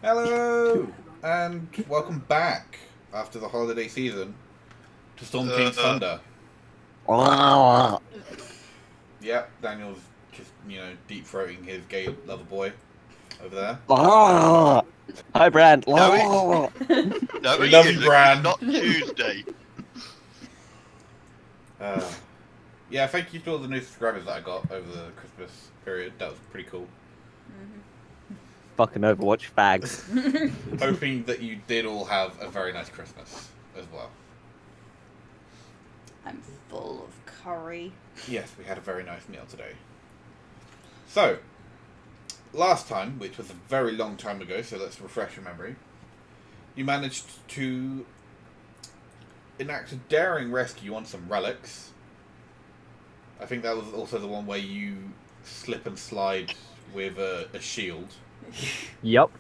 Hello, and welcome back after the holiday season to Storm King's Thunder. Yep, Daniel's just, deep throating his gay lover boy over there. Hi, Brand. No, We love you, Bran. Not Tuesday. Yeah, thank you to all the new subscribers that I got over the Christmas period. That was pretty cool. Fucking Overwatch fags. Hoping that you did all have a very nice Christmas as well. I'm full of curry. Yes, we had a very nice meal today. So, last time, which was a very long time ago, so let's refresh your memory, you managed to enact a daring rescue on some relics. I think that was also the one where you slip and slide with a shield. Yep.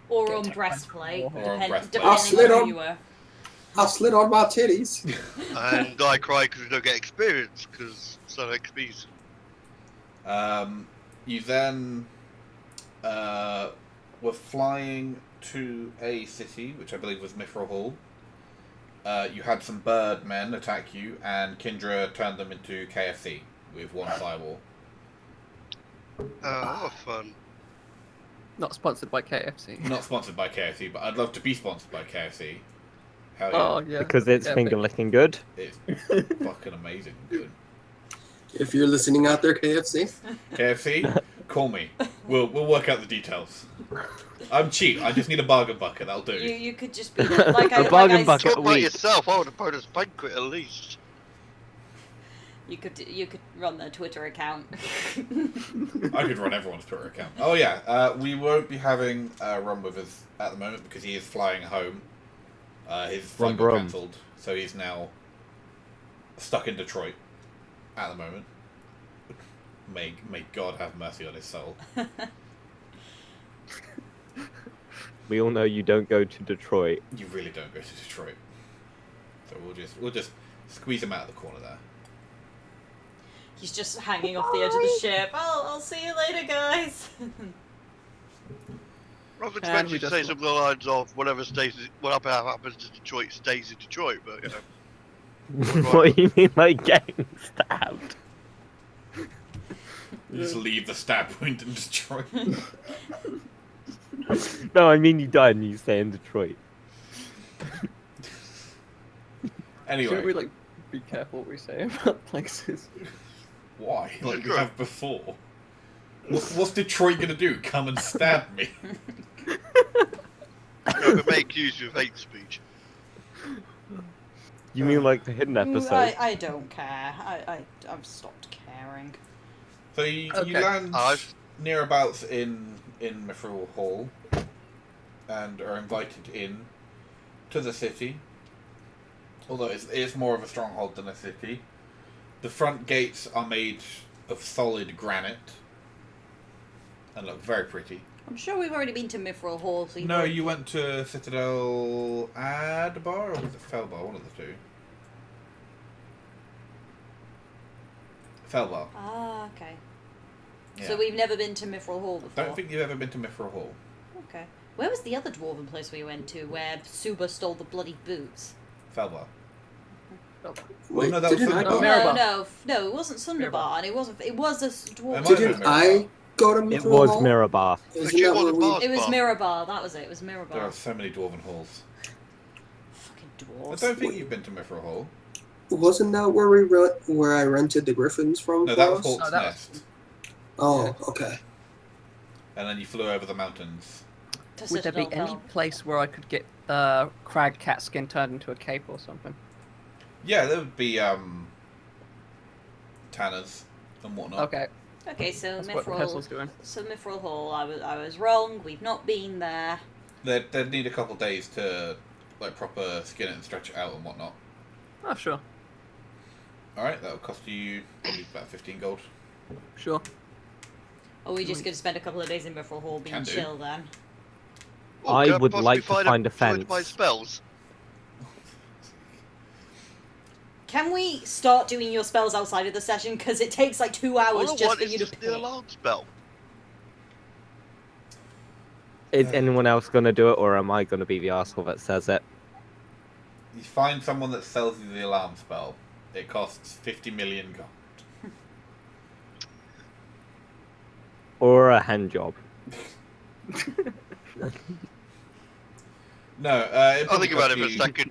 Or on breastplate, depending I slid on who on- you were. I slid on my titties. And I cry because we don't get experience, because some XPs. You then were flying to a city, which I believe was Mithril Hall. You had some bird men attack you, and Kindra turned them into KFC with one firewall. What fun. Not sponsored by KFC. Not sponsored by KFC, but I'd love to be sponsored by KFC. Hell yeah. Oh yeah. Because it's Yeah, finger licking good. It's fucking amazing good. If you're listening out there, KFC. KFC, call me. We'll work out the details. I'm cheap. I just need a bargain bucket. That'll do. You could just be like A bargain I bucket. Talk by week. yourself. I want a bonus banquet at least. You could run their Twitter account. I could run everyone's Twitter account. Oh yeah, we won't be having Ron with us at the moment because he is flying home. His flight got cancelled, so he's now stuck in Detroit at the moment. May God have mercy on his soul. We all know you don't go to Detroit. You really don't go to Detroit, so we'll just squeeze him out of the corner there. He's just hanging off the edge of the ship. I'll see you later, guys. I was And expecting we to just say lost. something along the lines of whatever happens to Detroit stays in Detroit, but you know. What do you mean, like getting stabbed? You just leave the stab wound in Detroit. No, I mean you died and you stay in Detroit. Anyway, Shouldn't we like be careful what we say about places? why? Like we have before. What's Detroit gonna do? Come and stab me? No, but make use of hate speech. You mean like the hidden episode? I don't care. I've stopped caring. So you Okay. land I've- nearabouts in Mithril Hall and are invited in to the city. Although it's more of a stronghold than a city. The front gates are made of solid granite and look very pretty. I'm sure we've already been to Mithril Hall. So No, you went to Citadel Adbar or was it Felbar? One of the two. Felbar. Ah, okay. Yeah. So we've never been to Mithril Hall before. Don't think you've ever been to Mithril Hall. Okay. Where was the other dwarven place we went to where Suba stole the bloody boots? Felbar. Wait, no, that was didn't I Sunderbar. go? Mirabar. No, it wasn't Sunderbar, and it was a dwarven. It might have been Didn't I go to It Mithril was Hall? Mirabar. Isn't You that want where the we... bar? It was Bar. Mirabar. That was it. It was There are Mirabar. so many dwarven halls. Fucking I dwarves. don't think you've been to Mithril Hall. Wasn't that where where I rented the griffins from? No, that for was us? Hawk's Oh, that was- Nest. Oh, okay. And then you flew over the mountains. To Would there be Citadel any Hall. place where I could get the crag cat skin turned into a cape or something? Yeah, there would be tanners and whatnot. Okay, Okay, so that's what Pessel's Mithril. doing. So Mithril Hall. I was wrong. We've not been there. They'd need a couple days to like proper skin it and stretch it out and whatnot. Oh, sure. Alright, that'll cost you probably about 15 gold. Sure. Are we just going to spend a couple of days in Mithril Hall being Can do. chill then? I can would possibly like to find a find my fence. spells. Can we start doing your spells outside of the session? Because it takes like 2 hours All I just want for is you to just the pick. alarm spell. Is anyone else gonna do it, or am I gonna be the asshole that says it? You find someone that sells you the alarm spell. It costs 50 million gold. Or a hand job? No, I'll think about it for a second.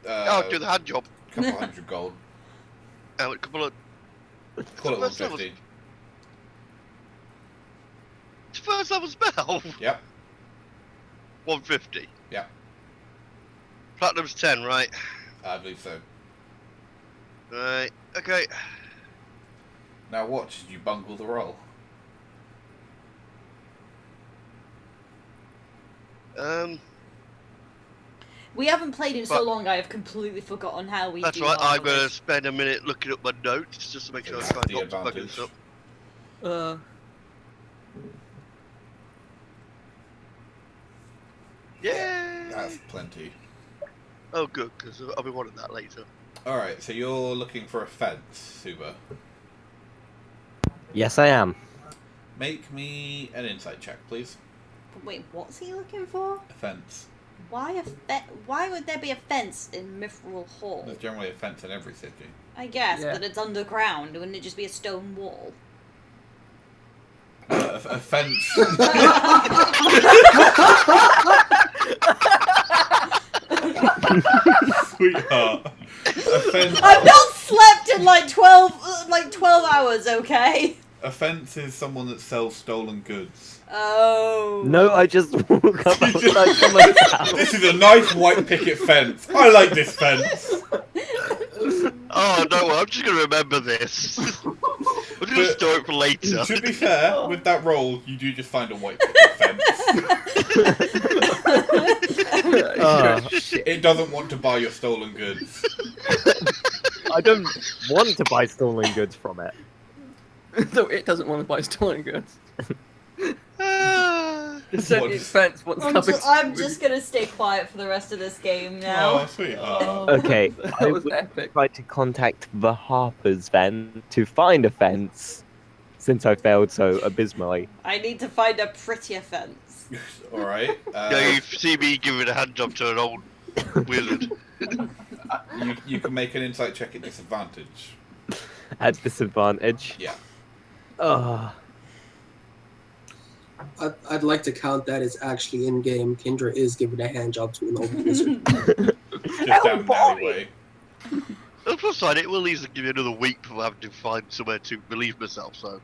I'll do the hand job. Couple hundred gold. A couple of. Call it First level- 150. It's first level spell. Yep. 150. Yep. Platinum's 10, right? I believe so. Right. Okay. Now watch as you bungle the roll. We haven't played in so But- long. I have completely forgotten how we. That's do right. our I'm gonna rolls. spend a minute looking up my notes just to make sure I That's can't the not bugging advantage. this up. Yeah. That's plenty. Oh, good, because I'll be wanting that later. Alright, so you're looking for a fence, Suba. Yes, I am. Make me an insight check, please. Wait, what's he looking for? A fence. Why Why would there be a fence in Mithril Hall? There's generally a fence in every city. I guess, Yeah. but it's underground. Wouldn't it just be a stone wall? A fence. Sweetheart. A fence. I've not slept in like 12 hours. Okay. A fence is someone that sells stolen goods. Oh. No, I just woke up outside someone's house. This is a nice white picket fence. I like this fence. Oh, no, I'm just going to remember this. I'm just going to But- store it for later. To be fair, with that roll, you do just find a white picket fence. Oh, It doesn't want to buy your stolen goods. I don't want to buy stolen goods from it. Though it doesn't want to buy stolen goods. Ah. The sentient fence wants nothing. I'm just gonna stay quiet for the rest of this game now. Oh, sweetheart. Okay, I That was would epic. try to contact the Harpers then to find a fence, since I failed so abysmally. I need to find a prettier fence. Alright. Yeah, you see me giving a hand job to an old wizard. You can make an insight check at disadvantage. At disadvantage. Yeah. I'd like to count that as actually in game. Kendra is giving a hand job to an old wizard. Just down an alleyway. On the plus side, it will easily give you another week before having to find somewhere to relieve myself, so.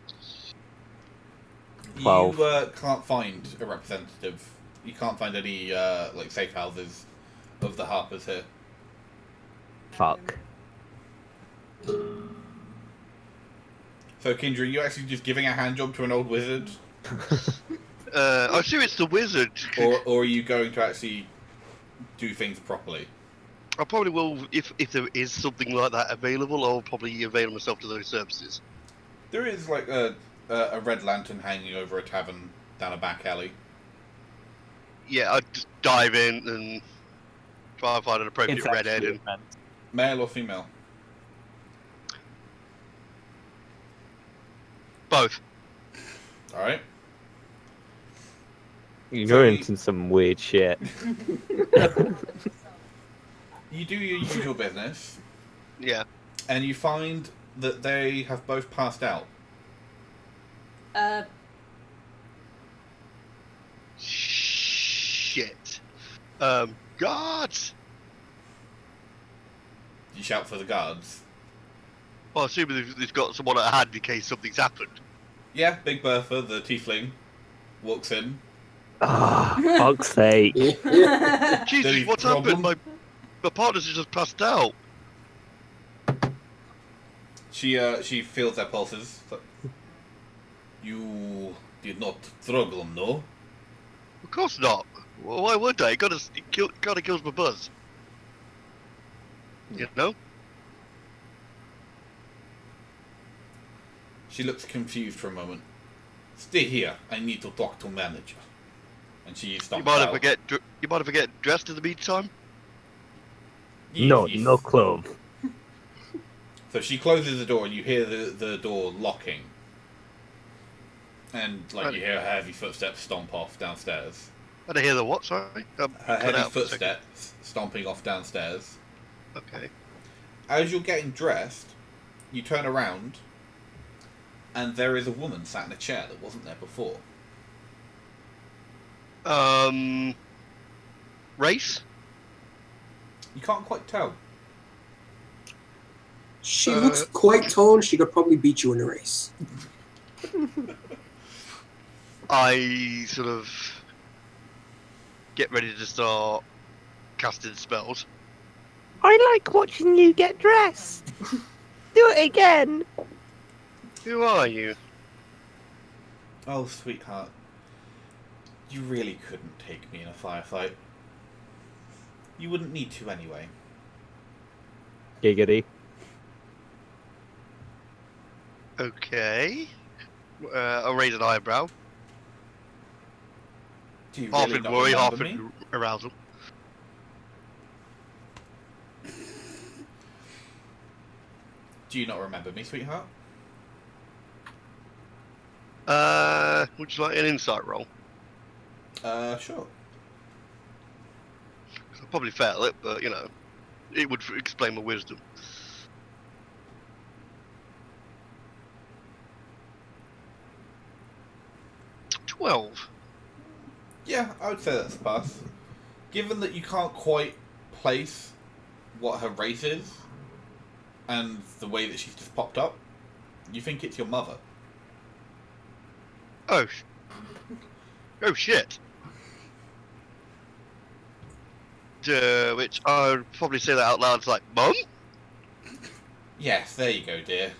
You 12. can't find a representative. You can't find any like safe houses of the Harpers here. Fuck. So Kendra, you actually just giving a hand job to an old wizard, I assume it's the wizard. or are you going to actually do things properly? I probably will, if there is something like that available, I'll probably avail myself to those services. There is like a red lantern hanging over a tavern down a back alley. Yeah, I'd just dive in and try and find an appropriate redhead and Male or female? both. All right. You're into some weird shit. You do your usual business, Yeah. and you find that they have both passed out. Shit. Guards! You shout for the guards. Well, assuming they've got someone at hand in case something's happened. Yeah, Big Bertha, the tiefling, walks in. Ah, fuck's sake. Jesus, Any what's problem? happened? My partner's just passed out. She feels their pulses. It's like, you did not struggle, no? Of course not. Well, why would I? It kind of kills my buzz. You know? She looks confused for a moment. Stay here. I need to talk to manager. And she stomps You mind out. if I get dressed in the meantime? No, Yes. no clove. So she closes the door and you hear the door locking. And like you hear her heavy footsteps stomp off downstairs. I didn't hear the what, sorry? Her Cut heavy out for a second. footsteps stomping off downstairs. Okay. As you're getting dressed, you turn around, and there is a woman sat in a chair that wasn't there before. Race? You can't quite tell. She looks quite toned. She could probably beat you in a race. I sort of get ready to start casting spells. I like watching you get dressed. Do it again. Who are you? Oh, sweetheart. You really couldn't take me in a firefight. You wouldn't need to anyway. Giggity. Okay. I'll raise an eyebrow. Do you Half really in not worry, half remember me? in arousal. Do you not remember me, sweetheart? Would you like an insight roll? Sure. I'll probably fail it, but you know, it would explain my wisdom. $12. Yeah, I would say that's a pass. Given that you can't quite place what her race is, and the way that she's just popped up, you think it's your mother. Oh, oh shit. Which I would probably say that out loud. It's like, Mum? Yes, there you go, dear.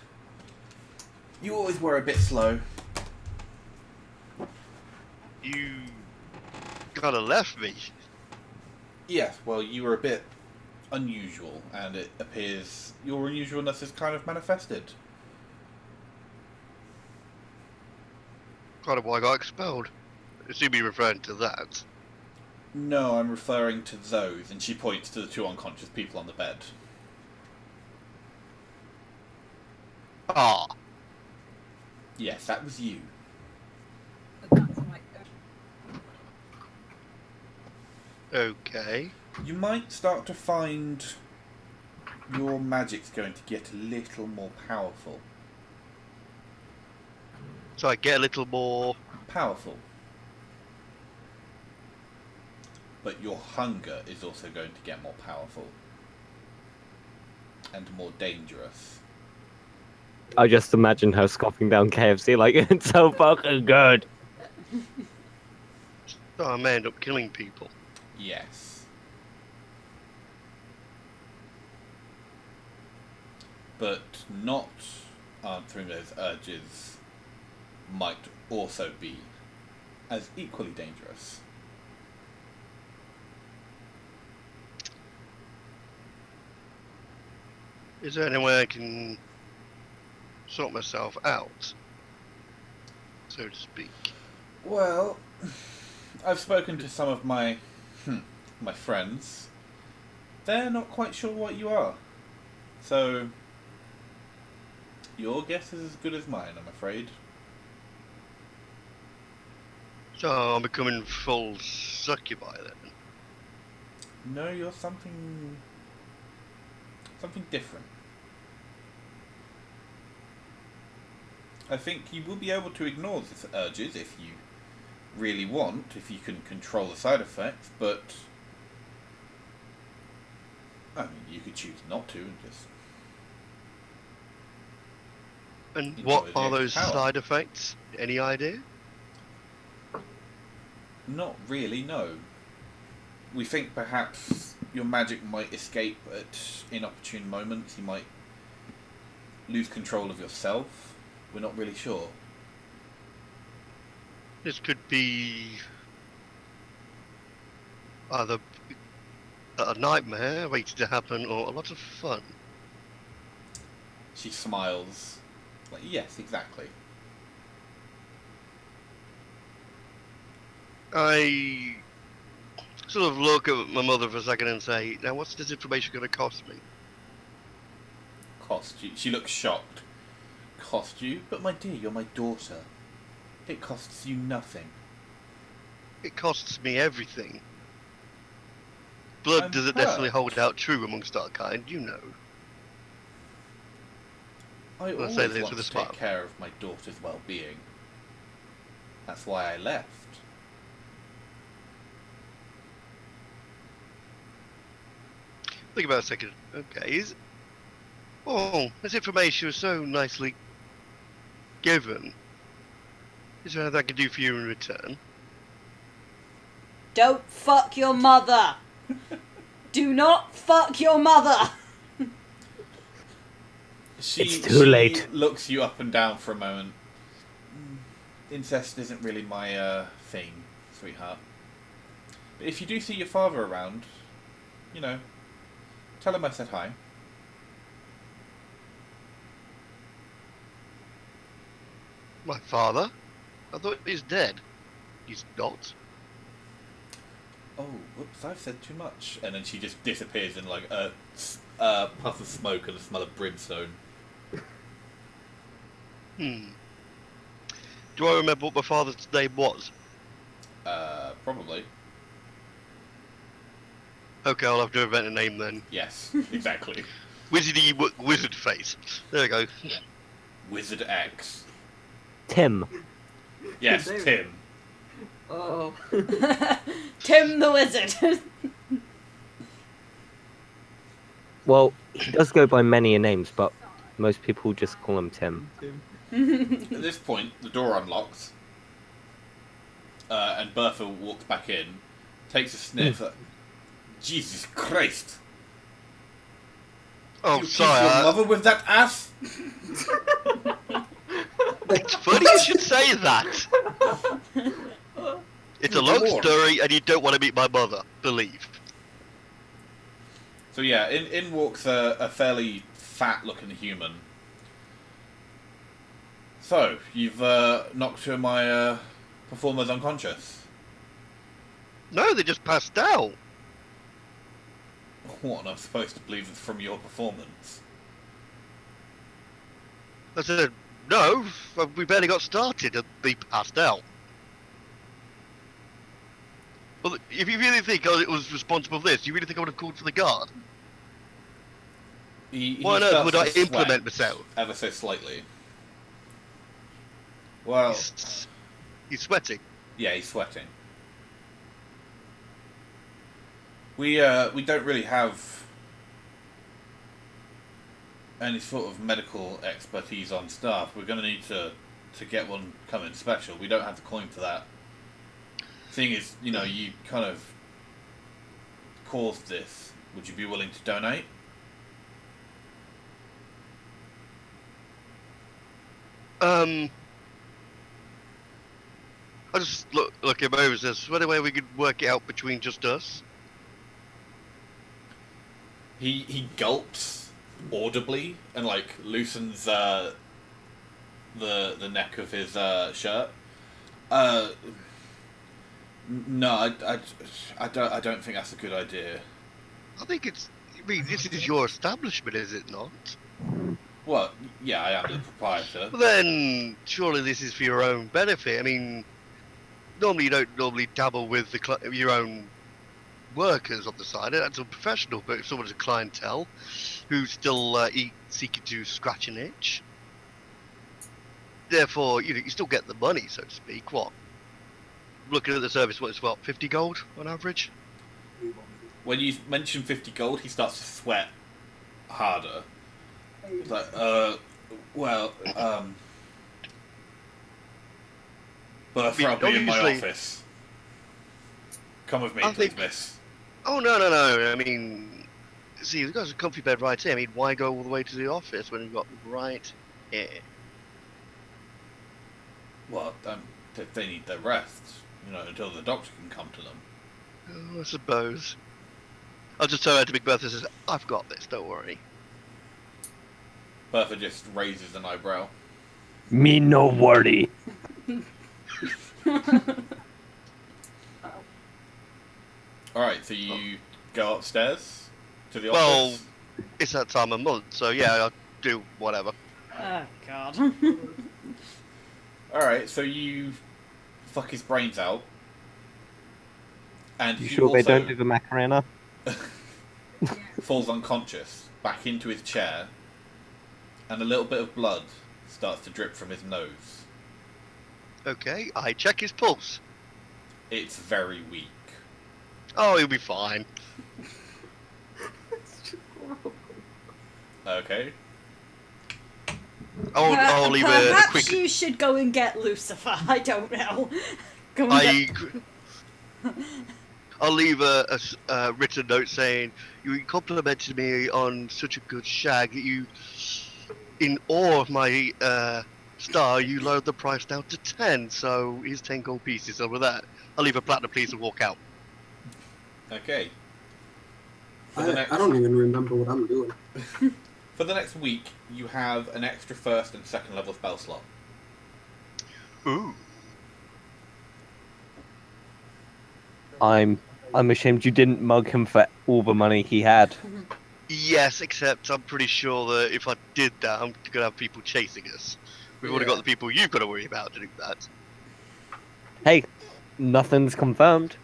You always were a bit slow. You kind of left me. Yes, well, you were a bit unusual, and it appears your unusualness is kind of manifested. Kind of why I got expelled. I assume you're referring to that. No, I'm referring to those, and she points to the two unconscious people on the bed. Ah. Yes, that was you. Okay. You might start to find your magic's going to get a little more powerful. So I get a little more. Powerful. But your hunger is also going to get more powerful. And more dangerous. I just imagine her scoffing down KFC like, it's so fucking good. So I may end up killing people. Yes. But not answering those urges might also be as equally dangerous. Is there any way I can sort myself out, so to speak? Well, I've spoken to some of my friends. They're not quite sure what you are. So, your guess is as good as mine, I'm afraid. So I'm becoming full succubi then? No, you're something different. I think you will be able to ignore these urges if you really want, if you can control the side effects, but I mean, you could choose not to and just. And Enjoy what the are extra those power. side effects? Any idea? Not really, no. We think perhaps your magic might escape at inopportune moments. You might lose control of yourself. We're not really sure. This could be either a nightmare waiting to happen or a lot of fun. She smiles. Like, yes, exactly. I sort of look at my mother for a second and say, now what's this information going to cost me? Cost you. She looks shocked. Cost you? But my dear, you're my daughter. It costs you nothing. It costs me everything. Blood I'm doesn't necessarily hurt. hold out true amongst our kind, you know. I I'll always say this want with to a take smile. care of my daughter's well-being. That's why I left. Think about it a second. Okay, oh, this information was so nicely given. Is there anything I can do for you in return? Don't fuck your mother! Do not fuck your mother! It's too late. Looks you up and down for a moment. Incest isn't really my thing, sweetheart. But if you do see your father around, you know, tell him I said hi. My father? I thought he's dead. He's not. Oh, whoops, I've said too much. And then she just disappears in like a puff of smoke and the smell of brimstone. Do I remember what my father's name was? Probably. Okay, I'll have to invent a name then. Yes, exactly. Wizardy wizard face. There we go. Wizard X. Tim. Yes, There. Tim. Oh. Tim the Wizard. Well, he does go by many names, but most people just call him Tim. At this point, the door unlocks. And Bertha walks back in, takes a sniff. Jesus Christ! Oh, You kissed sorry. your mother with that ass? It's funny you should say that. It's a long Lord. story, and you don't want to meet my mother. Believe. So yeah, in walks a fairly fat-looking human. So, you've knocked two of my performers unconscious. No, they just passed out. What, am I supposed to believe it's from your performance? I said, no, we barely got started, and they passed out. Well, if you really think I was responsible for this, you really think I would have called for the guard? Why on earth starts would to I sweat implement myself? ever so slightly. Well, He's sweating. yeah, he's sweating. We don't really have any sort of medical expertise on staff. We're going to need to get one coming special. We don't have the coin for that. Seeing as, you know, you kind of caused this, would you be willing to donate? I just look him over and says, "Is there any way we could work it out between just us?" He gulps audibly and like loosens the neck of his shirt. No, I don't think that's a good idea. I think it's. I mean, this is your establishment, is it not? Well, yeah, I am the proprietor. Well, then surely this is for your own benefit. I mean, normally you don't normally dabble with your own workers on the side. That's unprofessional. But if someone's a clientele who's still seeking to scratch an itch, therefore you still get the money, so to speak. What? Looking at the service, what it's 50 gold on average. When you mention 50 gold, he starts to sweat harder. It's like, Bertha, I'll be in my obviously- office. Come with me, I please, think- miss. Oh no! I mean, see, the guy's a comfy bed right here. I mean, why go all the way to the office when you've got right here? Well, they need their rest, you know, until the doctor can come to them. Oh, I suppose. I'll just turn around to Big Bertha and says, "I've got this. Don't worry." Bertha just raises an eyebrow. Me no worry. Alright, so you go upstairs to the Well, office? it's that time of month, so yeah, I'll do whatever. Oh god. Alright, so you fuck his brains out. And You he sure they also don't do the Macarena? falls unconscious, back into his chair, and a little bit of blood starts to drip from his nose. Okay, I check his pulse. It's very weak. Oh, he'll be fine. Okay. I'll leave a Perhaps quick. you should go and get Lucifer. I don't know. Go and I'll leave a written note saying you complimented me on such a good shag that you, in awe of my star, you lowered the price down to 10. So here's 10 gold pieces. Over that, I'll leave a platinum piece and walk out. Okay. I don't even remember what I'm doing. For the next week, you have an extra first and second level spell slot. Ooh. I'm ashamed you didn't mug him for all the money he had. Yes, except I'm pretty sure that if I did that, I'm gonna have people chasing us. We've already got the people you've got to worry about doing that. Hey, nothing's confirmed.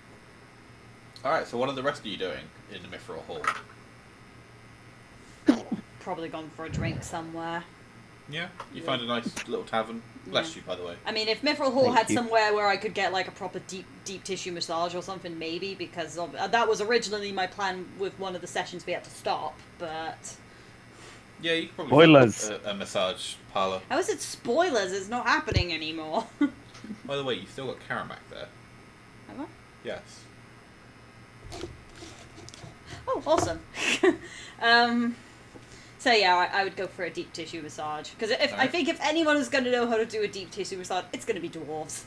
Alright, so what are the rest of you doing in the Mithril Hall? probably gone for a drink somewhere. Yeah, you find a nice little tavern. Bless you, by the way. I mean, if Mithril Hall Thank had you. somewhere where I could get like a proper deep tissue massage or something, maybe, because of, that was originally my plan with one of the sessions we had to stop, but... Yeah, you could probably Spoilers. find a massage parlour. How is it spoilers? It's not happening anymore. By the way, you still got Karamak there. Have I? Yes. Oh, awesome. So yeah, I would go for a deep tissue massage, because if I Alright. think if anyone is going to know how to do a deep tissue massage, it's going to be dwarves.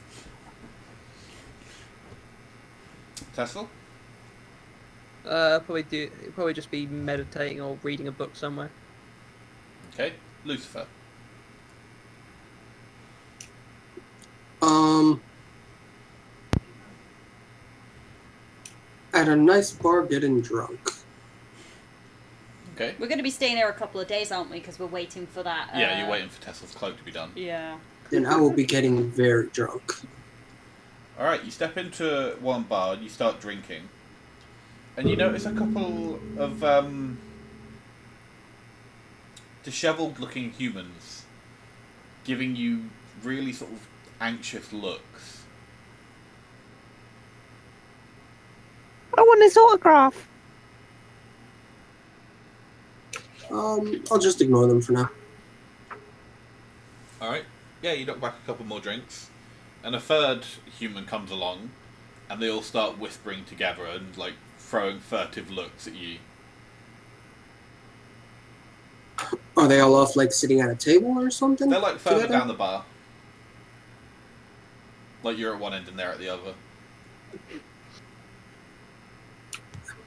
Tesla? Probably just be meditating or reading a book somewhere. Okay. Lucifer. At a nice bar getting drunk. Okay. We're going to be staying there a couple of days, aren't we? Because we're waiting for that. Yeah, you're waiting for Tesla's cloak to be done. Yeah. Then I will be getting very drunk. Alright, you step into one bar and you start drinking. And you notice a couple of dishevelled looking humans giving you really sort of anxious looks. I want his autograph. I'll just ignore them for now. Alright. Yeah, you knock back a couple more drinks. And a third human comes along and they all start whispering together and like throwing furtive looks at you. Are they all off, like, sitting at a table or something? They're like further together? down the bar. Like you're at one end and they're at the other.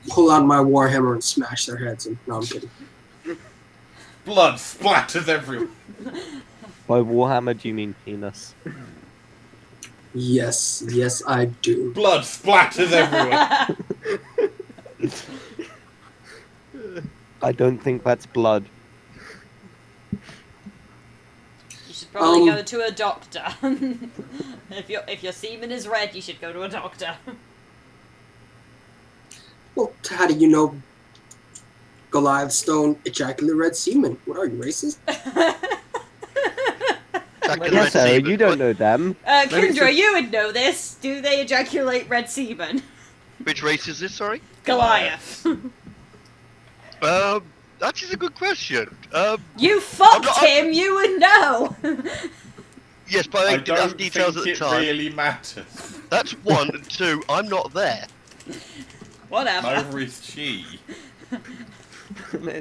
Pull out my warhammer and smash their heads in. No, I'm kidding. Blood splatters everywhere. By Warhammer, do you mean penis? Yes, I do. Blood splatters everywhere. I don't think that's blood. You should probably Um, go to a doctor. if your semen is red, you should go to a doctor. Well, how do you know Goliath's stone ejaculate red semen? What are you, racist? Yes, sir, you don't know them. Kendra, you would know this. Do they ejaculate red semen? Which race is this? Sorry. Goliath. That is a good question. You fucked not- him, you would know. Yes, but I I didn't have don't details think at the it time. really matters. That's one, and two, I'm not there. Whatever. Neither is she. It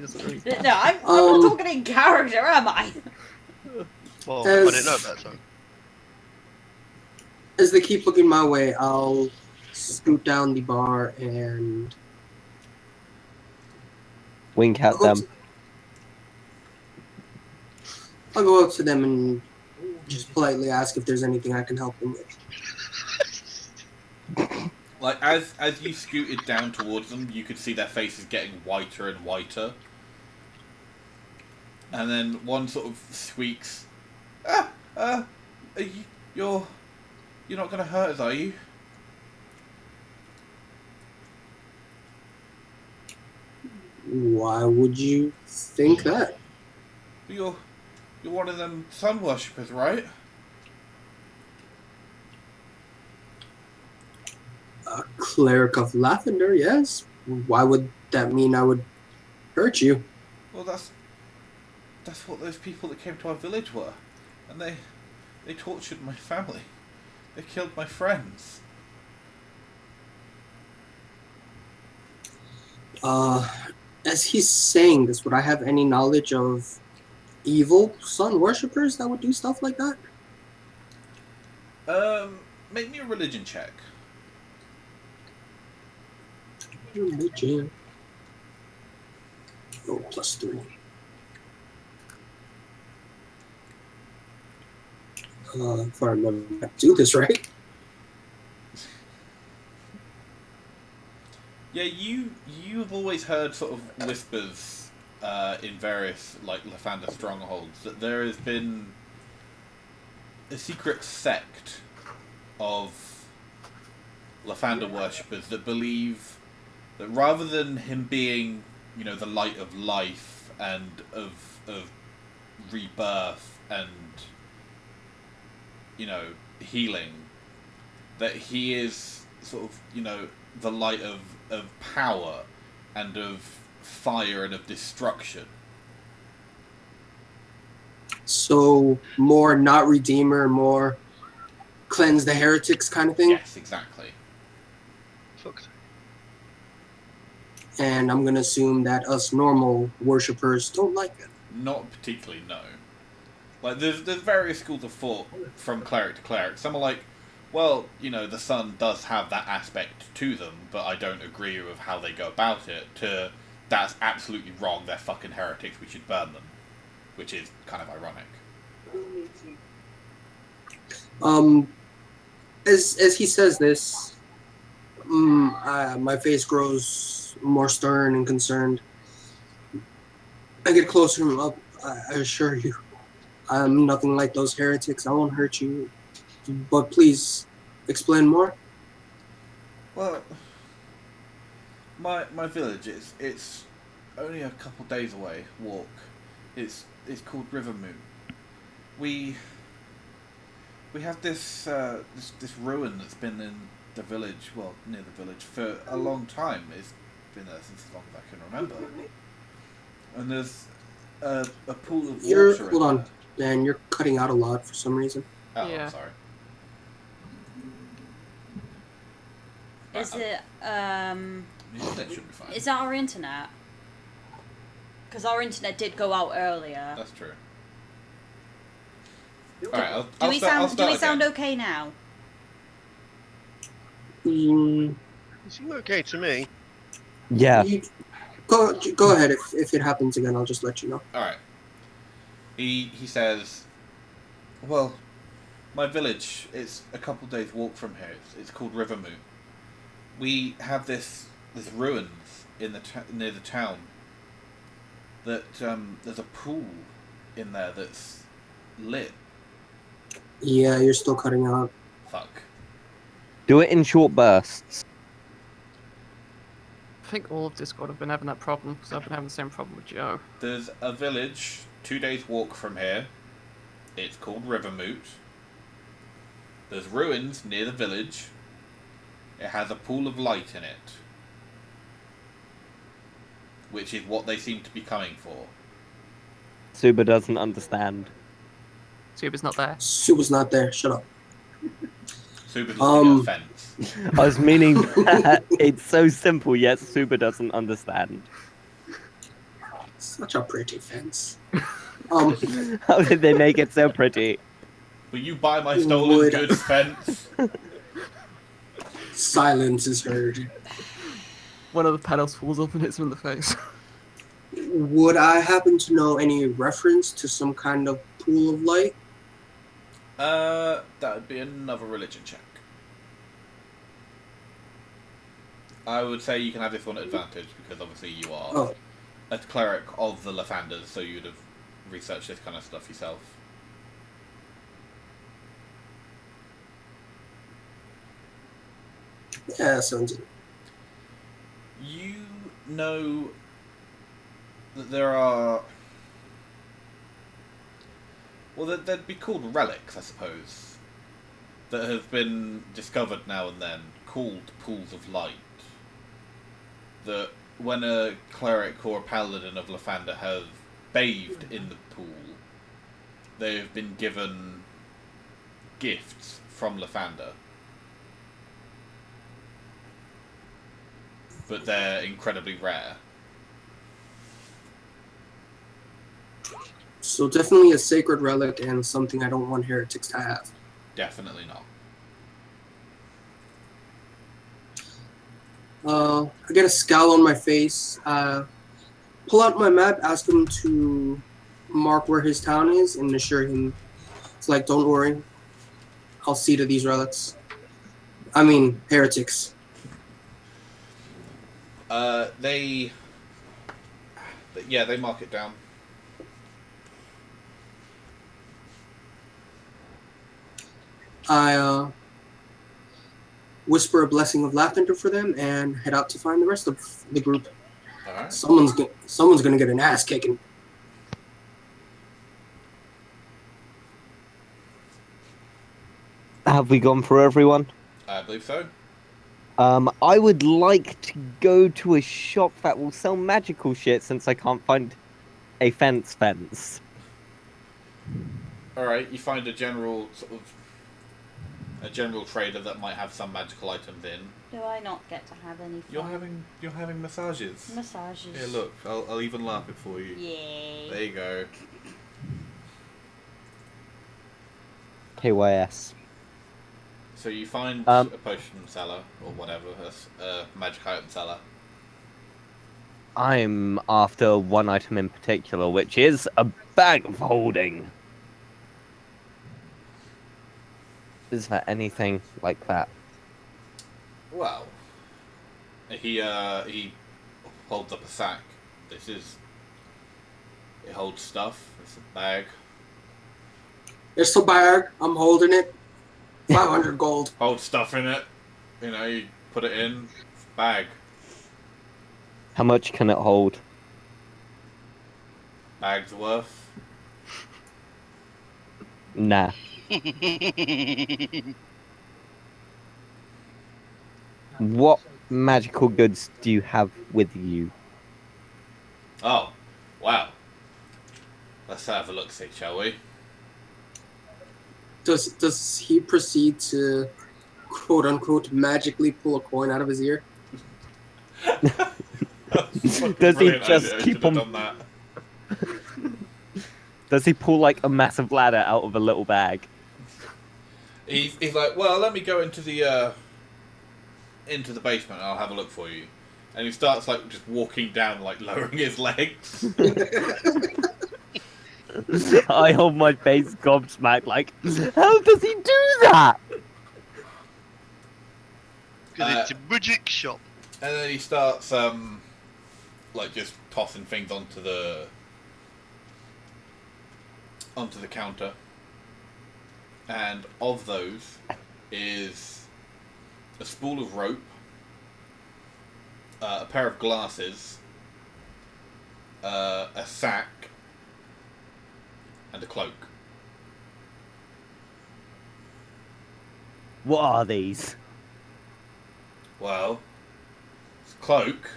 doesn't really- No, I'm not talking in character, am I? Well, As- I didn't know that, so. As they keep looking my way, I'll scoot down the bar and Wink at them. I'll go up to them and just politely ask if there's anything I can help them with. Like as you scooted down towards them, you could see their faces getting whiter and whiter. And then one sort of squeaks, are You're not going to hurt us, are you? Why would you think that? You're one of them sun worshippers, right? A cleric of Lathander, yes. Why would that mean I would hurt you? Well, that's what those people that came to our village were, and they tortured my family. They killed my friends. As he's saying this, would I have any knowledge of evil sun worshippers that would do stuff like that? Make me a religion check. Religion. Oh, +3. If I remember how to do this right. Yeah, you've always heard sort of whispers in various like Lathander strongholds that there has been a secret sect of Lathander worshippers that believe that rather than him being, the light of life and of rebirth and healing, that he is sort of the light of power and of fire and of destruction. So more not redeemer, more cleanse the heretics kind of thing. Yes, exactly. Fuck's sake. And I'm gonna assume that us normal worshippers don't like it. Not particularly, no. Like, there's various schools of thought from cleric to cleric. Some are like, well, the sun does have that aspect to them, but I don't agree with how they go about it, to, that's absolutely wrong, they're fucking heretics, we should burn them. Which is kind of ironic. As he says this, my face grows more stern and concerned. I get closer to him up. I assure you, I'm nothing like those heretics. I won't hurt you. But please, explain more. Well, my village, it's only a couple days away, walk. It's called River Moon. We have this ruin that's been in the village, well, near the village, for a long time. It's been there since as long as I can remember. And there's a pool of water. Hold on, Dan. You're cutting out a lot for some reason. Oh, Yeah. I'm sorry. Is it That should be fine. is that our internet? Because our internet did go out earlier. That's true. Alright, Do we sound again. okay now? Mm, You seem okay to me. Yeah. Go ahead. If it happens again, I'll just let you know. Alright. He says, well, my village, it's a couple days walk from here. It's called River Moon. We have this ruins in near the town. That there's a pool in there that's lit. Yeah, you're still cutting out. Fuck. Do it in short bursts. I think all of Discord have been having that problem because I've been having the same problem with Joe. There's a village 2 days walk from here. It's called Rivermoot. There's ruins near the village. It has a pool of light in it, which is what they seem to be coming for. Suba doesn't understand. Suba's not there. Suba's not there. Shut up. Suba's looking at a fence. I was meaning that it's so simple, yet Suba doesn't understand. Such a pretty fence. How did they make it so pretty? Will you buy my stolen Would- goods fence? Silence is heard. One of the panels falls off and hits him in the face. Would I happen to know any reference to some kind of pool of light? That would be another religion check. I would say you can have this one at advantage because obviously you are a cleric of the Lathanders, so you'd have researched this kind of stuff yourself. Yeah, 17. You know that there are... Well, they'd be called relics, I suppose, that have been discovered now and then, called pools of light. That when a cleric or a paladin of Lathander have bathed in the pool, they have been given gifts from Lathander. But they're incredibly rare. So definitely a sacred relic and something I don't want heretics to have. Definitely not. I get a scowl on my face. Pull out my map, ask him to mark where his town is, and assure him, it's like, don't worry, I'll see to these relics. I mean, heretics. They mark it down. I whisper a blessing of Lathander for them and head out to find the rest of the group. All right. Someone's gonna get an ass kicking. Have we gone for everyone? I believe so. I would like to go to a shop that will sell magical shit since I can't find a fence. All right. You find a general trader that might have some magical items in. Do I not get to have any fun? You're having massages. Massages. Here, look. I'll even laugh it for you. Yay. There you go. KYS. So you find a potion seller or whatever, a magic item seller. I'm after one item in particular, which is a bag of holding. Is there anything like that? Well, he holds up a sack. It holds stuff. It's a bag. It's a bag. I'm holding it. 500 gold. Holds stuff in it. You know, you put it in. Bag. How much can it hold? Bag's worth. Nah. What magical goods do you have with you? Oh, wow. Let's have a look, see, shall we? Does he proceed to quote unquote magically pull a coin out of his ear? Does he just keep on? Done that. Does he pull like a massive ladder out of a little bag? He's like, well, let me go into the basement and I'll have a look for you. And he starts like just walking down, like lowering his legs. I hold my face gobsmacked, like, how does he do that? Because it's a magic shop. And then he starts like just tossing things onto the counter. And of those is a spool of rope, a pair of glasses, a sack, and a cloak. What are these? Well, it's a cloak,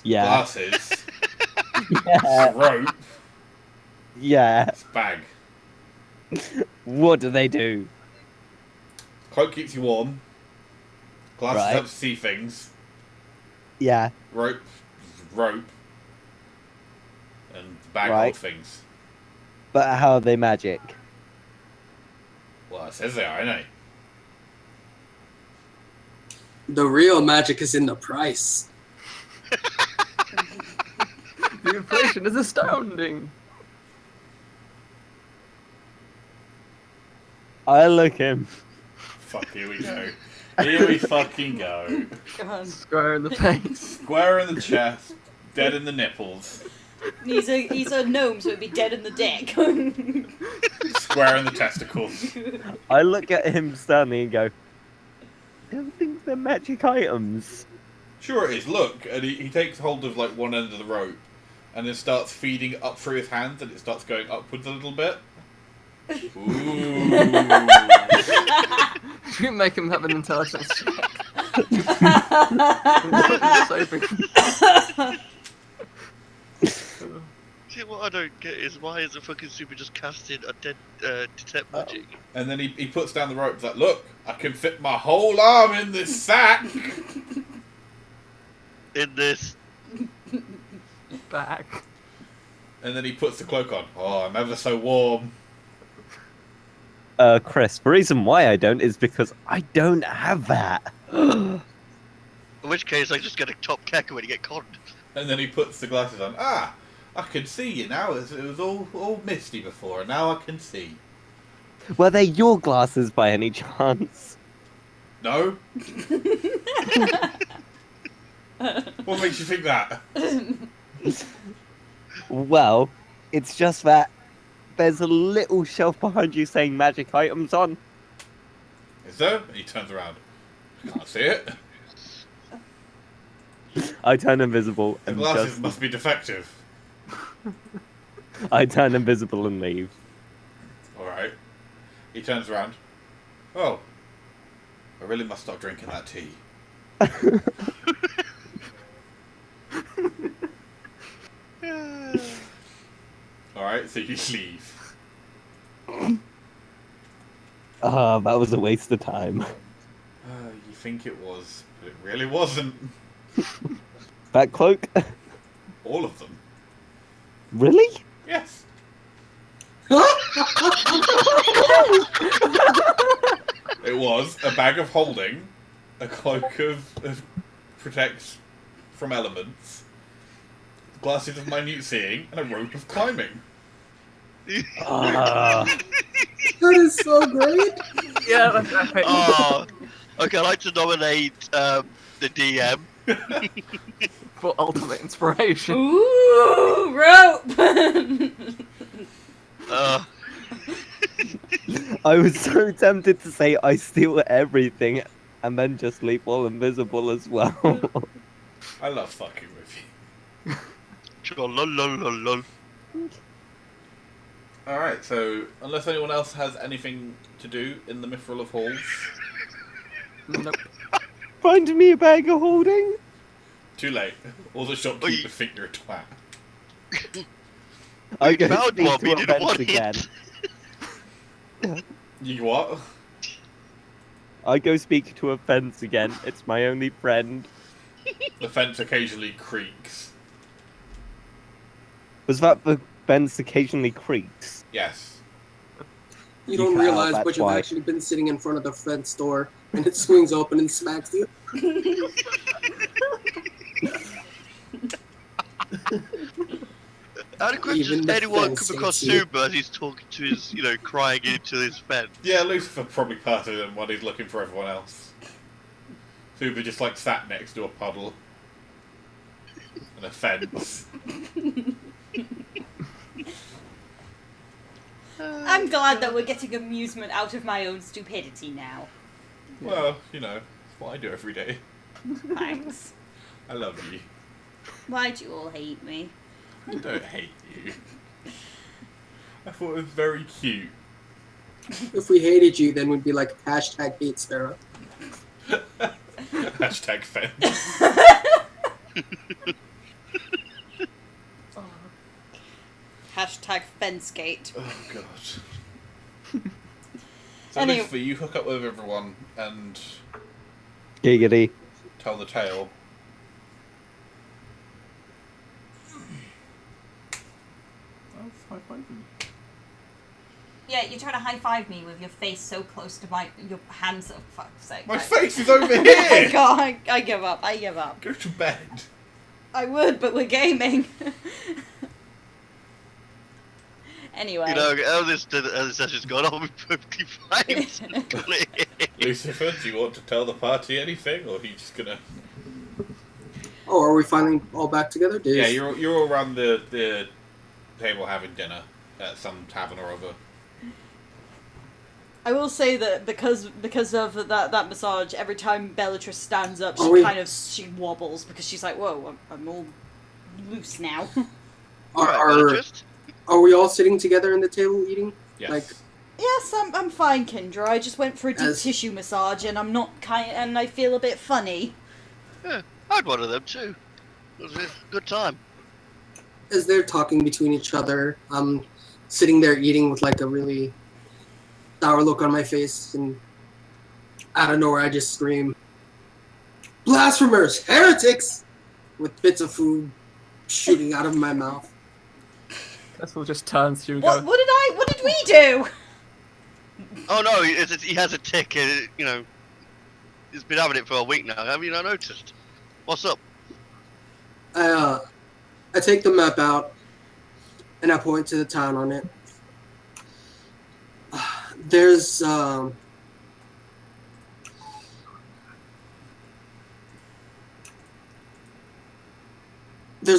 Yeah. glasses, Yeah. rope, Yeah. it's a bag. What do they do? Cloak keeps you warm. Glasses Right. help you see things. Yeah. Rope. And the bag Right. holds things. But how are they magic? Well, it says they are, innit? The real magic is in the price. The inflation is astounding. I look him. Fuck, here we go. Here we fucking go. God. Square in the face. Square in the chest, dead in the nipples. He's a gnome, so it'd be dead in the dick. Square in the testicles. I look at him sternly and go, don't think they're magic items. Sure it is. Look, and he takes hold of like one end of the rope, and then starts feeding it up through his hands, and it starts going upwards a little bit. Ooh. You make him have an intelligence check. See, what I don't get is why is the fucking super just casting a dead detect magic? And then he puts down the rope. He's like, "Look, I can fit my whole arm in this sack." In this. Back. And then he puts the cloak on. Oh, I'm ever so warm. Chris, the reason why I don't is because I don't have that. In which case, I just get a top kecker when you get conned. And then he puts the glasses on. Ah, I can see you now. It was all misty before, and now I can see. Were they your glasses by any chance? No? What makes you think that? Well, it's just that there's a little shelf behind you saying magic items on. Is there? And he turns around. I can't see it. I turn invisible The and glasses just... must be defective. I turn invisible and leave. Alright. He turns around. Oh. I really must stop drinking that tea. Alright, so you leave. Ah, that was a waste of time. You think it was, but it really wasn't. That cloak? All of them. Really? Yes. It was a bag of holding, a cloak of protects from elements, glasses of minute seeing, and a rope of climbing. That is so great. Yeah, that's epic. Oh, okay, I'd like to nominate the DM. For ultimate inspiration. Ooh, rope! I was so tempted to say I steal everything and then just leave all invisible as well. I love fucking with you. Lol. Alright, so unless anyone else has anything to do in the Mithril of Halls, Nope. Find me a bag of holding. too late. All the shopkeepers think you're a twat. I go found speak one, to we a didn't fence want it. again. You what? I go speak to a fence again. It's my only friend. The fence occasionally creaks. Was that the fence occasionally creaks? Yes. You don't cut out realize, that but you've twice. actually been sitting in front of the fence door, and it swings open and smacks you. How do questions Even the anyone fence come across hates you. Super as he's talking to his, crying into his fence? Yeah, Lucifer probably parted him while he's looking for everyone else. Super just like sat next to a puddle. And a fence. I'm glad that we're getting amusement out of my own stupidity now. Well, it's what I do every day. Thanks. I love you. Why'd you all hate me? I don't hate you. I thought it was very cute. If we hated you, then we'd be like #hate Sarah. Hashtag fence. Hashtag Fencegate. Oh god. So Anyway. Lucifer, you hook up with everyone and Giggity. tell the tale. Yeah, you're trying to high five me with your face so close to your hands. Oh, fuck's sake. My face is over Oh here! God, I give up. I give up. Go to bed. I would, but we're gaming. Anyway. How this session's gone on, we're perfectly fine. Lucifer, do you want to tell the party anything, or are you just gonna... Oh, are we finally all back together? Yeah, you're all around the table having dinner at some tavern or other. I will say that because of that massage, every time Bellatrix stands up, she wobbles because she's like, "Whoa, I'm all loose now." Are we all sitting together in the table eating? Yes. Like, Yes, I'm fine, Kendra. I just went for a deep tissue massage, and and I feel a bit funny. Yeah, I had one of them too. It was a good time. as they're talking between each other, I'm sitting there eating with like a really sour look on my face, and out of nowhere I just scream, "Blasphemers! Heretics!" with bits of food shooting out of my mouth. Tessel just turns to you and What goes, what did we do? Oh no, he has a tick. You know, he's been having it for a week now. Have you not noticed? What's up? I take the map out and I point to the town on it. There's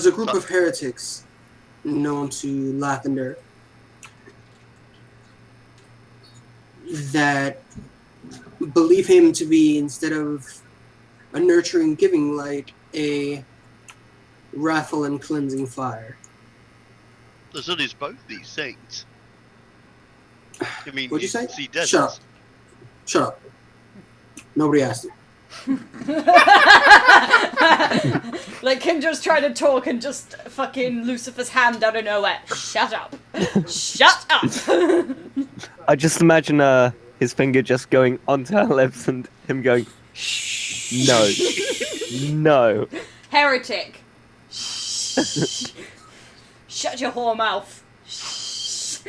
a group of heretics known to Lathander that believe him to be, instead of a nurturing, giving light, a wrathful and cleansing fire. The sun is both these things. I mean, What'd you say? See deserts. Shut up. Nobody asked you. Like Kendra's trying to talk and just fucking Lucifer's hand out of nowhere. Shut up. Shut up. I just imagine his finger just going onto her lips and him going, shh, no, no. Heretic. Shh. Shut your whore mouth. Shh.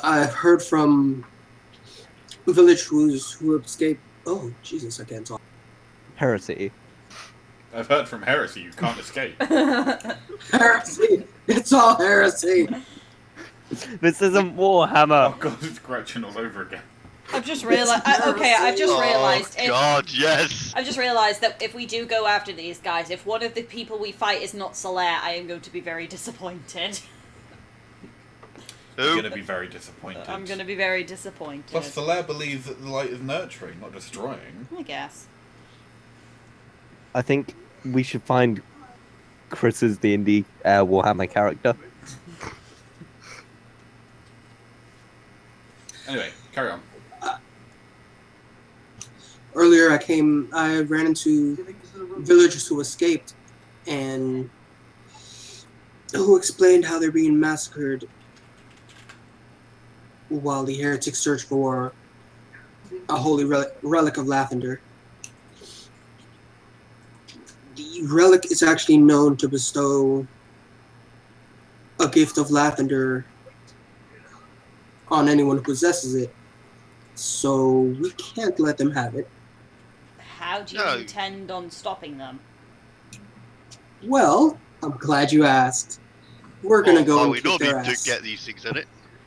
I've heard from village who escaped. Oh, Jesus, I can't talk. Heresy. I've heard from heresy, you can't escape. Heresy! It's all heresy! This isn't Warhammer. Oh god, it's Gretchen all over again. I've just realized. I've just realized. Oh God, yes. I've just realized that if we do go after these guys, if one of the people we fight is not Solaire, I am going to be very disappointed. You're going to be very disappointed. I'm going to be very disappointed. Plus, Solaire believes that the light is nurturing, not destroying. I guess. I think we should find Chris's D&D Warhammer character. Anyway, carry on. Earlier I ran into villagers who escaped and who explained how they're being massacred while the heretics search for a holy relic of Lathander. The relic is actually known to bestow a gift of Lathander on anyone who possesses it, so we can't let them have it. How do you intend on stopping them? Well, I'm glad you asked. We're gonna go and kick their ass. We normally do get these things in it.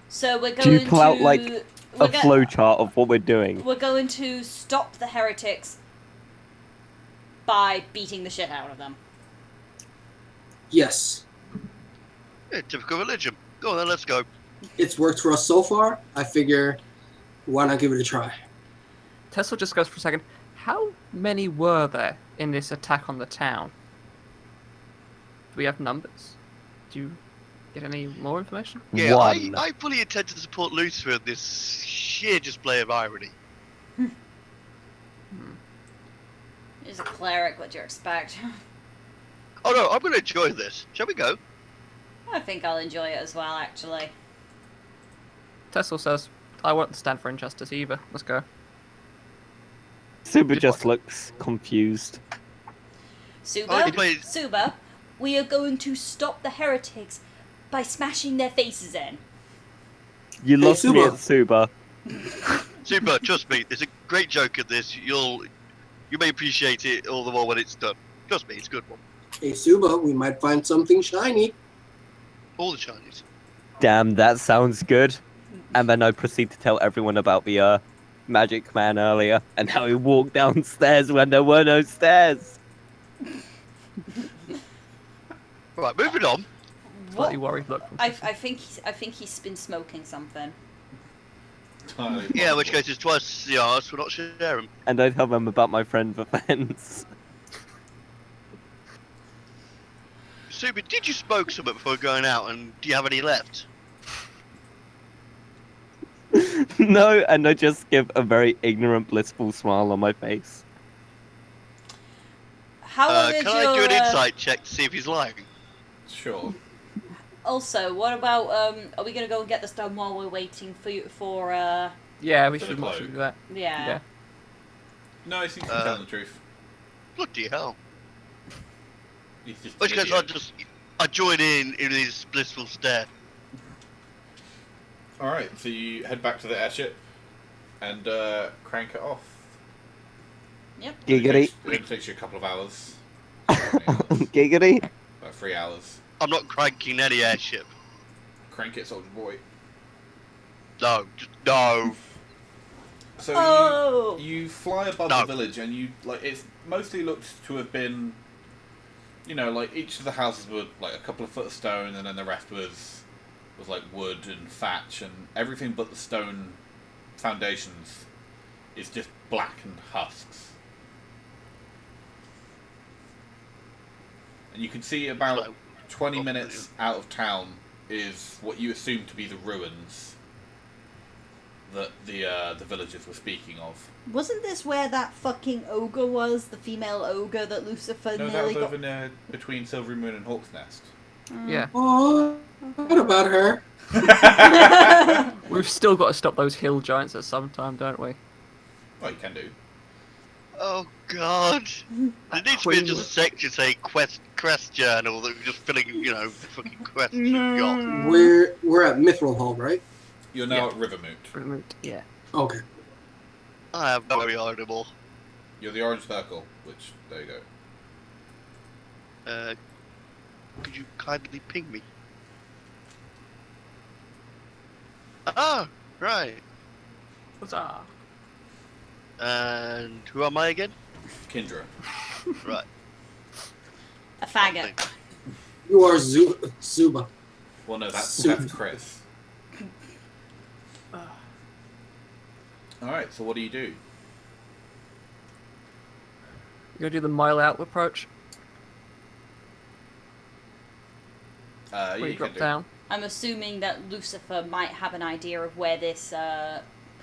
So we're going Do you pull out, like, a go- flowchart of what we're doing? We're going to stop the heretics by beating the shit out of them. Yes. Yeah, typical religion. Go on then, let's go. It's worked for us so far. I figure, why not give it a try? Tessel just goes for a second. How many were there in this attack on the town? Do we have numbers? Do you get any more information? Yeah, One. I fully intend to support Lucifer in this sheer display of irony. He's a cleric, what do you expect? Oh no, I'm going to enjoy this. Shall we go? I think I'll enjoy it as well, actually. Tessel says, I won't stand for injustice either. Let's go. Suba just looks confused. Suba, we are going to stop the heretics by smashing their faces in. You lost me at Suba. Super, trust me, there's a great joke in this. You may appreciate it all the more when it's done. Trust me, it's a good one. Hey, Suba, we might find something shiny. All the Chinese. Damn, that sounds good. And then I proceed to tell everyone about the magic man earlier and how he walked downstairs when there were no stairs. Right, moving on. Slightly worried look. I think he's been smoking something. Yeah, in which case it's twice the arse for not sharing. And I tell them about my friend the fence. Super, did you smoke some before going out, and do you have any left? No, and I just give a very ignorant, blissful smile on my face. How long is Can your? I do an insight check to see if he's lying? Sure. Also, what about Are we gonna go and get the stone while we're waiting for Yeah, we For the should cloak. do that. Yeah. Yeah. No, I think he's telling the truth. Bloody hell. He's just. In which an case idiot. I join in his blissful stare. All right, so you head back to the airship and crank it off. Yep. Giggity. It takes you a couple of hours. Giggity. About 3 hours. I'm not cranking any airship. Crank it, soldier boy. No, just no. So Oh! you fly above No. the village, and you like it's mostly looked to have been, like each of the houses were like a couple of foot of stone, and then the rest was like wood and thatch, and everything but the stone foundations is just blackened husks. And you can see about So- 20 minutes out of town is what you assume to be the ruins that the villagers were speaking of. Wasn't this where that fucking ogre was? The female ogre that Lucifer No, that nearly was got. over near between Silvery Moon and Hawk's Nest. Yeah. Oh, what about her? We've still got to stop those hill giants at some time, don't we? Well, you can do. Oh god. There needs to be just a section saying quest journal that we're just filling, fucking quests you've got. We're at Mithril Hall, right? You're now Yeah. at Rivermoot. Remote. Yeah. Okay. I have no audible. You're the orange circle, which, there you go. Could you kindly ping me? Ah, right. Huzzah. And who am I again? Kindra. Right. A faggot. You are Zuba. Well, no, that's Super. Chris. Alright, so what do you do? You gonna do the mile out approach? Yeah, Where you you drop can do. down? I'm assuming that Lucifer might have an idea of where this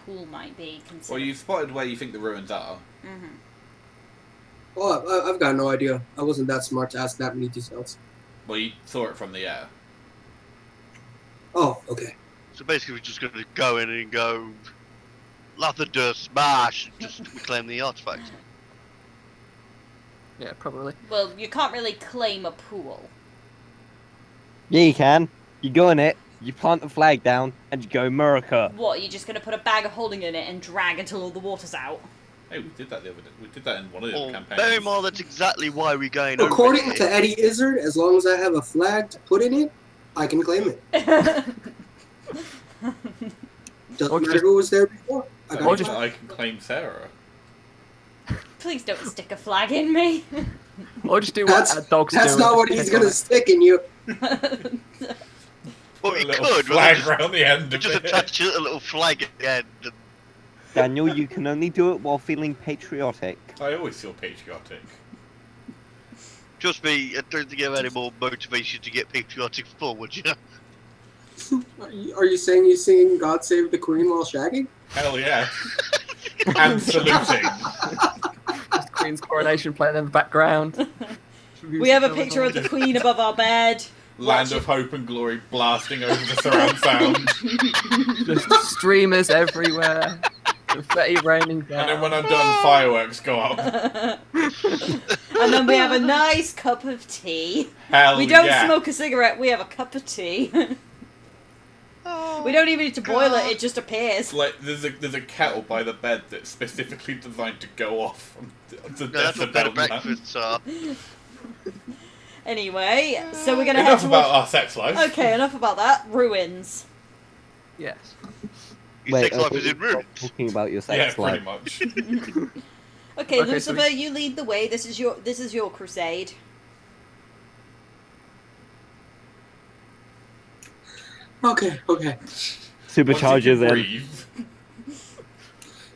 pool might be. Well, you've spotted where you think the ruins are. Mm-hmm. Oh, I've got no idea. I wasn't that smart to ask that many details. Well, you saw it from the air. Oh, okay. So basically we're just going to go in and go Lathander smash and just reclaim the artifact. Yeah, probably. Well, you can't really claim a pool. Yeah, you can. You go in it, you plant the flag down, and you go America. What, you're just going to put a bag of holding in it and drag until all the water's out? Hey, we did that the other day. We did that in one of the Or other campaigns. bear in mind that's exactly why we're going over According here. to Eddie Izzard, as long as I have a flag to put in it, I can claim it. Doesn't Or matter just- who was there before. I That got Or means it. just- that I can claim Sarah. Please don't stick a flag in me. Or just do what dogs do. That's not what he's gonna stick in you. Well, Put you a little could, flag just, around the end of just it. attach a little flag at the end. And Daniel, you can only do it while feeling patriotic. I always feel patriotic. trust me, I don't think I have any more motivation to get patriotic forward, you know? Are you saying you singing "God Save the Queen" while shagging? Hell yeah. And saluting. Just Queen's coronation playing in the background. We have a picture of the Queen above our bed. Land of Hope and Glory blasting over the surround sound. Just streamers everywhere. Confetti raining down. And then when I'm done, fireworks go up. And then we have a nice cup of tea. Hell We don't yeah. smoke a cigarette, we have a cup of tea. We don't even need to boil it, it just appears. Like there's a kettle by the bed that's specifically designed to go off on the No, that's what bed decibel and man. breakfasts are. Anyway, so we're gonna head Enough towards... about our sex life. Okay, enough about that. Ruins. Yes. Your sex I life thought is you in were ruins. talking about your Yeah, sex pretty life. much. Okay, Okay, so Lucifer, you lead the way. This is your crusade. Okay. Once you Superchargers can in. breathe.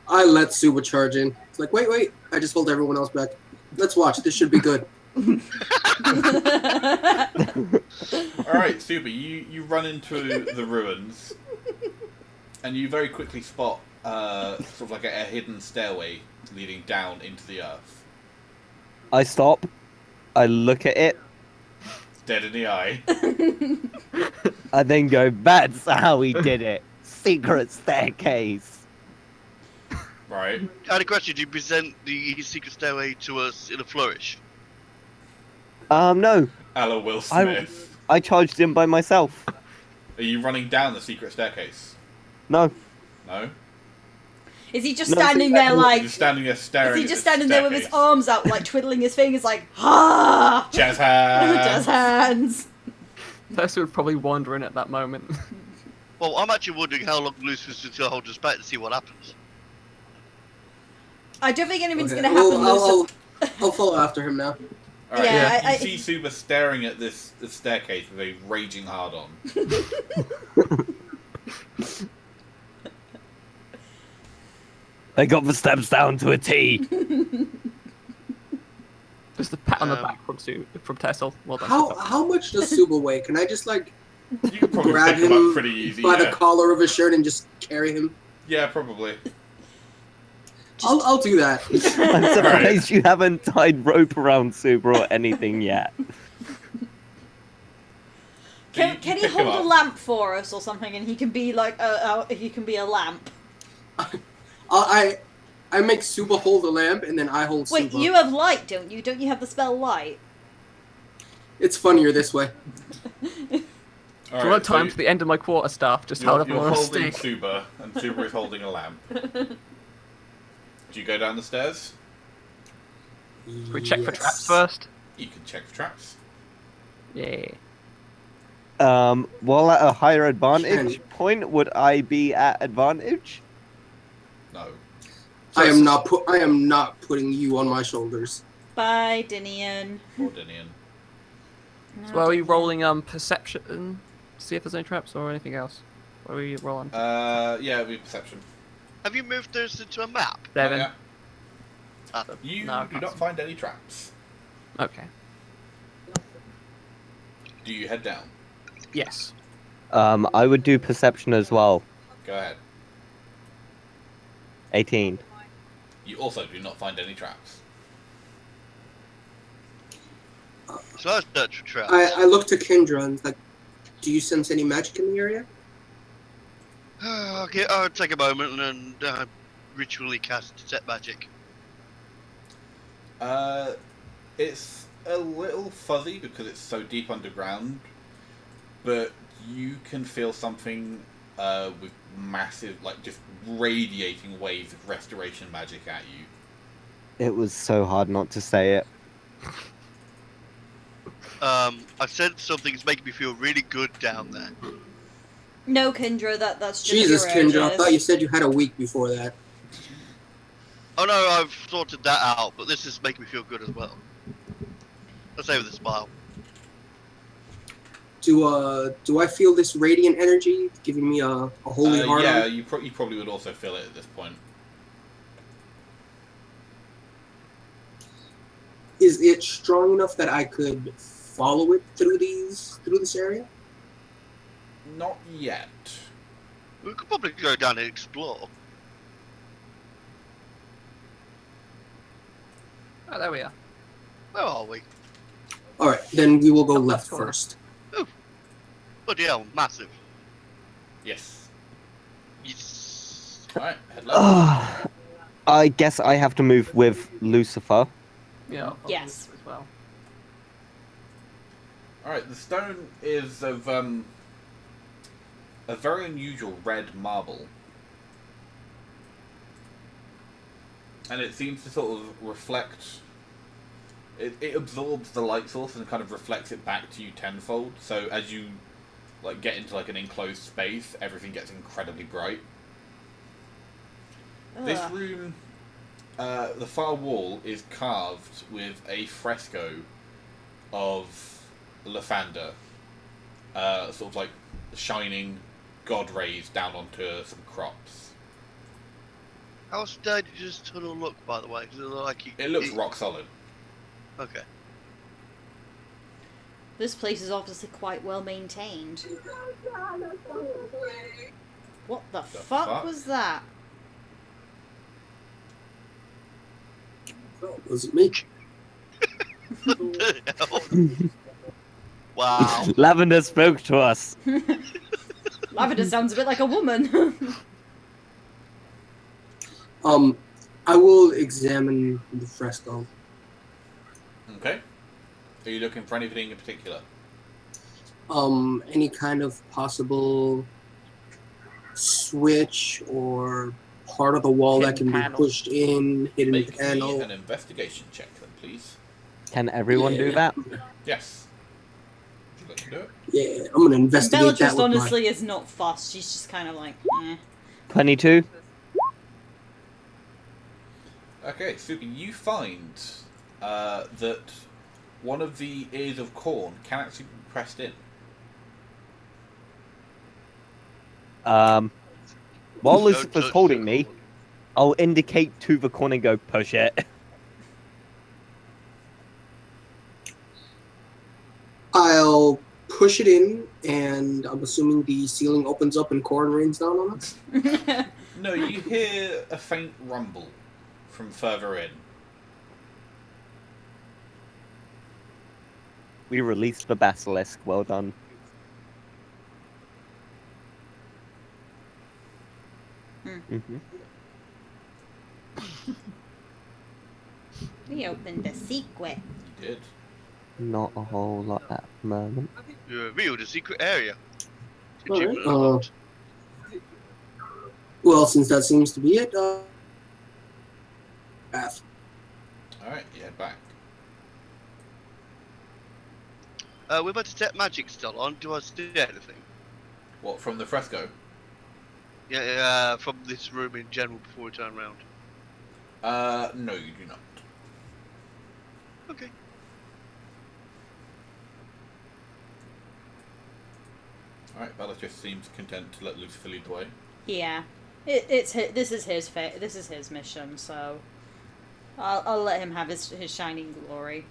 I let Suba charge in. It's like, wait. I just hold everyone else back. Let's watch. This should be good. Alright, Super, you run into the ruins, and you very quickly spot sort of like a hidden stairway leading down into the earth. I stop. I look at it. It's dead in the eye. I then go, that's how he did it. Secret staircase. Right. I had a question. Do you present the secret stairway to us in a flourish? No. Hello, Will Smith. I charged in by myself. Are you running down the secret staircase? No. No? Is he just No, standing see, there You're like? just standing there staring Is he at just this standing there with his staircase. arms out, like twiddling his fingers, like ha? Jazz hands. Jazz hands. Tessa would probably wander in at that moment. Well, I'm actually wondering how long Lucius is going to hold us back to see what happens. I don't think anything's Okay. gonna happen. Well, Lucius. I'll follow after him now. Alright, Yeah, you see Super staring at this staircase with a raging hard on. They got the steps down to a T. Just a pat on the Um, back from Tessel. Well done. How much does Suba weigh? Can I just like You can probably grab pick him him up pretty easy, by the yeah. collar of his shirt and just carry him? Yeah, probably. I'll do that. I'm surprised you haven't tied rope around Super or anything yet. So you Can he pick him hold a up. lamp for us or something, and he can be like he can be a lamp? I make Suba hold the lamp and then I hold Wait, Suba. you have light, don't you? Don't you have the spell light? It's funnier this way. If you want time to the end of my quarter staff, just hold up You're on a holding stick. Super, and Super is holding a lamp. Do you go down the stairs? Can we check for Yes. traps first? You can check for traps. Yeah. While at a higher advantage point, would I be at advantage? No. I am not putting you on my shoulders. Bye, Dinian. Or Dinian. So where are we rolling perception? See if there's any traps or anything else. What are we rolling? Yeah, it'd be perception. Have you moved this into a map? 7. Yeah. Ah, You No, I do can't not see. find any traps. Okay. Do you head down? Yes. I would do perception as well. Go ahead. 18. You also do not find any traps. So I search for traps. I look to Kendra and like, do you sense any magic in the area? Okay, I'll take a moment and ritually cast Detect Magic. It's a little fuzzy because it's so deep underground, but you can feel something with massive, like just radiating waves of restoration magic at you. It was so hard not to say it. I sense something's making me feel really good down there. No, Kendra, that's just Jesus, your Kendra, I urges. thought you said you had a week before that. Oh no, I've sorted that out, but this is making me feel good as well. Let's say with a smile. Do I feel this radiant energy giving me a holy heart? Yeah, you probably would also feel it at this point. Is it strong enough that I could follow it through this area? Not yet. We could probably go down and explore. Oh, there we are. Where are we? All right, then we will go Top left left corner. first. Bloody hell, massive. Yes. Yes. Alright, head left. I guess I have to move with Lucifer. Yeah. I'll Yes. move as well. Alright, the stone is of a very unusual red marble. And it seems to sort of reflect... It absorbs the light source and kind of reflects it back to you tenfold. So as you get into an enclosed space, everything gets incredibly bright. This Ugh. room, the far wall is carved with a fresco of Lathander, sort of shining god rays down onto some crops. How sturdy does the tunnel look, by the way? Does it look like It looks rock solid. Okay. This place is obviously quite well maintained. What the fuck was that? Oh, was it me? What the hell? Wow. Lavender spoke to us. Lavender sounds a bit like a woman. I will examine the fresco. Okay. Are you looking for anything in particular? Any kind of possible switch or part of the wall that Hidden can panel. be pushed in, hidden Make panel. me an investigation check, then, please. Can everyone do that? Yes. Would you like to do it? Yeah, I'm gonna investigate that Bellatrix with honestly is not fussed. She's just kind of like, eh. 22. Okay, Super, you find that one of the ears of corn can actually be pressed in. While Don't Lucifer's touch holding the me, cord. I'll indicate to the corner and go, push it. I'll push it in, and I'm assuming the ceiling opens up and corn rains down on us. No, you hear a faint rumble from further in. We released the basilisk. Well done. Mm-hmm. We opened a secret. You did. Not a whole lot at the moment. You revealed a secret area. Alright, Achievement unlocked. Well, since that seems to be it, path. Alright, you head back. With my detect magic still on, do I see anything? What, from the fresco? Yeah, from this room in general before we turn around. No, you do not. Okay. Alright, Bellatrix seems content to let Lucifer lead the way. Yeah, this is his mission. So I'll let him have his shining glory.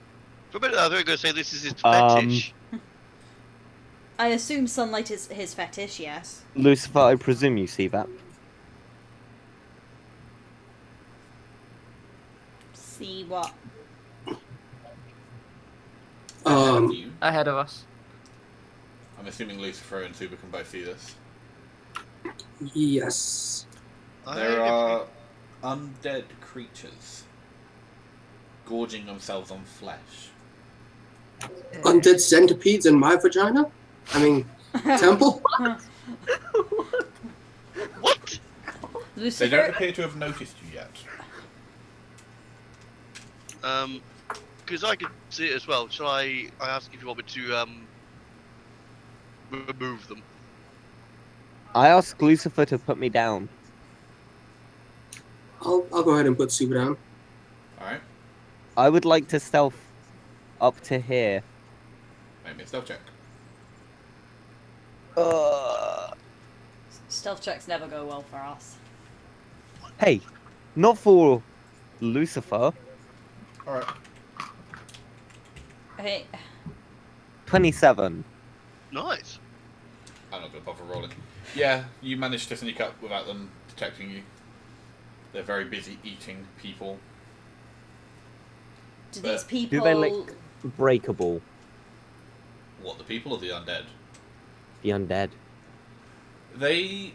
For a minute, I was going to say this is his Um, fetish. I assume sunlight is his fetish. Yes. Lucifer, I presume you see that. See what? Have you? Ahead of us. I'm assuming Lucifer and Suba can both see this. Yes. There are undead creatures gorging themselves on flesh. Undead centipedes in my vagina? I mean, temple? What? They Lucifer. don't appear to have noticed you yet. Because I could see it as well. Shall I ask if you want me to remove them? I asked Lucifer to put me down. I'll go ahead and put Suba down. Alright, I would like to stealth up to here. make me a stealth check. Stealth checks never go well for us. Hey, not for Lucifer. Alright. Hey, 27. Nice. I'm not going to bother rolling. Yeah, you managed to sneak up without them detecting you. They're very busy eating people. do But these people? Do they look breakable? What, the people or the undead? The undead. They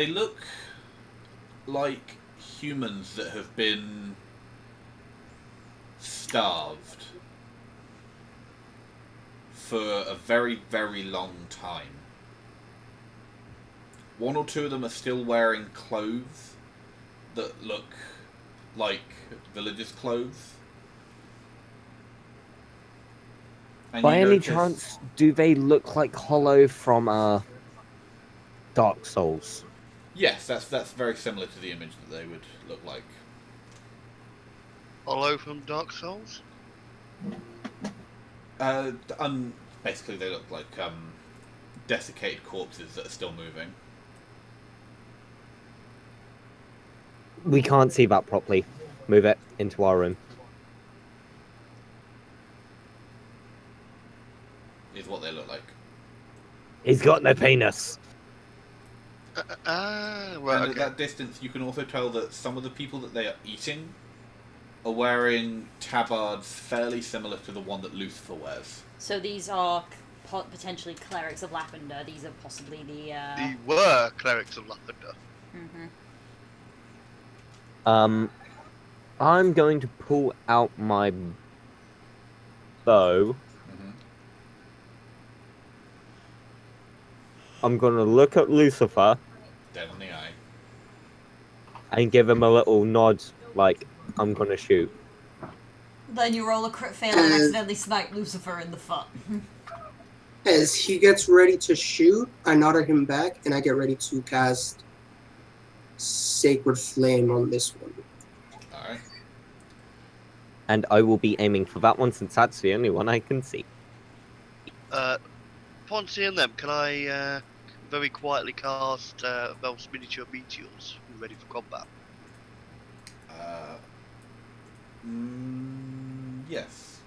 look like humans that have been starved for a very, very long time. One or two of them are still wearing clothes that look like villagers' clothes. And By you any notice- chance, do they look like Hollow from Dark Souls? Yes, that's very similar to the image that they would look like. Hollow from Dark Souls? Basically, they look like desiccated corpses that are still moving. We can't see that properly. Move it into our room. Is what they look like. He's got no penis. Right, And at okay. that distance, you can also tell that some of the people that they are eating are wearing tabards fairly similar to the one that Lucifer wears. So these are potentially clerics of Lathander. These are possibly the. They were clerics of Lathander. I'm going to pull out my bow. Mm-hmm. I'm gonna look at Lucifer Dead in the eye. and give him a little nod, like I'm gonna shoot. Then you roll a crit fail and accidentally snipe Lucifer in the foot. As he gets ready to shoot, I nod at him back, and I get ready to cast Sacred Flame on this one. Alright. And I will be aiming for that one since that's the only one I can see. Upon seeing them, can I very quietly cast Vel's miniature meteors ready for combat? Yes.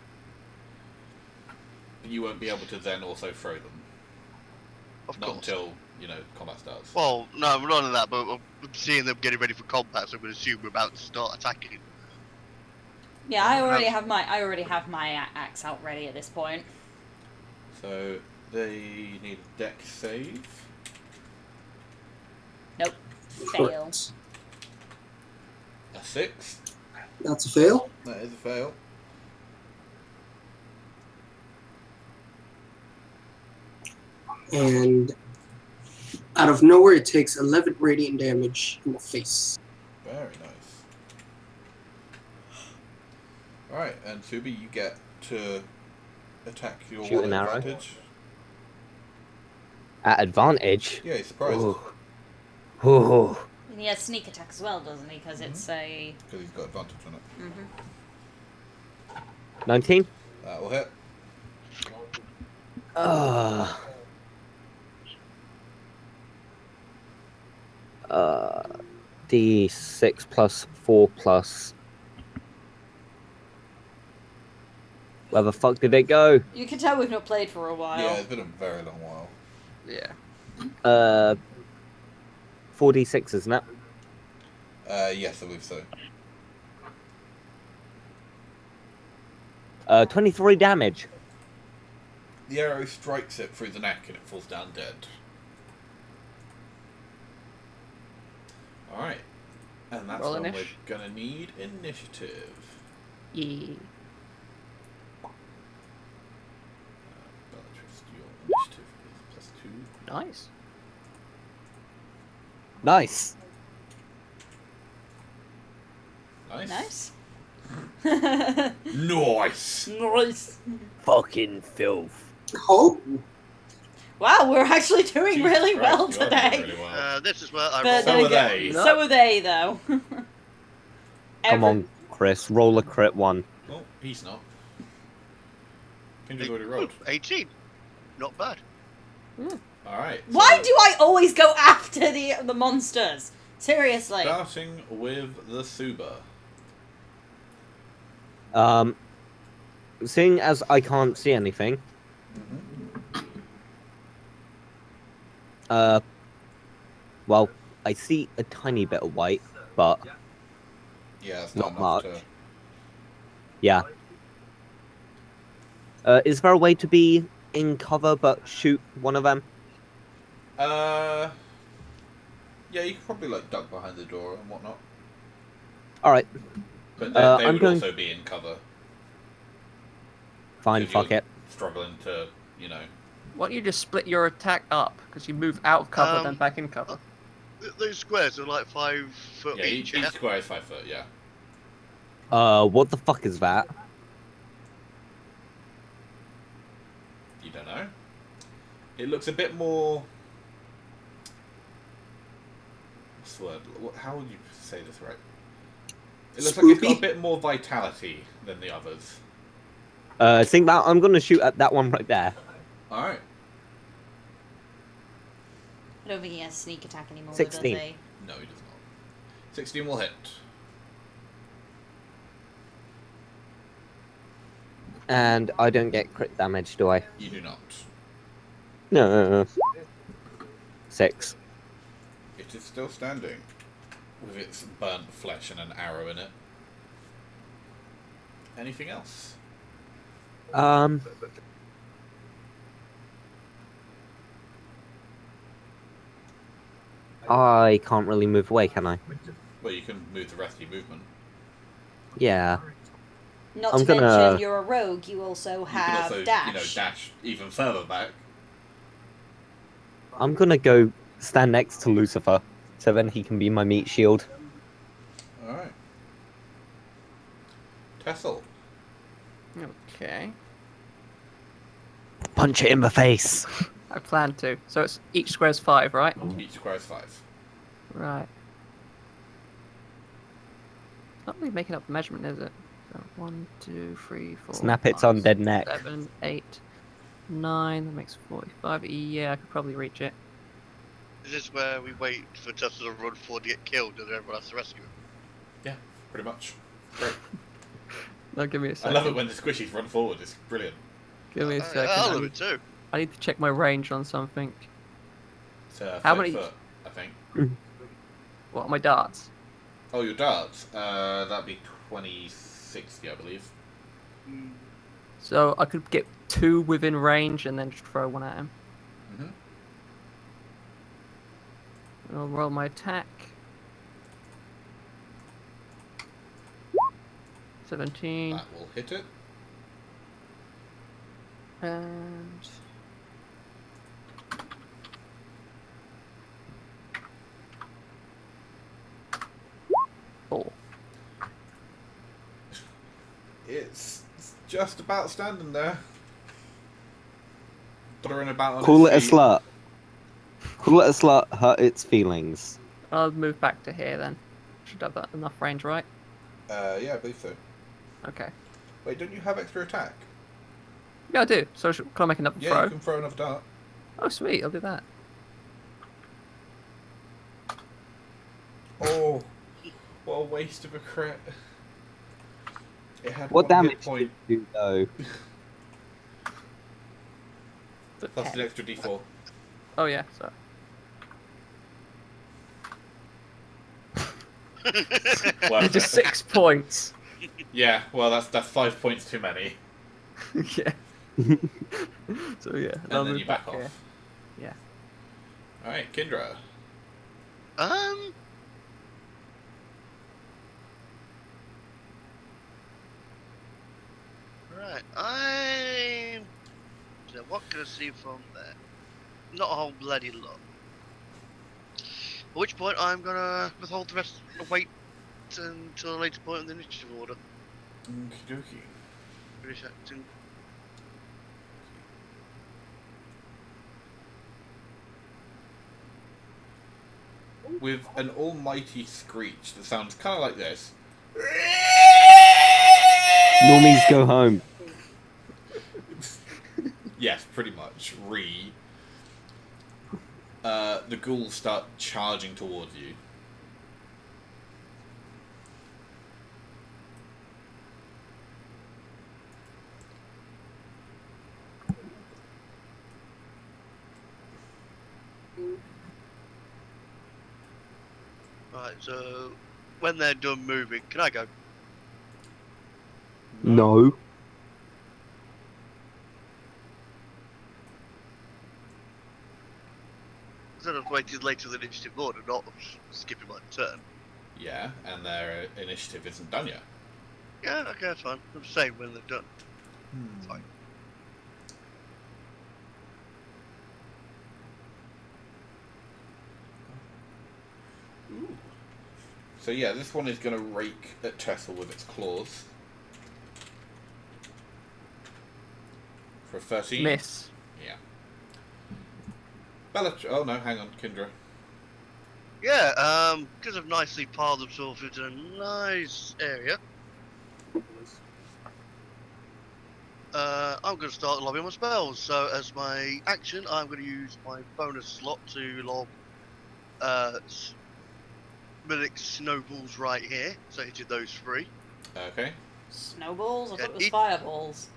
But you won't be able to then also throw them. Of Not course. until, combat starts. Well, no, we're not on that, but I'm seeing them getting ready for combat, so I'm going to assume we're about to start attacking. Yeah, I already have my axe out ready at this point. So, they need a dex save. Nope. Fail. Correct. A 6. That's a fail. That is a fail. And out of nowhere, it takes 11 radiant damage in the face. Very nice. Alright, and Subi, you get to attack your Shoot an arrow. advantage. At advantage. Yeah, he's surprised. Ooh. And he has sneak attack as well, doesn't he? Because it's a. Because he's got advantage on it. 19. That will hit. D6 plus 4 plus. Where the fuck did it go? You can tell we've not played for a while. Yeah, it's been a very long while. Yeah. 4d6, isn't it? Yes, I believe so. 23 damage. The arrow strikes it through the neck and it falls down dead. Alright. And that's Roll when we're initiative. gonna need initiative. Yeah. Bellatrix, your initiative is +2. Nice. Nice. Nice. Nice. Nice! Nice. Fucking filth. Oh, Wow, we're actually doing Jesus really Christ, well you are doing today. really well. This is where I But So roll. are they. So are they, though. Come on, Chris. Roll a crit one. Oh, he's not. Pinja's already rolled. 18. Not bad. Alright. Why do I always go after the monsters? Seriously. Starting with the Suba. Seeing as I can't see anything, well, I see a tiny bit of white, but Yeah, it's Not not enough much. to... yeah. Is there a way to be in cover but shoot one of them? Yeah, you could probably like duck behind the door and whatnot. Alright, But they I'm would going- also be in cover. fine, 'Cause fuck you're it. Struggling to, Why don't you just split your attack up? Because you move out of cover, then back in cover. Those squares are like 5 foot Yeah, each. each Yeah? square is 5 foot, yeah. What the fuck is that? You don't know? It looks a bit more... What's the word? How would you say this right? It looks like it's got a Spoopy? bit more vitality than the others. Think that I'm gonna shoot at that one right there. Alright. I don't think he has sneak attack anymore, 16. does he? No, he does not. 16 will hit. And I don't get crit damage, do I? You do not. No. 6. It is still standing, with its burnt flesh and an arrow in it. Anything else? I can't really move away, can I? Well, you can move the rest of your movement. Yeah. Not I'm to gonna- mention, you're a rogue. You also You have can also, dash. dash even further back. I'm gonna go stand next to Lucifer, so then he can be my meat shield. Alright. Tessel. Okay. Punch it in the face. I plan to. So it's each square's 5, right? Each square's 5. Right. Not really making up the measurement, is it? So 1, 2, 3, 4. Snap its 5, undead neck. 7, 8, 9. That makes 45. Yeah, I could probably reach it. Is this where we wait for Tesla to run forward to get killed and everyone has to rescue him? Yeah, pretty much. Great. No, give me a I second. love it when the squishies run forward. It's brilliant. Give me a second. I I love need, it too. I need to check my range on something. It's How 30 many- foot, I think. What are my darts? Oh, your darts. That'd be 2060, I believe. So I could get 2 within range and then just throw 1 at him. Mm-hmm. I'll roll my attack. 17. That will hit it. And... It's just about standing there. Throwing about on Call it a its feet. slut. Call it a slut, hurt its feelings. I'll move back to here then. Should have that enough range, right? Yeah, I believe so. Okay. Wait, don't you have extra attack? Yeah, I do. So can I make another Yeah, throw? you can throw another dart. Oh, sweet. I'll do that. Oh, what a waste of a crit. It had What 1 hit damage point did you do, though? plus an extra d4. Oh, yeah. So. Well, Just 6 points. yeah, well, that's 5 points too many. Yeah. So, yeah. And I'll then move you back here. off. Yeah. Alright, Kindra. Right, so what can I see from there? Not a whole bloody lot. At which point I'm gonna withhold the rest, wait until a later point in the initiative order. Okie dokie. Finish acting. With an almighty screech that sounds kind of like this. Normies go home. Yes, pretty much. The ghouls start charging towards you. Right, so when they're done moving, can I go? No. Instead of waiting later in the initiative order, not skipping my turn. Yeah, and their initiative isn't done yet. Yeah, okay, that's fine. I'm saying when they're done. Fine. Ooh. So yeah, this one is going to rake at Tessel with its claws. For a 13. Miss. Yeah. Oh no, hang on, Kindra. Yeah, because I've nicely piled themselves into a nice area. I'm going to start lobbing my spells. So as my action, I'm going to use my bonus slot to lob Milik snowballs right here, so I did those 3. Okay. Snowballs? I thought it was Each- fireballs.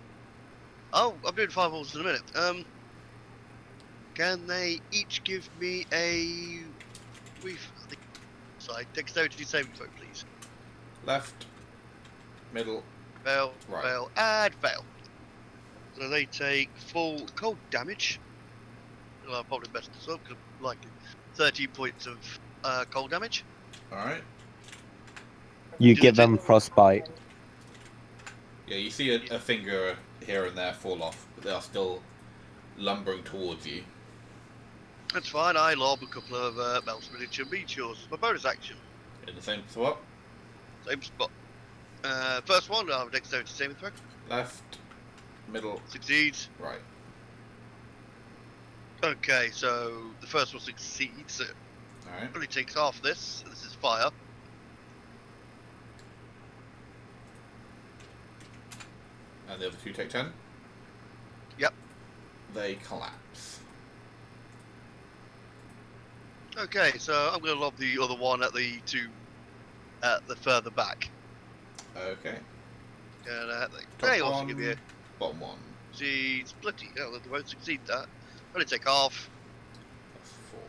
Oh, I'm doing fireballs in a minute. Can they each give me a dexterity saving throw, please? Left, middle, Fail, right. fail, and fail. So they take full cold damage. Well, I'll probably mess this up because likely 13 points of cold damage. Alright. You Did give it- them frostbite. Yeah, you see a finger here and there fall off, but they are still lumbering towards you. That's fine. I lob a couple of Mel's miniature meteors as my bonus action. In the same spot. Same spot. First one, I have a dexterity saving throw. Left, middle, Succeeds. right. Okay, so the first one succeeds. It Alright. only takes half this. This is fire. And the other 2 take 10. Yep. They collapse. Okay, so I'm going to lob the other one at the 2 at the further back. Okay. And Top they also one, give you bottom one. succeeds. Bloody hell, they won't succeed that. Only take half. That's 4.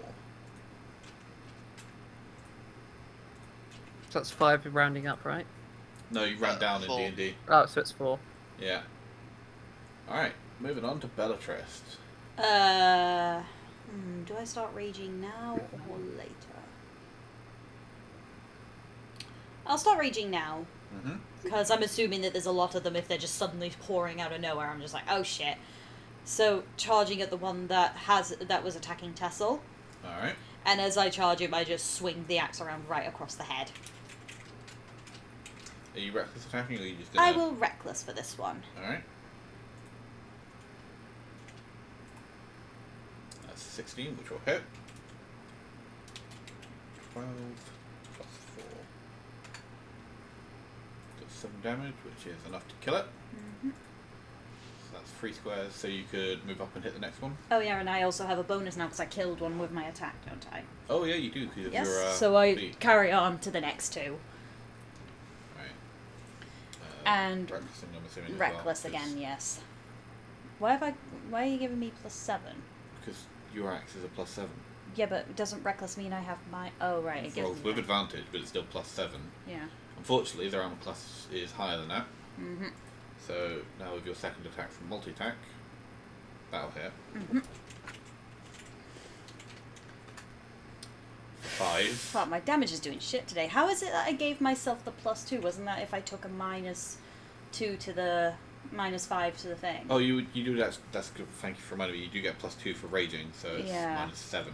So that's 5 rounding up, right? No, you ran down in 4. D&D. Oh, so it's 4. Yeah. Alright, moving on to Bellatrist. Do I start raging now or later? I'll start raging now. Mm-hmm. Because I'm assuming that there's a lot of them if they're just suddenly pouring out of nowhere. I'm just like, oh shit. So, charging at the one that was attacking Tessel. Alright. And as I charge him, I just swing the axe around right across the head. Are you reckless attacking or are you just gonna... I will reckless for this one. Alright. That's 16, which will hit. 12 plus 4. Does 7 damage, which is enough to kill it. Mm-hmm. So that's 3 squares, so you could move up and hit the next one. Oh yeah, and I also have a bonus now because I killed one with my attack, don't I? Oh yeah, you do, because of Yes, your so I feat. carry on to the next 2. Right. And reckless, I'm assuming, as Reckless well, 'cause- again, yes. Why are you giving me +7? Because your axe is a +7. Yeah, but doesn't reckless mean I have my... Oh, right, it gives Rolls me with that. advantage, but it's still +7. Yeah. Unfortunately, their armor class is higher than that. Mm-hmm. So now with your second attack from multi-attack, that'll hit. Mm-hmm. 5. Fuck, my damage is doing shit today. How is it that I gave myself the +2? Wasn't that if I took a -2 to the -5 to the thing? Oh, you do that. That's good. Thank you for reminding me. You do get +2 for raging, so it's Yeah. -7.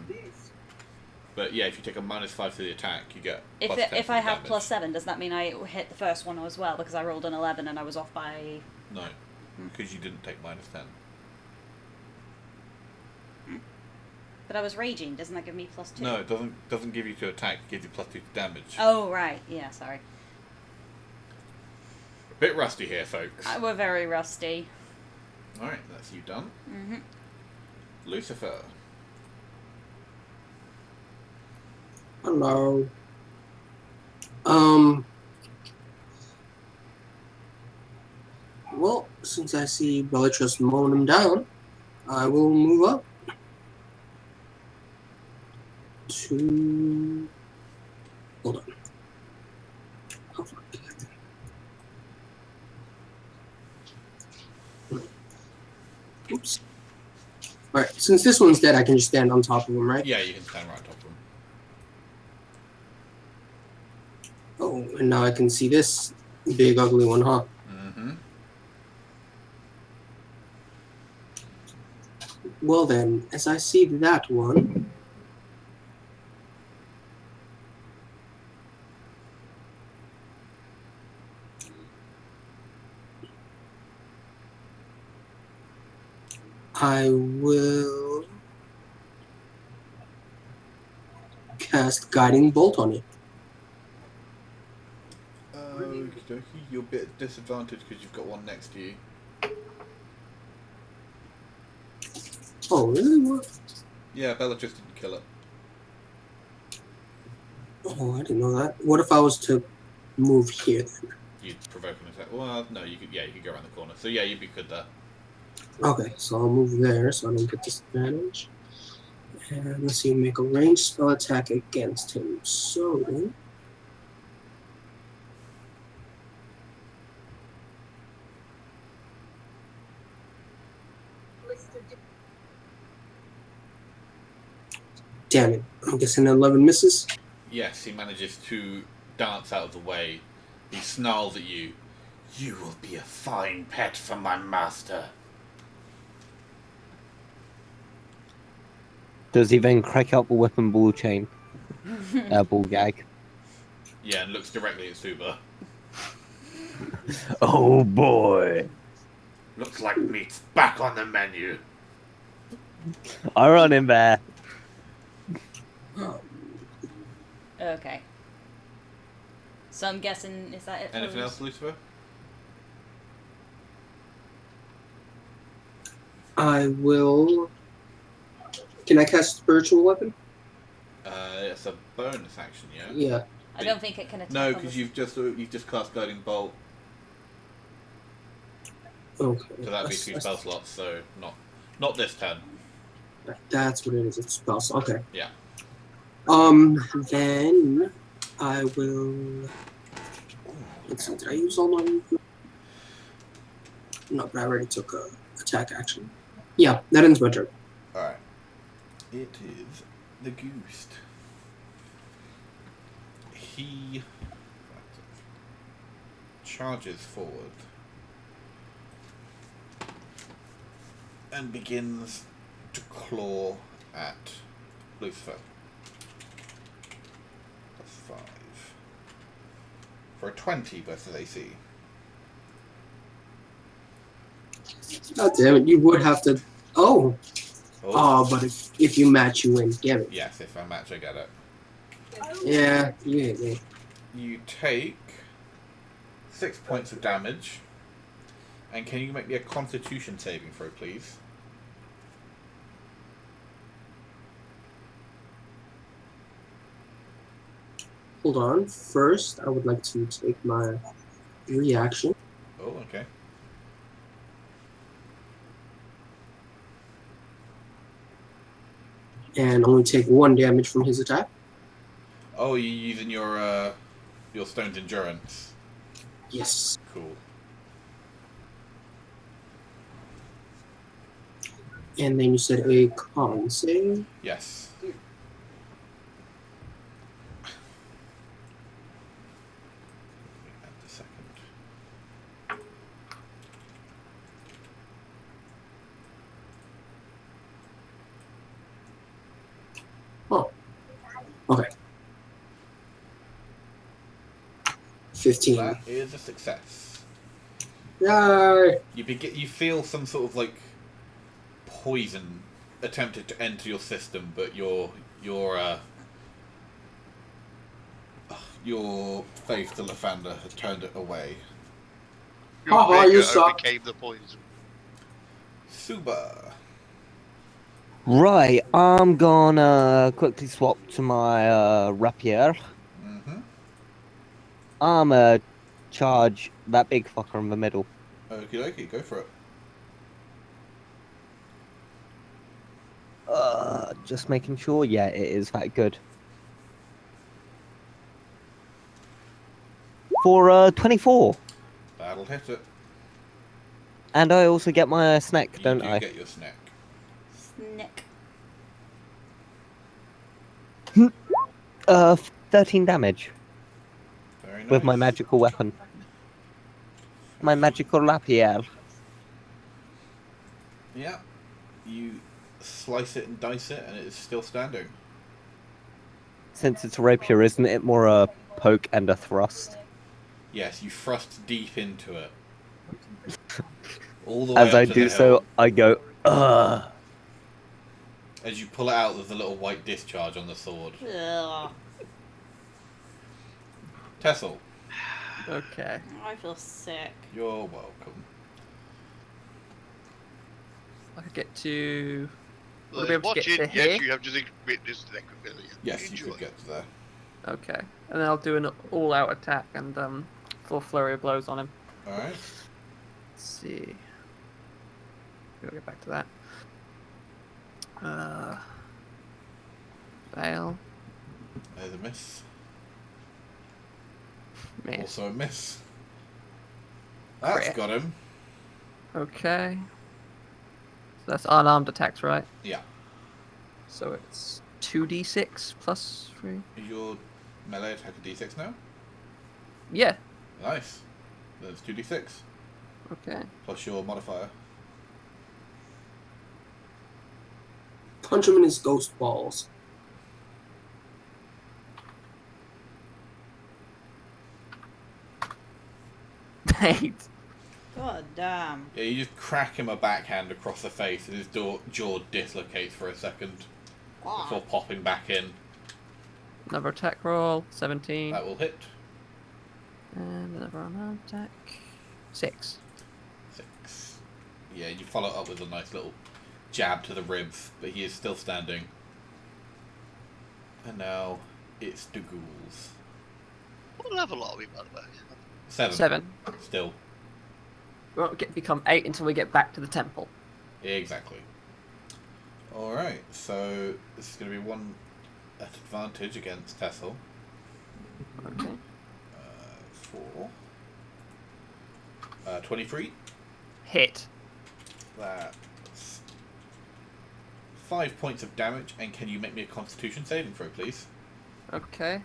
But yeah, if you take a -5 to the attack, you get. If +10 if for I the have damage. +7, does that mean I hit the first one as well? Because I rolled an 11 and I was off by... No, because you didn't take -10. But I was raging. Doesn't that give me +2? No, it doesn't give you to attack. It gives you +2 to damage. Oh, right. Yeah, sorry. A bit rusty here, folks. We're very rusty. All right, that's you done. Mm-hmm. Lucifer. Hello. Well, since I see Bellatrix mowing him down, I will move up to... Hold on. Half-Orc. Oops. Alright, since this one's dead, I can just stand on top of him, right? Yeah, you can stand right on top of him. Oh, and now I can see this big ugly one, huh? Mm-hmm. Well then, as I see that one, I will cast Guiding Bolt on it. Okie dokie. You're a bit disadvantaged because you've got one next to you. Oh, really? What? Yeah, Bella just didn't kill it. Oh, I didn't know that. What if I was to move here then? You'd provoke an attack. Well, no, you could. Yeah, you could go around the corner. So yeah, you'd be good there. Okay, so I'll move there so I don't get disadvantage. And let's see, make a ranged spell attack against him. So, damn it. I'm guessing 11 misses. Yes, he manages to dance out of the way. He snarls at you. You will be a fine pet for my master. Does he then crack up a weapon ball chain? Ball gag. Yeah, and looks directly at Suba. Oh boy. Looks like meat's back on the menu. I run in there. Okay. So I'm guessing, is that it? Anything else, Lucifer? I will. Can I cast spiritual weapon? It's a bonus action, yeah. Yeah. I don't think it can attack. No, on because the- you've just cast guiding bolt, Okay. so that'd be 2 spell slots. So not this turn. That's what it is. It's spells. Okay. Yeah. Then I will. Let's see. Did I use all my? No, but I already took a attack action. Yeah, that ends my turn. All right. It is the goose. He charges forward and begins to claw at Lucifer. That's 5. For a 20 versus AC. God damn it! You would have to. Oh. Oh, Oh, but if you match, you win. Damn it. yes, if I match, I get it. Yeah, you hit me. You take 6 points of damage. And can you make me a constitution saving throw, please? Hold on. First, I would like to take my reaction. Oh, okay. And only take 1 damage from his attack. Oh, you're using your stone's endurance. Yes. Cool. And then you said a con save. Yes. At the second. Oh. Okay. 15. That is a success. Yay! You feel some sort of like poison attempted to enter your system, but your faith to Lathander had turned it away. Your Haha, vigor you suck. overcame the poison. Suba. Right, I'm gonna quickly swap to my rapier. Mm-hmm. I'm gonna charge that big fucker in the middle. Okie dokie, go for it. Just making sure. Yeah, it is that good. For 24. That'll hit it. And I also get my snack, You don't do I? get your snack. Snick. 13 damage Very nice. with my magical weapon. My magical rapier. Yeah. You slice it and dice it, and it is still standing. Since it's a rapier, isn't it more a poke and a thrust? Yes, you thrust deep into it. All the way As up I to do the so, hilt. I go, ugh. As you pull it out, there's a little white discharge on the sword. Ugh. Tessel, Okay. I feel sick. you're welcome. I could get to. Will I Well, be able to watch get it, to yes, here? you have just witnessed necrophilia. Yes, you Enjoy. could get to there. Okay. And then I'll do an all-out attack and full flurry of blows on him. Alright. Let's see. We'll get back to that. Fail. There's a miss. Miss. Also a miss. That's Crit. got him. Okay. So that's unarmed attacks, right? Yeah. So it's 2d6 plus 3. Is your melee attack a d6 now? Yeah. Nice. That's 2d6. Okay. Plus your modifier. Punch him in his ghost balls. Eight. God damn. Yeah, you just crack him a backhand across the face and his jaw dislocates for a second before popping back in. Another attack roll. 17. That will hit. And another unarmed attack. 6. 6. Yeah, you follow it up with a nice little jab to the ribs, but he is still standing. And now it's the ghouls. What level are we, by the way? 7. 7. Still. We won't become 8 until we get back to the temple. Exactly. Alright, so this is going to be one at advantage against Tessel. Okay. 4. 23. Hit. That's 5 points of damage, and can you make me a Constitution saving throw, please? Okay.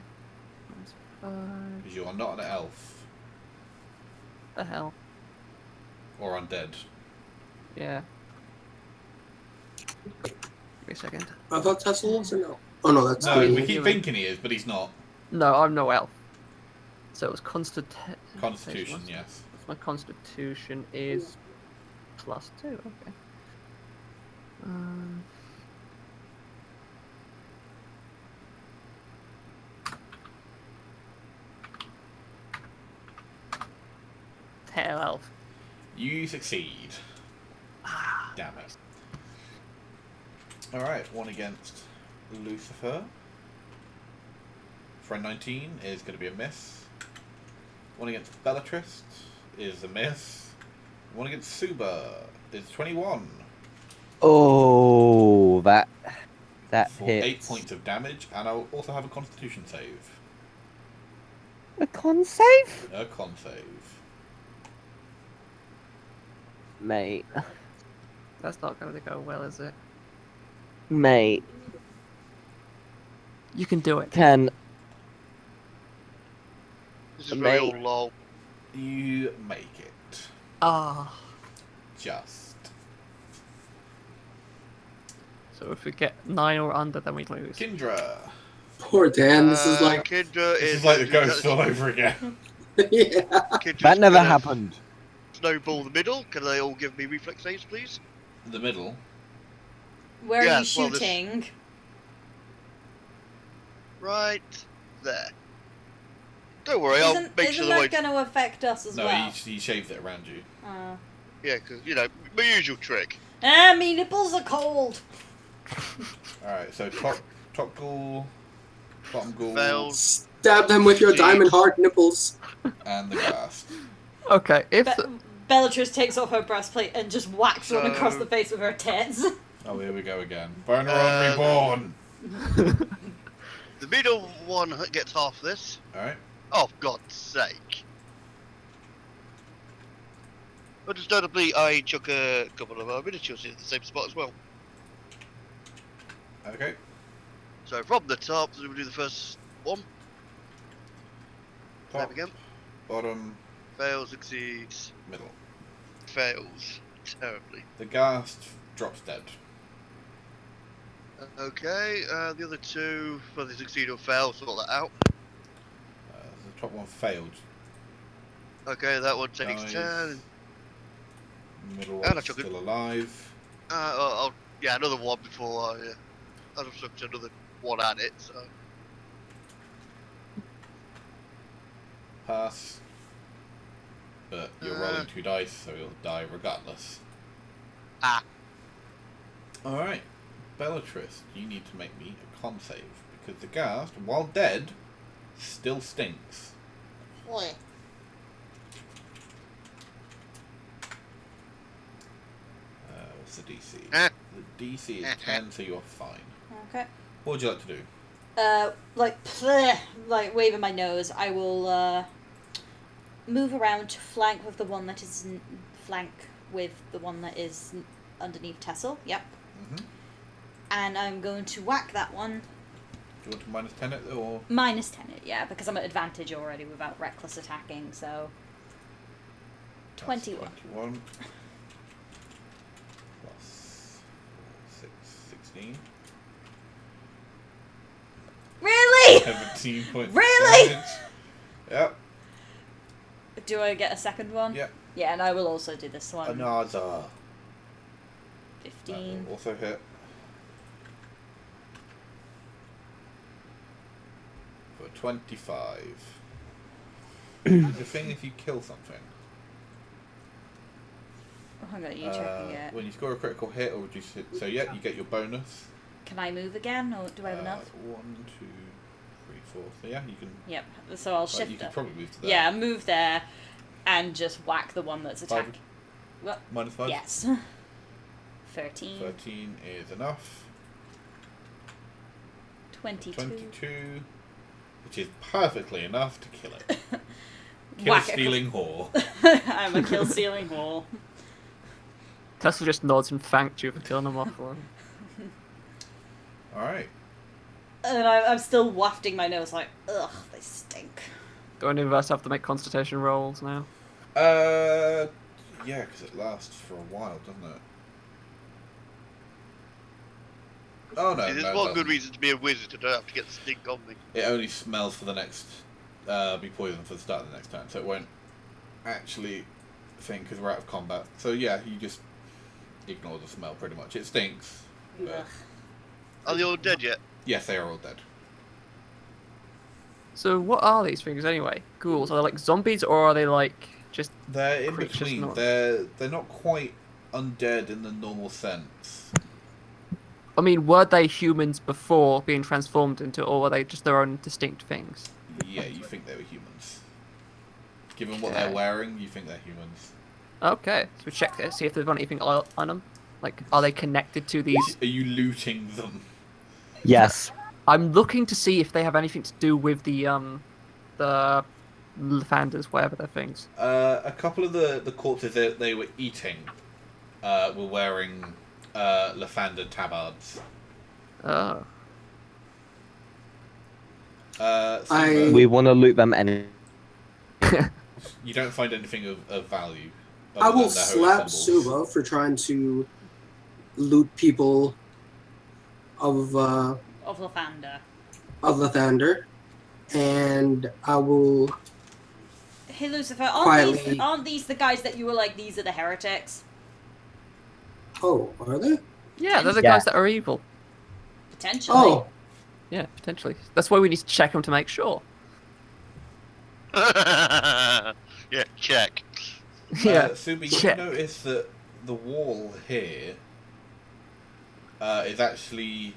That's 5. Because you are not an elf. The hell? Or undead. Yeah. Give me a second. I thought Tesla was an elf. Oh no, that's No, me. we keep thinking he is, but he's not. No, I'm no elf. So it was Constitution. Yes. My Constitution is +2. Okay. Hell, elf. You succeed. Damn it. Alright, one against Lucifer. For a 19 is going to be a miss. One against Bellatrix is a miss. One against Suba is 21. Oh, that For hits. 8 points of damage, and I'll also have a Constitution save. A con save? A con save. Mate. That's not going to go well, is it? Mate. You can do it. Can... This is Mate. real lol. You make it. Ah. Just. So if we get 9 or under, then we lose. Kindra. Poor Dan. This is like, Kindra This is like the ghost all over again. yeah. That never happened. Snowball the middle. Can they all give me reflex saves, please? The middle. Where are you Yes, well, this- shooting? Right there. Don't worry, I'll make Isn't sure the that way. going to affect us as No, well? he shaved it around you. Yeah, because you know my usual trick. Me nipples are cold. Alright, so top ghoul, bottom ghoul, Fails. Stab them with your Jeez. diamond hard nipples. and the ghast. Okay, if... Bellatrix takes off her breastplate and just whacks one across So- the face with her tits. Oh, here we go again. Burner on reborn. The middle one gets half this. Alright. Oh, for God's sake. Understandably, I took a couple of miniatures in the same spot as well. Okay. So from the top, we'll do the first one. There Top, we go. bottom, Fails, succeeds, middle. fails terribly. The ghast drops dead. Okay, the other two, whether they succeed or fail, sort that out. The top one failed. Okay, that one takes Nice. 10. Middle And I one's took it. still alive. Yeah, another one before I I've took another one at it, so. Pass. But you're rolling 2 dice, so you'll die regardless. Ah. Alright. Bellatrix, you need to make me a con save. Because the ghast, while dead, still stinks. What's the DC? The DC is 10, so you're fine. Okay. What would you like to do? Like waving my nose, I will move around to flank with the one that is underneath Tessel. Yep. Mm-hmm. And I'm going to whack that one. Do you want to minus 10 it or? Minus 10 it, yeah, because I'm at advantage already without reckless attacking, so. 21. 21. Plus 4, 6, 16. Really? 17 points. Really? Damage. Yep. Do I get a second one? Yep. Yeah, and I will also do this one. Another. 15. That will also hit. For 25. The thing if you kill something. Oh, hang on, you checking it. When you score a critical hit or reduce it. So yeah, you get your bonus. Can I move again, or do I have enough? 1, 2, 3, 4. So yeah, you can. Yep. So I'll Right, shift you can it. probably move to there. Yeah, move there, and just whack the one that's Five. attacking. What? Minus 5. Yes. 13. 13 is enough. 22. 22, which is perfectly enough to kill it. Kill Whack it. stealing whore. I'm a kill stealing whore. Tesla just nods and thanked you for killing him off. Alright. And I'm still wafting my nose like, ugh, they stink. Do any of us have to make constitution rolls now? Yeah, because it lasts for a while, doesn't it? Oh no, See, there's no, it one good doesn't. reason to be a wizard to don't have to get the stink on me. It only smells for the next, be poisoned for the start of the next turn, so it won't actually think because we're out of combat. So yeah, you just ignore the smell pretty much. It stinks. But Ugh. Are they all dead yet? yes, they are all dead. So what are these things anyway? Ghouls? Are they like zombies or are they like just... They're in Creatures between. not- They're not quite undead in the normal sense. I mean, were they humans before being transformed into, or were they just their own distinct things? Yeah, you think they were humans. Given what they're Okay. wearing, you think they're humans. Okay, so we check this, see if they've got anything on them. Like, are they connected to these? Are you looting them? Yes. I'm looking to see if they have anything to do with the Lathanders, whatever their things. A couple of the corpses that they were eating were wearing Lathander tabards. Oh. Simba, We want to loot them any. you don't find anything of value. I other will than their holy slap symbols. Suba for trying to loot people of Of Lathander. Lathander, and I will. Hey Lucifer, Quietly. aren't these the guys that you were like, these are the heretics? Oh, are they? Yeah, they're the Yeah. guys that are evil. Potentially. Oh, Yeah, potentially. That's why we need to check them to make sure. Yeah, check. Yeah. Subi, you check. notice that the wall here is actually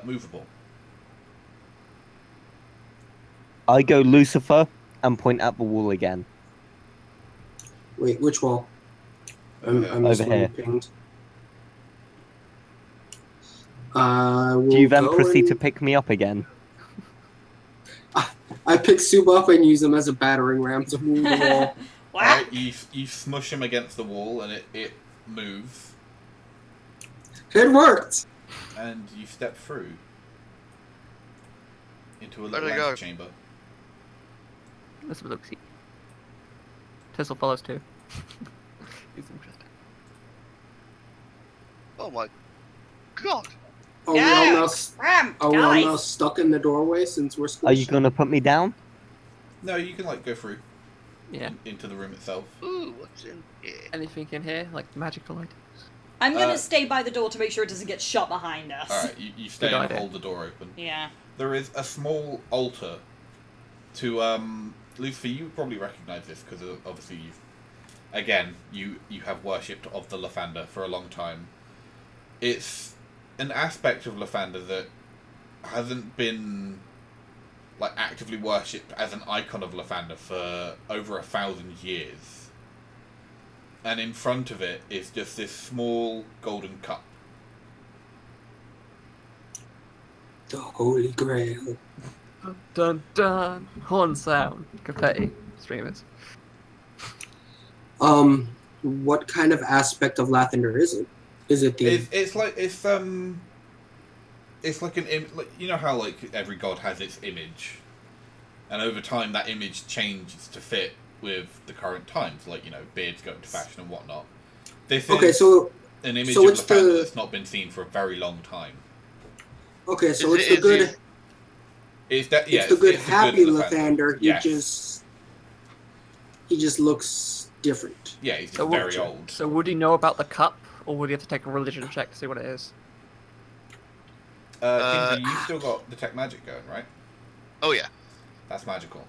movable. I go Lucifer and point at the wall again. wait, which wall? Over here. I'm just Over here. pinged. I will Do you then go proceed to and- pick me up again? I pick Suba up and use him as a battering ram to move the wall. Whack! Alright, you smush him against the wall and it moves, It worked. and you step through into a Where'd little I go? antechamber. Let's have a look. See. Tessel follows too. He's interesting. Oh my god. Are we all Yeah. now, Ram, are we all now guys! stuck in the doorway since we're squished? Are you gonna put me down? No, you can like go through Yeah. into the room itself. Ooh, what's in here? Anything in here? Like magical items? I'm gonna Uh, stay by the door to make sure it doesn't get shut behind us. Alright, you stay Good and idea. hold the door open. Yeah. There is a small altar to Lucifer, you probably recognise this because obviously you have worshipped of the Lathander for a long time. It's an aspect of Lathander that hasn't been like actively worshipped as an icon of Lathander for over 1,000 years. And in front of it is just this small golden cup. The Holy Grail. Dun dun dun. Horn sound. Confetti. Streamers. What kind of aspect of Lathander is it? Is it the? It's like you know how like every god has its image, and over time that image changes to fit with the current times. Like, you know, beards go into fashion and whatnot. This is an image of Lathander that's not been seen for a very long time. Okay, so it's the good. It's the good happy Lathander. Lathander. He just looks different. Yeah, he's just very old. So would he know about the cup, or would he have to take a religion check to see what it is? Kingsley, you still got detect magic going, right? Oh yeah. That's magical.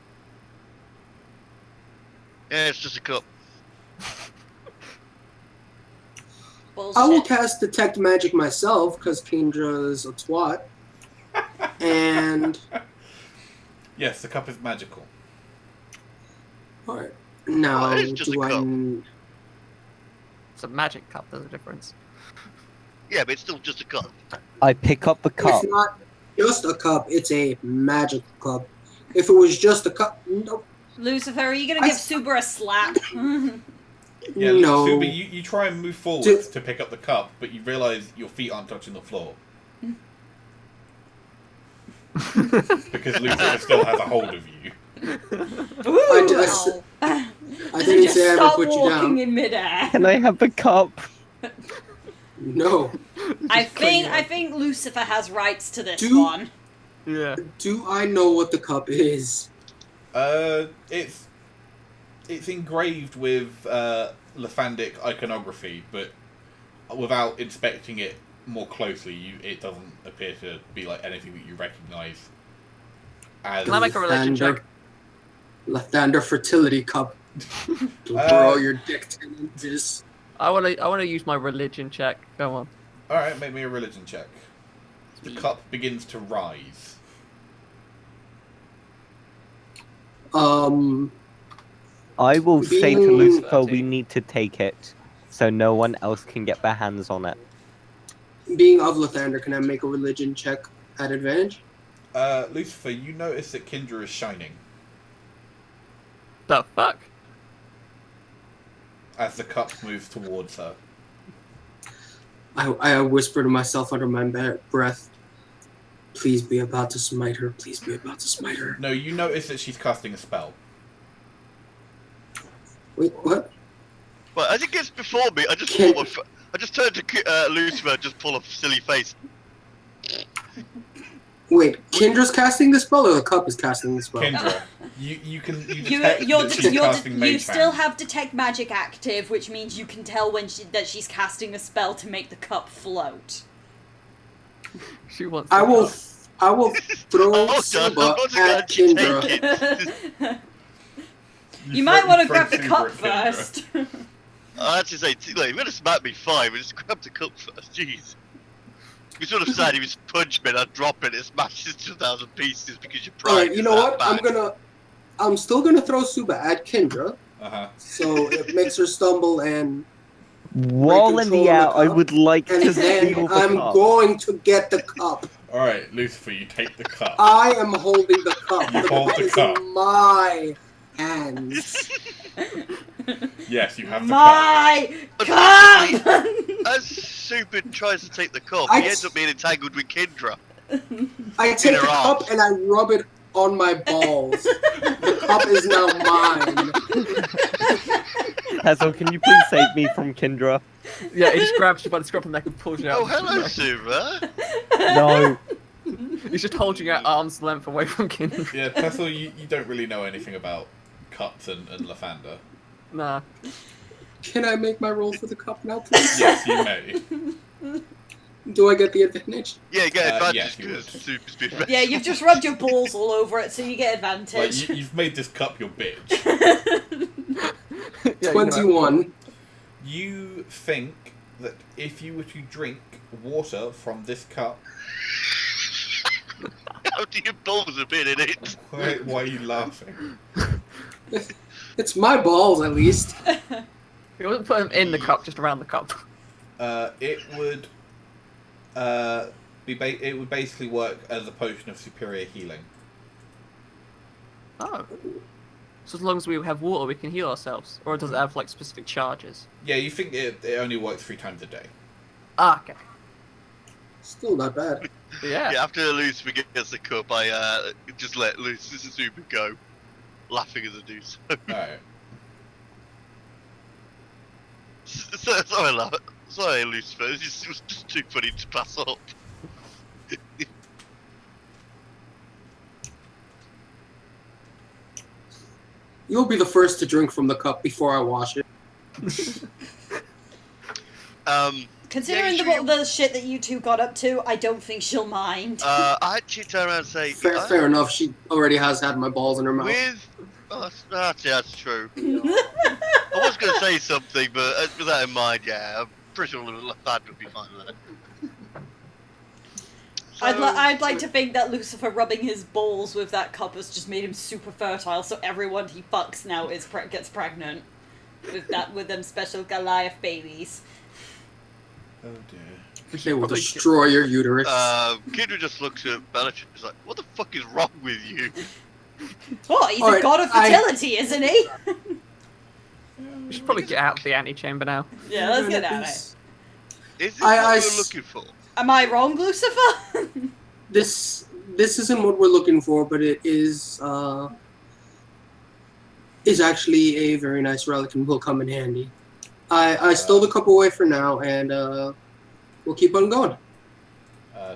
Yeah, it's just a cup. Bullshit. I will cast detect magic myself because Kendra's a twat. And yes, the cup is magical. alright. Now Oh, it's just a cup. It's a magic cup. There's a difference. Yeah, but it's still just a cup. I pick up the cup. It's not just a cup, it's a magic cup. If it was just a cup, no. Lucifer, are you gonna give Suber a slap? Yeah, No. Suba, you try and move forwards to pick up the cup, but you realise your feet aren't touching the floor. Because Lucifer still has a hold of you. Ooh, I Does didn't he just say I start would put you walking down. in midair? Can I have the cup? No. I think Lucifer has rights to this Do- one. Yeah. Do I know what the cup is? It's engraved with Lathandic iconography, but without inspecting it more closely, it doesn't appear to be like anything that you recognise as. Can I make a religion check? Lathander fertility cup. Throw your dick tendons. I wanna use my religion check. Go on. Alright, make me a religion check. The cup begins to rise. I will say to Being- Lucifer, we need to take it, so no one else can get their hands on it. Being of Lathander, can I make a religion check at advantage? Lucifer, you notice that Kindra is shining The fuck? as the cup moves towards her. I whisper to myself under my breath, please be about to smite her, please be about to smite her. No, you notice that she's casting a spell. Wait, what? But as it gets before me, I just Can- I just turn to Lucifer and just pull a silly face. Wait, Kendra's casting the spell or the cup is casting the spell? Kendra, you detect You that she's casting Mage still Hand. have detect magic active, which means you can tell when that she's casting a spell to make the cup float. She wants. I the will cup. I will throw Oh, Suba I'm not gonna at let you take Kendra. You might want to throw grab the Suba cup at Kendra. first. I actually say, look, you're gonna smack me fine, but just grab the cup first. Jeez. You sort of said he was punch me and I'd drop it, it smashes 2,000 pieces because your pride Alright, you is know that what? bad. I'm still gonna throw Suba at Kendra, Uh-huh. so it makes her stumble and While in the control air, the I cup, would like and to then steal the I'm cup. going to get the cup. Alright, Lucifer, you take the cup. I am holding the cup. You hold the is cup. in my hands. Yes, you have the cup. My cup! As Supin tries to take the cup, I he ends up being entangled with Kindra. I take her the cup arms. and I rub it on my balls. The cup is now mine. Hazel, can you please save me from Kindra? Yeah, he just grabs you by the scruff of the neck and pulls you out. Oh, hello, Suva. No. He's just holding you at arm's length away from Kindra. Yeah, Tessel, you don't really know anything about cups and Lathander. Nah. Can I make my roll for the cup now, please? Yes, you may. Do I get the advantage? Yeah, you get advantage yes, you because would. Super's been Yeah, you've just rubbed your balls all over it, so you get Like, advantage. you've made this cup your bitch. Yeah, you know. 21. You think that if you were to drink water from this cup, After your balls have been in it. Why are you laughing? It's my balls, at least. We wasn't put them in the cup, just around the cup. It would it would basically work as a potion of superior healing. Oh. So as long as we have water, we can heal ourselves, or does it have like specific charges? Yeah, you think it only works 3 times a day. Ah, okay. Still not bad. Yeah. Yeah, after Lucifer gets the cup, I just let Lucifer go, laughing as I do so. Alright. Sorry, Lucifer. It was just too funny to pass up. You'll be the first to drink from the cup before I wash it. Considering Yeah, you the shit that you two got up to, I don't think she'll mind. I actually turn around and say, Fair enough. She already has had my balls in her mouth. that's true. I was going to say something, but with that in mind, yeah, I'm pretty sure Lathander would be fine with it. I'd like to think that Lucifer rubbing his balls with that cup has just made him super fertile, so everyone he fucks now gets pregnant with them special Goliath babies. Oh dear. They will destroy your uterus. Kidra just looks at Bellatrix and is like, what the fuck is wrong with you? Oh, he's a Alright, god of fertility, isn't he? We should probably get out of the antechamber now. Yeah, let's get out of it. Is this I what we're looking for? Am I wrong, Lucifer? This isn't what we're looking for, but it is actually a very nice relic and will come in handy. I stole the cup away for now, and we'll keep on going.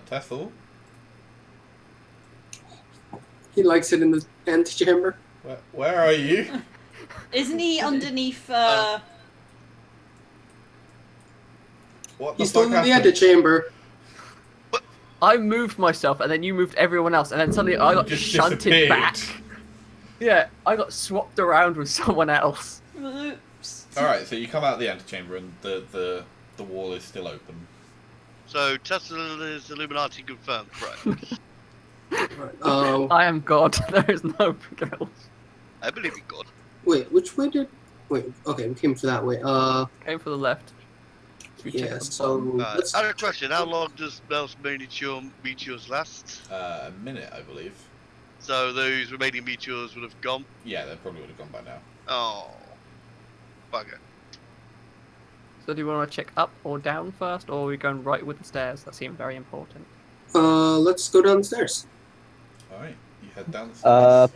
Tethel, He likes it in the antechamber. where are you? Isn't he underneath? What the He's still fuck in the happened? antechamber. I moved myself, and then you moved everyone else, and then suddenly I got Just shunted disappeared. back. Yeah, I got swapped around with someone else. Oops. Alright, so you come out of the antechamber and the wall is still open. So, Tesla is Illuminati confirmed, right? I am God. There is no girls. I believe in God. Wait, which way did? Wait, okay, we came for that way. Came for the left. Should we check Yeah. the So bottom? let's. I have a question. How long does those meteors last? A minute, I believe. So those remaining meteors would have gone. Yeah, they probably would have gone by now. Oh, bugger. So do you want to check up or down first, or are we going right with the stairs? That seemed very important. Let's go downstairs. Alright, you head down the stairs.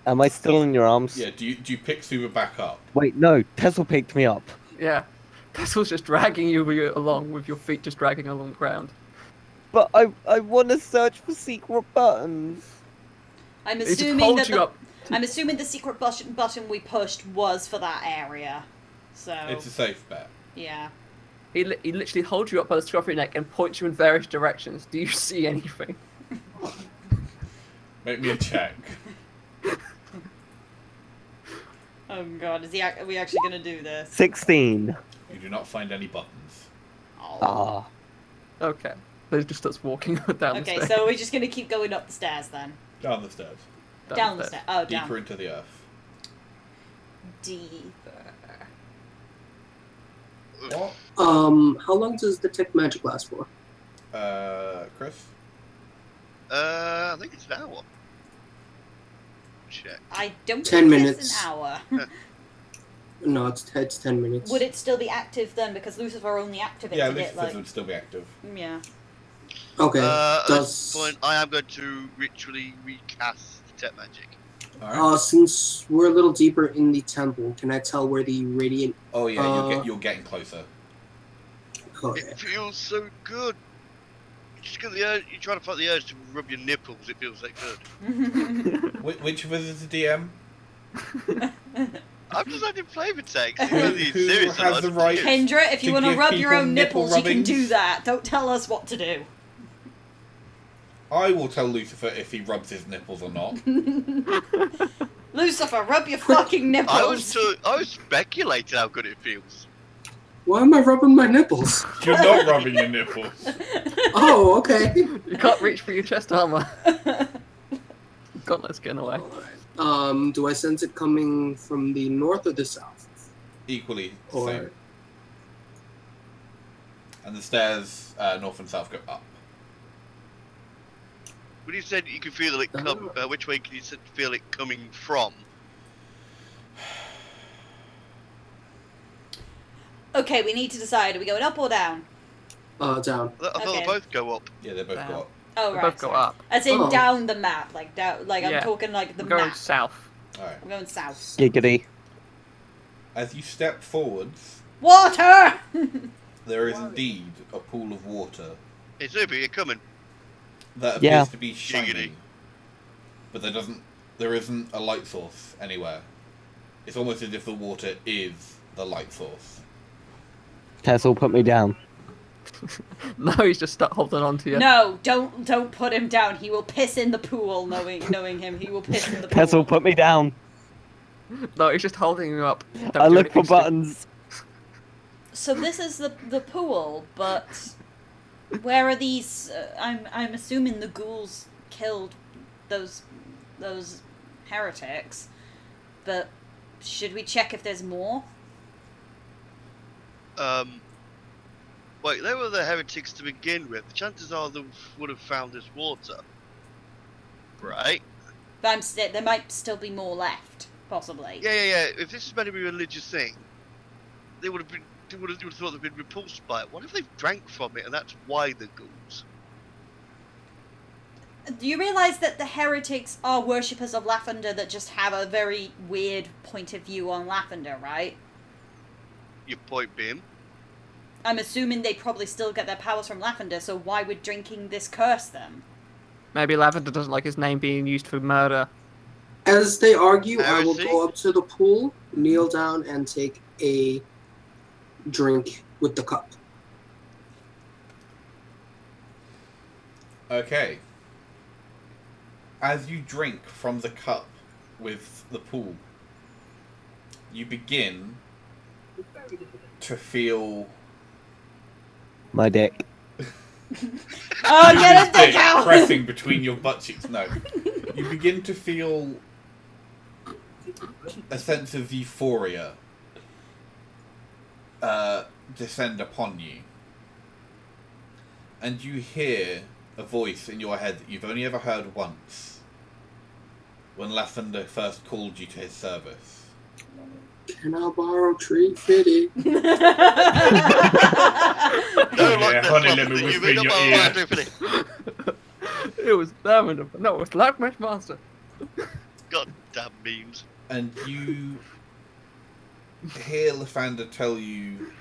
Am I still in your arms? Yeah, do you pick Suba back up? Wait, no. Tessel picked me up. Yeah. Tessel's just dragging you along with your feet just dragging along the ground. But I want to search for secret buttons. I'm He just assuming holds that you up. I'm assuming the secret button we pushed was for that area. So It's a safe bet. yeah. He literally holds you up by the scruff of your neck and points you in various directions. Do you see anything? Make me a check. Oh god, are we actually gonna do this? 16. You do not find any buttons. Oh. Ah. Okay. So he just starts walking down the Okay, stairs. so we're just gonna keep going up the stairs then. Down the stairs. Down the stairs. Oh, Deeper down. into the earth. Deeper. What? How long does detect magic last for? Chris? I think it's an hour. Check. I don't 10 think minutes. it's an hour. No, it's 10 minutes. Would it still be active then? Because Lucifer only activated Yeah, it Lucifer's like. would still be active. Yeah. Okay. At Does this point, I am going to ritually recast detect magic. Alright. since we're a little deeper in the temple, can I tell where the radiant? Oh yeah, you're getting closer. Okay. It feels so good. You just get the urge. You try to fight the urge to rub your nipples. It feels that good. Which of us is the DM? I'm just adding flavor text. Who has the right? Kendra, if you To want to give rub your people own nipple nipples, you can rubbings? do that. Don't tell us what to do. I will tell Lucifer if he rubs his nipples or not. Lucifer, rub your fucking nipples. I was speculating how good it feels. Why am I rubbing my nipples? You're not rubbing your nipples. Oh, okay. You can't reach for your chest armor. Gauntlet's getting away. Do I sense it coming from the north or the south? Equally the Or same. And the stairs, north and south, go up. When you said you could feel it come, which way can you feel it coming from? Okay, we need to decide. Are we going up or down? down. I thought Okay. they both go up. Yeah, they both Down. go up. Oh, They right. both go sorry. up. As in Oh. down the map, like down. Like Yeah. I'm talking like the I'm going map. south. Alright. I'm going south. Giggity. As you step forwards, Water. there is indeed a pool of water Hey, Zuby, you're coming. that appears Yeah. to be shining. But there isn't a light source anywhere. It's almost as if the water is the light source. Tessel, put me down. No, he's just stuck holding on to you. No, don't put him down. He will piss in the pool. Knowing him, he will piss in the pool. Tessel, put me down. No, he's just holding you up. Don't I do look for anything stupid. buttons. So this is the pool, but where are these? I'm assuming the ghouls killed those heretics, but should we check if there's more? Wait, they were the heretics to begin with. The chances are they would have found this water. Right? But there might still be more left, possibly. Yeah. If this is meant to be a religious thing, they would have thought they'd been repulsed by it. What if they've drank from it and that's why the ghouls? Do you realise that the heretics are worshippers of Lathander that just have a very weird point of view on Lathander, right? Your point being? I'm assuming they probably still get their powers from Lathander, so why would drinking this curse them? Maybe Lavender doesn't like his name being used for murder. As they argue, I will Heresy? go up to the pool, kneel down, and take a drink with the cup. Okay. As you drink from the cup with the pool, you begin to feel My dick. Oh, get a dick dick out! pressing between your butt cheeks. No, you begin to feel a sense of euphoria descend upon you, and you hear a voice in your head that you've only ever heard once, when Lathander first called you to his service. Can I borrow Treat Fitty? No, like honey, that let me stuff that whisper you've in your been ear. up on Lathander. It was Lavender. No, it was Blackmash Master. God damn memes. And you hear Lathander tell you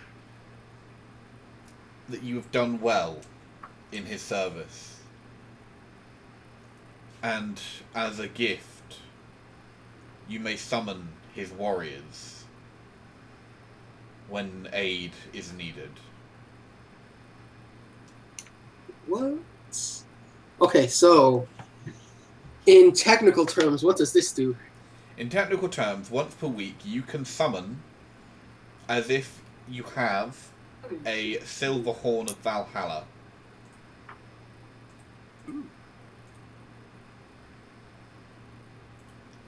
that you have done well in his service. And as a gift, you may summon his warriors when aid is needed. What? Okay, so in technical terms, what does this do? In technical terms, once per week, you can summon as if you have a silver horn of Valhalla.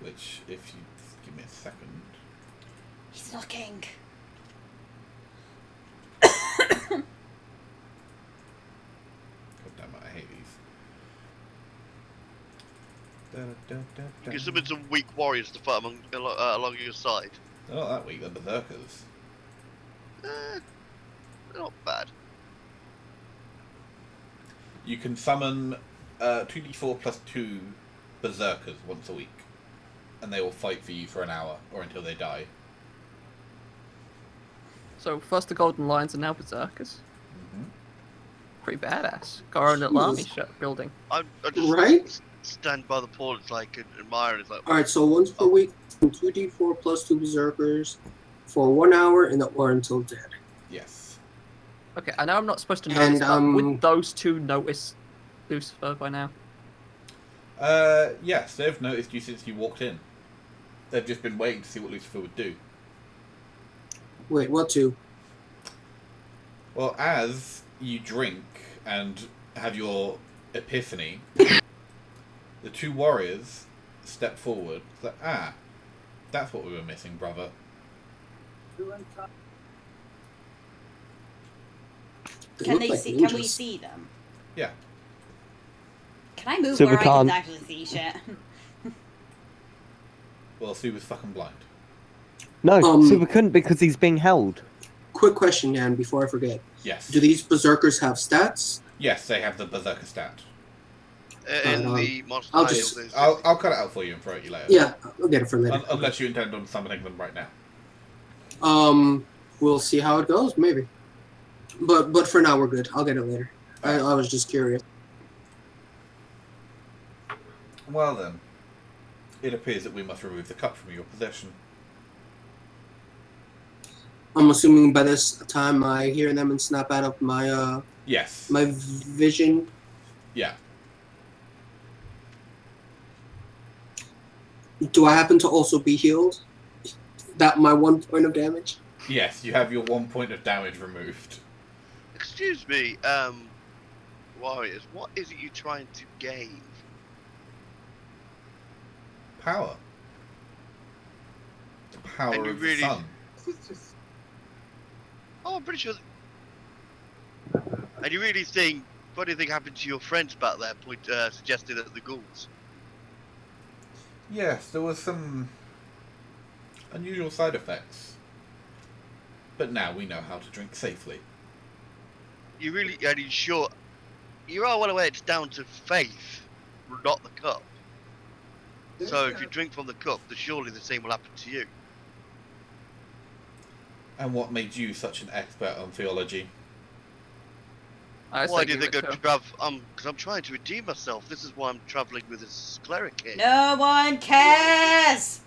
Which, if you give me a second. He's looking. God damn it, I hate these. You can summon some weak warriors to fight along your side. They're not that weak, they're berserkers. They're not bad. You can summon 2d4 plus 2 berserkers once a week. And they will fight for you for an hour, or until they die. So first the Golden Lions and now Berserkers. Mm-hmm. Pretty badass. Got our own little army building. I just Right? stand by the pool and like admire it. It's like, Alright, so once per week, 2d4 plus 2 berserkers for 1 hour or until dead. Yes. Okay, I know I'm not supposed to And, notice, but would those two notice Lucifer by now? Yes, they've noticed you since you walked in. They've just been waiting to see what Lucifer would do. Wait, what 2? Well, as you drink and have your epiphany, the two warriors step forward. Like, that's what we were missing, brother. They Can look they like see? Can we ninjas. see them? Yeah. Can I move So we where I can can't- actually see shit? Well, Sue was fucking blind. No, Um, so we couldn't because he's being held. Quick question, Yan, before I forget. Yes. Do these berserkers have stats? Yes, they have the berserker stat. In I'll the monster I'll manual, just- there's I'll cut it out for you and throw it at you later. Yeah, I'll get it for later. Unless you intend on summoning them right now. We'll see how it goes, maybe. But for now, we're good. I'll get it later. I was just curious. Well then, it appears that we must remove the cup from your possession. I'm assuming by this time I hear them and snap out of my Yes. my vision. Yeah. Do I happen to also be healed? That my 1 point of damage? Yes, you have your 1 point of damage removed. Excuse me, warriors, what is it you're trying to gain? Power. The power And you of really- the sun. Oh, I'm pretty sure. And you really think funny thing happened to your friends back there? Suggested at the ghouls. Yes, there was some unusual side effects. But now we know how to drink safely. You really, are you sure? You are well aware it's down to faith, not the cup. So if you drink from the cup, then surely the same will happen to you. And what made you such an expert on theology? I Why say do you give think it I to him. travel? Because I'm trying to redeem myself. This is why I'm traveling with this cleric here. No one cares!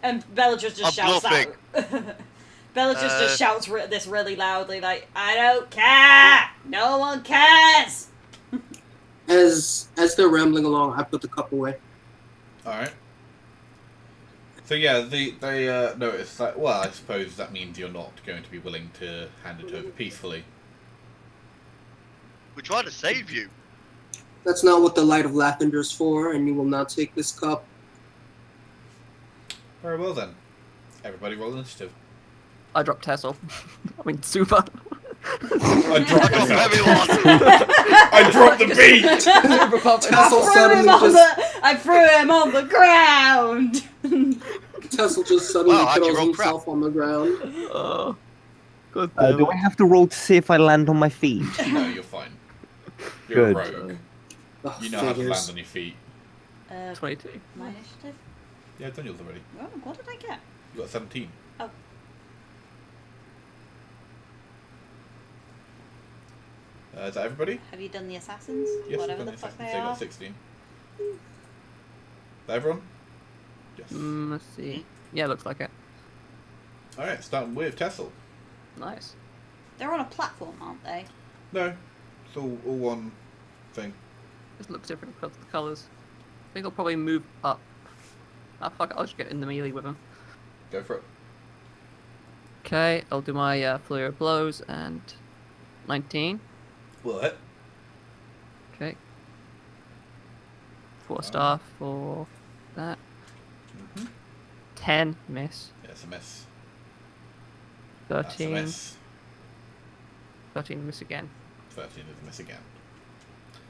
And Bellatrix just I'm shouts bluffing. out. Bellatrix just Uh, shouts this really loudly, like, I don't care! No one cares! As they're rambling along, I put the cup away. Alright. So yeah, they notice that, well, I suppose that means you're not going to be willing to hand it over peacefully. We're trying to save you. That's not what the light of Lathander is for, and you will not take this cup. Very well then. Everybody roll initiative. I dropped Tessel. I mean, super. I dropped Drop myself. everyone. I dropped the beat! Super pumping. Tessel suddenly I threw him on the ground! Tessel just suddenly Wow, how'd you throws roll crap? himself on the ground. Oh, good. Do I have to roll to see if I land on my feet? No, you're fine. You're Good. a rogue. Ugh, You know how to figures. land on your feet. 22. My initiative? Yeah, I've done yours already. Oh, what did I get? You got 17. Oh. Is that everybody? Have you done the assassins? Yes, Whatever I've the done fuck it. they They are. got 16. Is that everyone? Yes. Let's see. Yeah, looks like it. Alright, starting with Tessel. Nice. They're on a platform, aren't they? No, it's all one thing. This looks different because of the colours. I think I'll probably move up. Ah, fuck it, I'll just get in the melee with him. Go for it. Okay, I'll do my flurry of blows and 19. What? Okay. 4 star for that. Mm-hmm. 10, miss. Yeah, it's a miss. That's a 13, miss. 13, miss again. 13 is a miss again.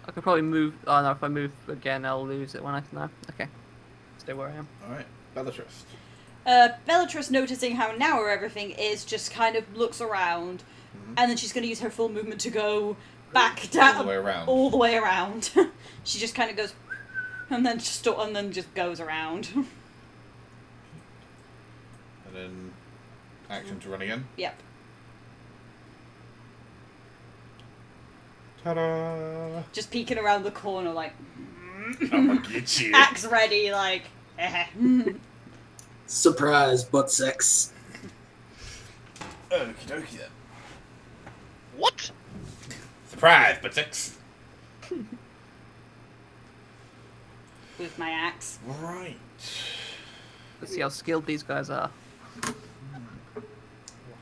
I could probably move. Oh no, if I move again, I'll lose it when I. No, okay. Stay where I am. Alright, Bellatrix. Bellatrix, noticing how narrow everything is, just kind of looks around, and then she's going to use her full movement to go back down All the way around. all the way around. She just kind of goes, and then just goes around. And then action to run again. Yep. Ta-da! Just peeking around the corner, like I'm gonna get you. axe ready, like. Surprise, butt sex. Okie dokie then. What? Surprise, but 6. With my axe. Right. Let's see how skilled these guys are. What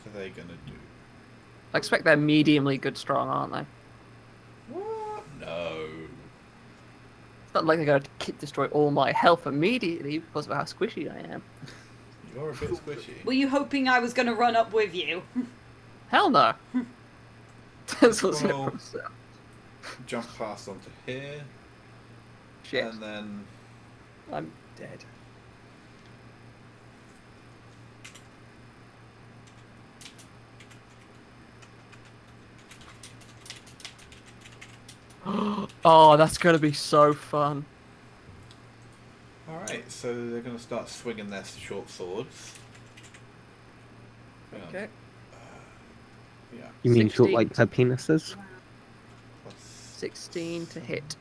are they gonna do? I expect they're mediumly good strong, aren't they? What? No. It's not like they're going to destroy all my health immediately because of how squishy I am. You're a bit squishy. Were you hoping I was going to run up with you? Hell no. This wasn't Well- from so. Jump past onto here, Shit. and then I'm dead. Oh, that's gonna be so fun. alright, so they're going to start swinging their short swords. Hang on. Okay. Yeah. You mean short 16. like her penises? Plus, 16 to hit.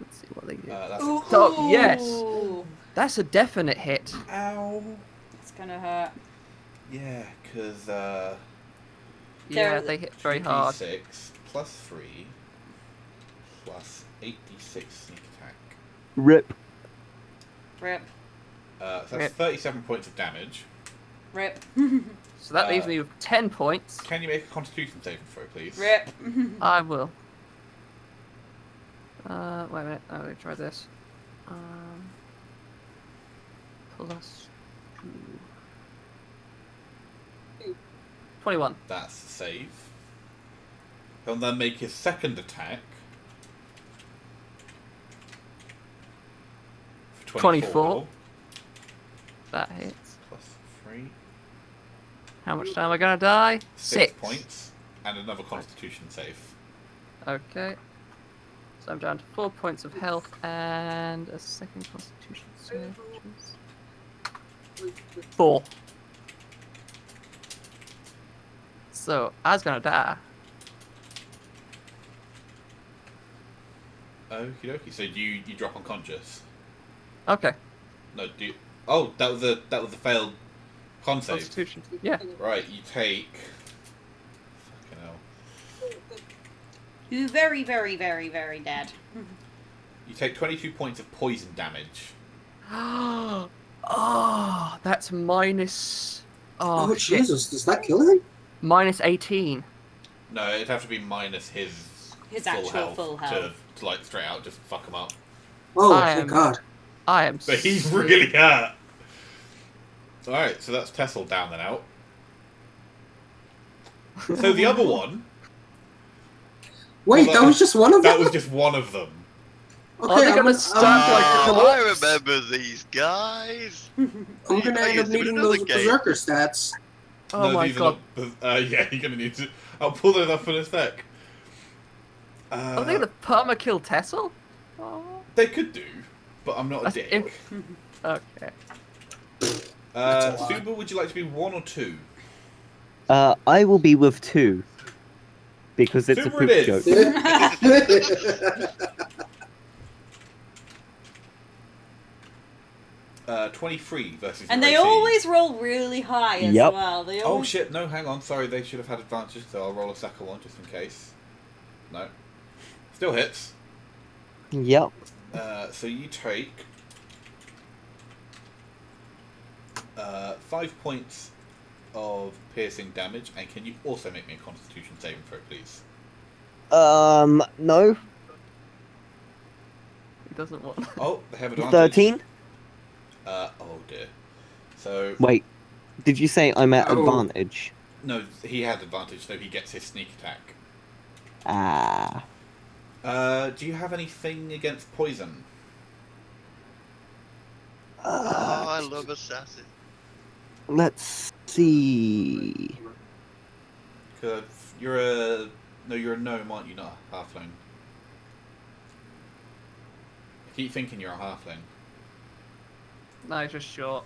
Let's see what they do. that's Ooh, Oh, yes. ooh. That's a definite hit. Ow. It's gonna hurt. Yeah, because Yeah, They're- they hit very hard. 6 plus 3 plus 8d6 sneak attack. Rip. Rip. So that's Rip. 37 points of damage. Rip. So that leaves me with 10 points. Can you make a constitution saving throw, please? Rip. I will. Wait a minute. I'm gonna try this. Plus 2. 21. That's a save. He'll then make his second attack. For 24. That hits. Plus 3. How much time am I gonna die? 6 points. And another constitution save. Okay. So I'm down to 4 points of health and a second constitution save, which is 4. So I was gonna die. Okie dokie. So you drop unconscious. Okay. No, do you... Oh, that was a failed con save. Constitution. Yeah. Right, you take... Fucking hell. You very, very, very, very dead. You take 22 points of poison damage. Oh, that's minus. Oh, Oh, shit. Jesus, does that kill him? Minus 18. No, it'd have to be minus his Actual full health. To like straight out just fuck him up. Oh, I thank am- God. I am. But he's sick. really hurt. Alright, so that's Tessel down and out. So the other one, Wait, Well, that was just one of them? that was just one of them. Okay, Are they I'm gonna gonna- start I'm- like I remember these guys. I'm gonna end up needing those berserker stats. Oh No, my these god. are not, yeah, you're gonna need to. I'll pull those up in a sec. Are they gonna perma-kill Tessel? Oh. They could do, but I'm not a That's dick. if- Okay. That's a lot. Suba, would you like to be 1 or 2? I will be with 2. Because it's a Super poop it joke. Uh, 23 versus And your they AC. always roll really high as Yep. well. They Oh always... shit, no, hang on, sorry, they should have had advantage, so I'll roll a second one just in case. No. Still hits. Yep. So you take 5 points of piercing damage, and can you also make me a constitution saving throw, please? No. He doesn't want. Oh, they have advantage. 13? Oh dear. So, Wait. Did you say I'm at Oh. advantage? no, he had advantage, so he gets his sneak attack. Ah. Do you have anything against poison? Oh, I love assassin. Let's see. Because you're a... No, you're a gnome, aren't you? Not a halfling. I keep thinking you're a halfling. No, he's just short.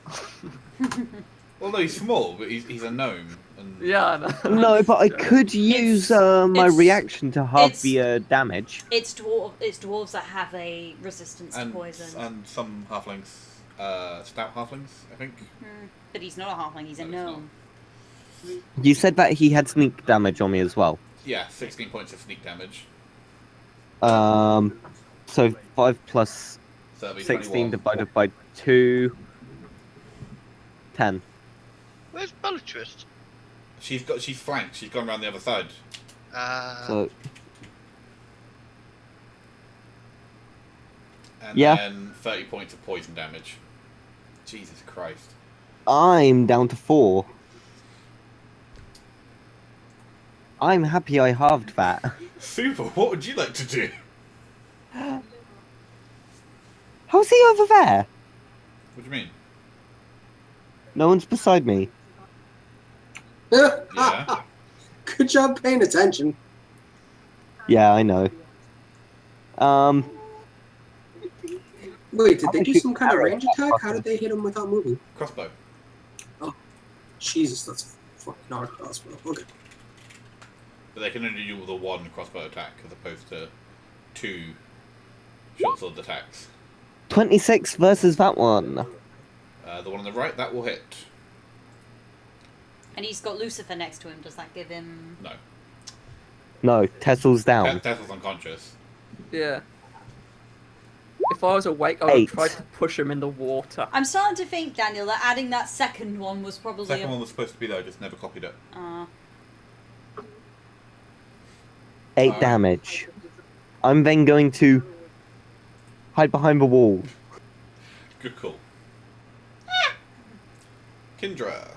Well, no, he's small, but he's a gnome. And Yeah, I know. No, but I could use my it's- reaction to half it's- the damage. It's dwarves that have a resistance to poison. and some halflings, stout halflings, I think. But he's not a halfling, he's a No, he's not. gnome. You said that he had sneak damage on me as well. Yeah, 16 points of sneak damage. So 5 plus So that'll be 16 21. divided by 2. 10. Where's Bellatrix? She's flanked. She's gone around the other side. So And Yeah. then 30 points of poison damage. Jesus Christ. I'm down to 4. I'm happy I halved that. Super, what would you like to do? How's he over there? What do you mean? No one's beside me. Yeah. Good job paying attention. Yeah, I know. Wait, did How they did do you some kind of arrow range that attack? How fucker? did they hit him without moving? Crossbow. Jesus, that's a fucking hard crossbow. Okay. But they can only do the one crossbow attack as opposed to 2 short sword attacks. 26 versus that one. The one on the right, that will hit. And he's got Lucifer next to him. Does that give him? No. No, Tessel's down. Tesla's unconscious. Yeah. If I was awake, I would 8. try to push him in the water. I'm starting to think, Daniel, that adding that second one was probably. Second one was supposed to be there, I just never copied it. 8 Alright. damage. I'm then going to hide behind the wall. Good call. Kindra.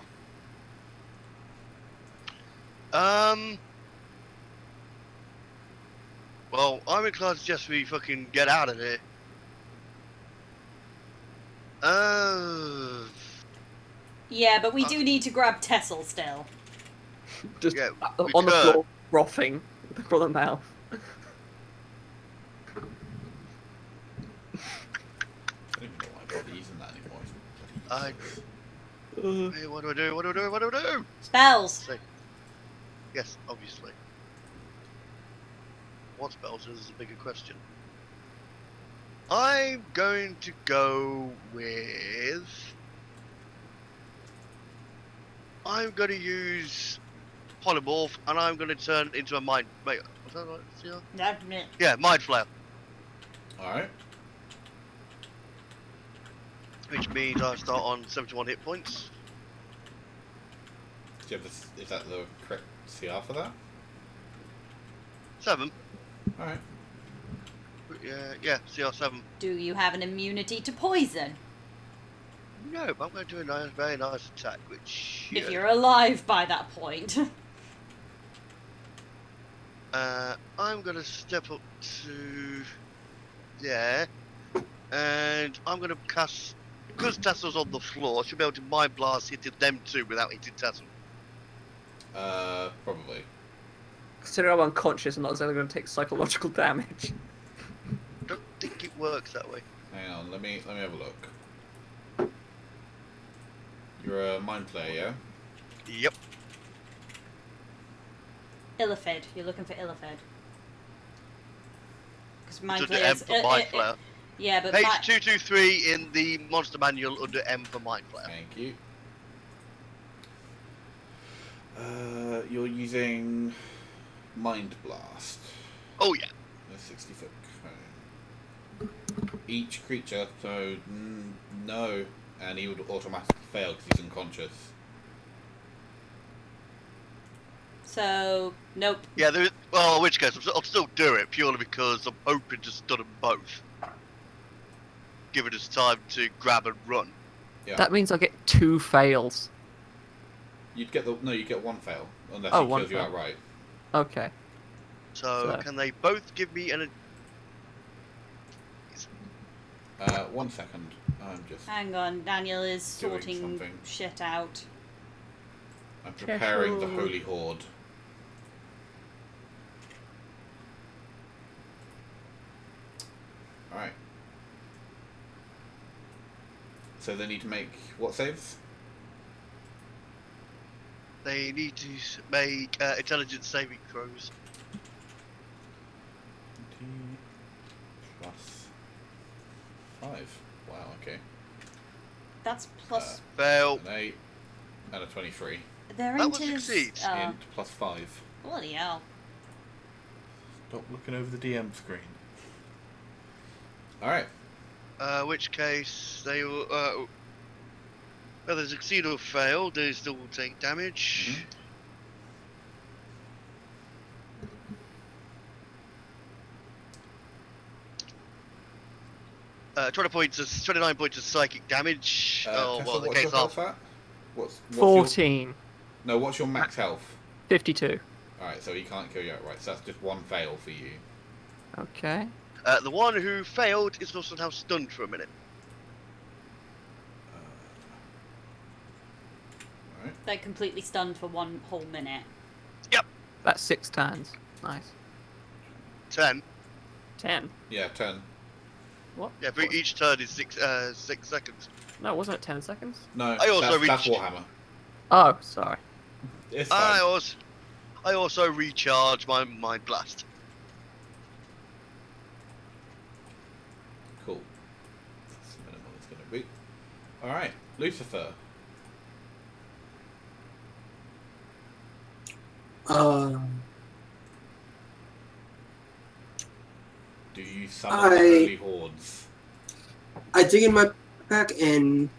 Well, I'm inclined to suggest we fucking get out of here. Yeah, but we do need to grab Tessel still. Just Yeah, we on the could. floor, frothing from the mouth. I don't even know why I bother using that anymore. It's bloody useless. Hey, what do I do? What do I do? What do I do? Spells. See. Yes, obviously. What spells is a bigger question. I'm going to go with. I'm going to use polymorph, and I'm going to turn into a mind. Wait, was that right? CR? That's me. Yeah, mind flare, Alright. which means I start on 71 hit points. Do you have is that the correct CR for that? 7. Alright. Yeah, CR 7. Do you have an immunity to poison? No, but I'm going to do a nice, very nice attack, which. If you're alive by that point. I'm going to step up to there, and I'm going to cast. Because Tassel's on the floor, I should be able to mind blast hitting them too without hitting Tassel. Probably. Considering I'm unconscious and not exactly going to take psychological damage. Don't think it works that way. Hang on, let me have a look. You're a mind player, yeah? Yep. Illithid. You're looking for Illithid. Because mind To the players. M for Mind Flare. Yeah, but Page 223 in the monster manual under M for Mind Flare. Thank you. You're using Mind Blast. Oh yeah. A 60-foot cone. Each creature, so no, and he would automatically fail because he's unconscious. So nope. Yeah, there is, well, in which case I'll still do it purely because I'm hoping to stun them both. Giving us time to grab and run. Yeah. That means I get 2 fails. You'd get you get 1 fail unless Oh, he one kills you fail. outright. Okay. So, So- can they both give me an... 1 second. I'm just. Hang on. Daniel is Doing sorting something. shit out. I'm preparing the Careful. Holy Horde. Alright. So they need to make what saves? They need to make intelligence saving throws. 20 plus 5. Wow, okay. That's plus. Fail. An 8 and a 23. They're That into. one succeeds. Int plus 5. Bloody hell. Stop looking over the DM screen. Alright. Which case they will. Whether they succeed or fail, they still will take damage. 29 points of psychic damage. Tessa, Well, the what's your case health off. at? What's your, 14. no, what's your max health? 52. Alright, so he can't kill you outright, so that's just one fail for you. Okay. The one who failed is also now stunned for a minute. Alright. They're completely stunned for 1 whole minute. That's 6 turns. Nice. 10. 10. Yeah, 10. What? Yeah, for each turn is 6 seconds. No, wasn't it 10 seconds? No, I also that's reached- Warhammer. Oh, sorry. It's fine. I also recharge my Mind Blast. Cool. That's the minimum it's going to be. Alright, Lucifer. Do you summon holy hordes? I dig in my pack and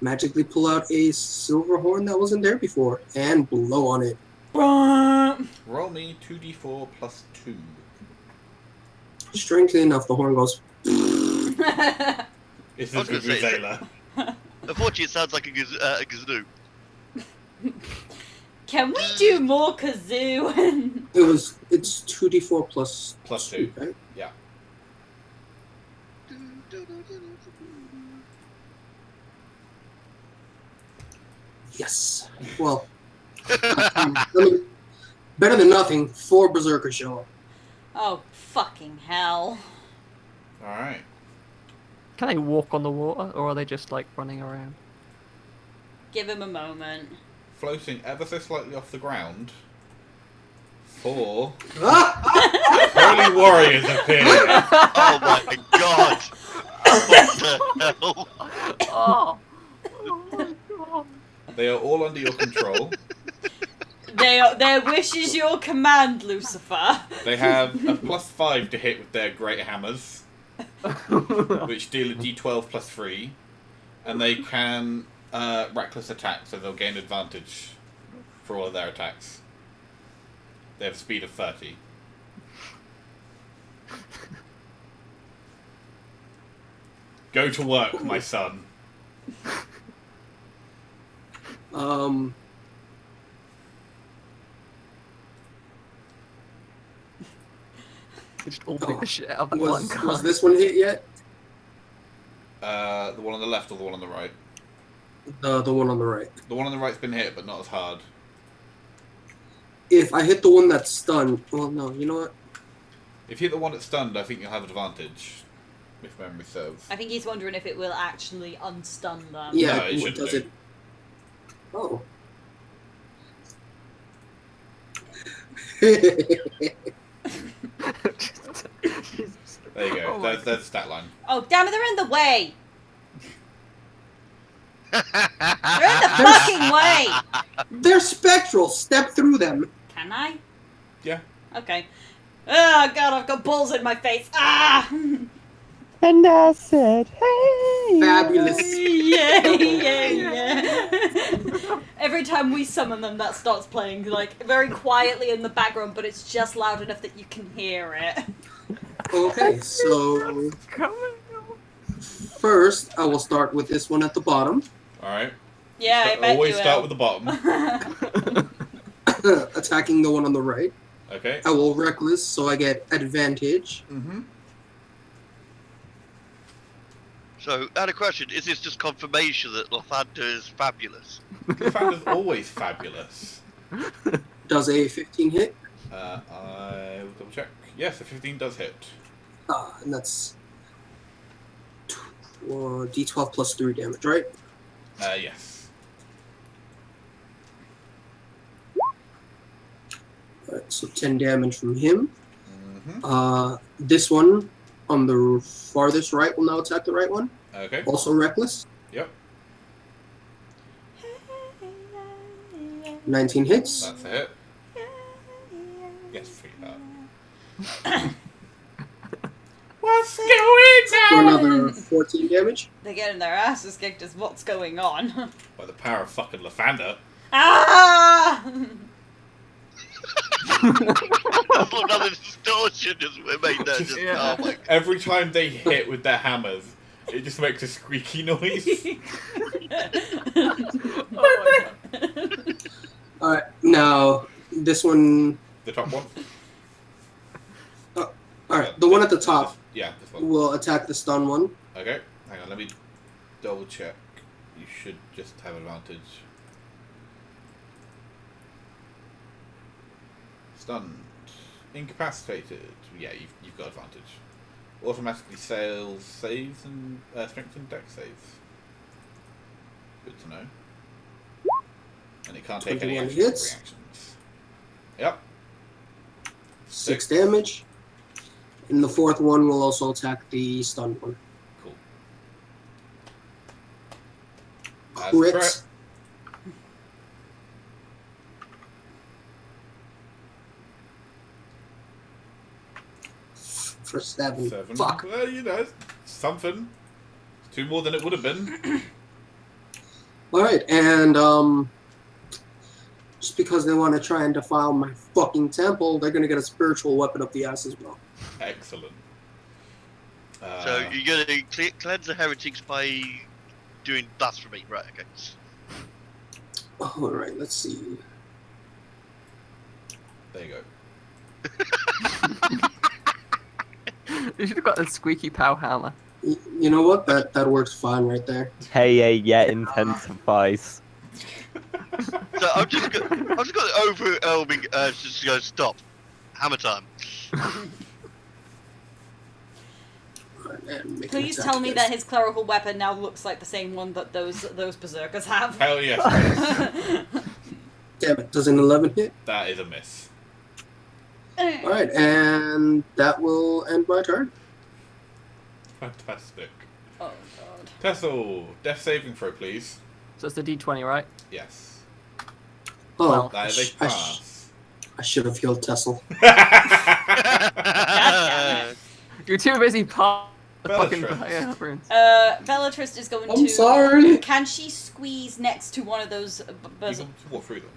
magically pull out a silver horn that wasn't there before and blow on it. Roll me 2d4 plus 2. Strangely enough, the horn goes. It's I a was gonna say, Vuvuzela. Unfortunately, it sounds like a kazoo. Can we do more kazoo? It's 2d4 plus Plus 2. right? Yeah. Yes. Well, I mean, better than nothing. 4 berserkers show up. Oh, fucking hell. Alright. Can they walk on the water, or are they just like running around? Give him a moment. Floating ever so slightly off the ground. 4 Ah! holy warriors appear. Oh my god! What the hell? Oh! Oh my god! They are all under your control. Their wish is your command, Lucifer. They have a plus 5 to hit with their great hammers, which deal a d12 plus 3, and they can reckless attack, so they'll gain advantage for all of their attacks. They have a speed of 30. Go to work, my son. They just all beat the shit out of that one guy. Was this one hit yet? The one on the left or the one on the right? The one on the right. The one on the right's been hit, but not as hard. If I hit the one that's stunned, well, no, you know what? If you hit the one that's stunned, I think you'll have advantage, if memory serves. I think he's wondering if it will actually unstun them. Yeah, No, it what shouldn't does do. it? Oh. There you go. Oh my There's the stat line. Oh, damn it, they're in the way! They're in the fucking way! They're spectral. Step through them. Can I? Yeah. Okay. Oh god, I've got balls in my face. Ah! And I said, hey! Fabulous. Yeah. Every time we summon them, that starts playing, like, very quietly in the background, but it's just loud enough that you can hear it. Okay, so first I will start with this one at the bottom. Alright. Yeah, I bet Always you start will. with the bottom. Attacking the one on the right. Okay. I will reckless, so I get advantage. Mm-hmm. So, I had a question. Is this just confirmation that Lathander is fabulous? Lathander's always fabulous. Does a 15 hit? I will double check. Yes, a 15 does hit. And that's d12 plus 3 damage, right? Yes. Alright, so 10 damage from him. Mm-hmm. This one on the farthest right will now attack the right one. Okay. Also reckless. Yep. 19 hits. That's a hit. Yes, sweetheart. What's going For on? another 14 damage. They're getting their asses kicked as what's going on. By the power of fucking Lathander. Ah! Another distortion just made there. Just, Yeah. Oh my Every time they hit with their hammers, It just makes a squeaky noise. Oh my god. Alright, now this one. The top one? Alright, the one at the top Yeah, this one. will attack the stun one. Okay, hang on, let me double check. You should just have advantage. Stunned. Incapacitated. Yeah, you've got advantage. Automatically saves and strength and dex saves. Good to know. And it can't take any 21 actions or hits. reactions. Yep. 6 damage. And the fourth one will also attack the stun one. Cool. Crits. For 7. 7. Fuck. Well, you know, something. It's 2 more than it would have been. Alright, and just because they want to try and defile my fucking temple, they're gonna get a spiritual weapon up the ass as well. Excellent. So you're going to cleanse the heretics by doing blasphemy, right? Okay. Alright, let's see. There you go. You should have got a squeaky pow hammer. You know what? That works fine right there. Hey, yet intensifies. So I've just got the overwhelming urge just to go stop. Hammer time. Alright, and make an Please attack tell me against- that his clerical weapon now looks like the same one that those berserkers have. Hell yes. Damn it, does an 11 hit? That is a miss. Alright, and that will end my turn. Fantastic. Oh god. Tessel, death saving throw, please. So it's the D20, right? Yes. Oh, Well, That is a pass. I should have healed Tessel. You're too busy the fucking Bellatrix. runes. Bellatrix is going I'm to. sorry. Can she squeeze next to one of those? You can walk through them.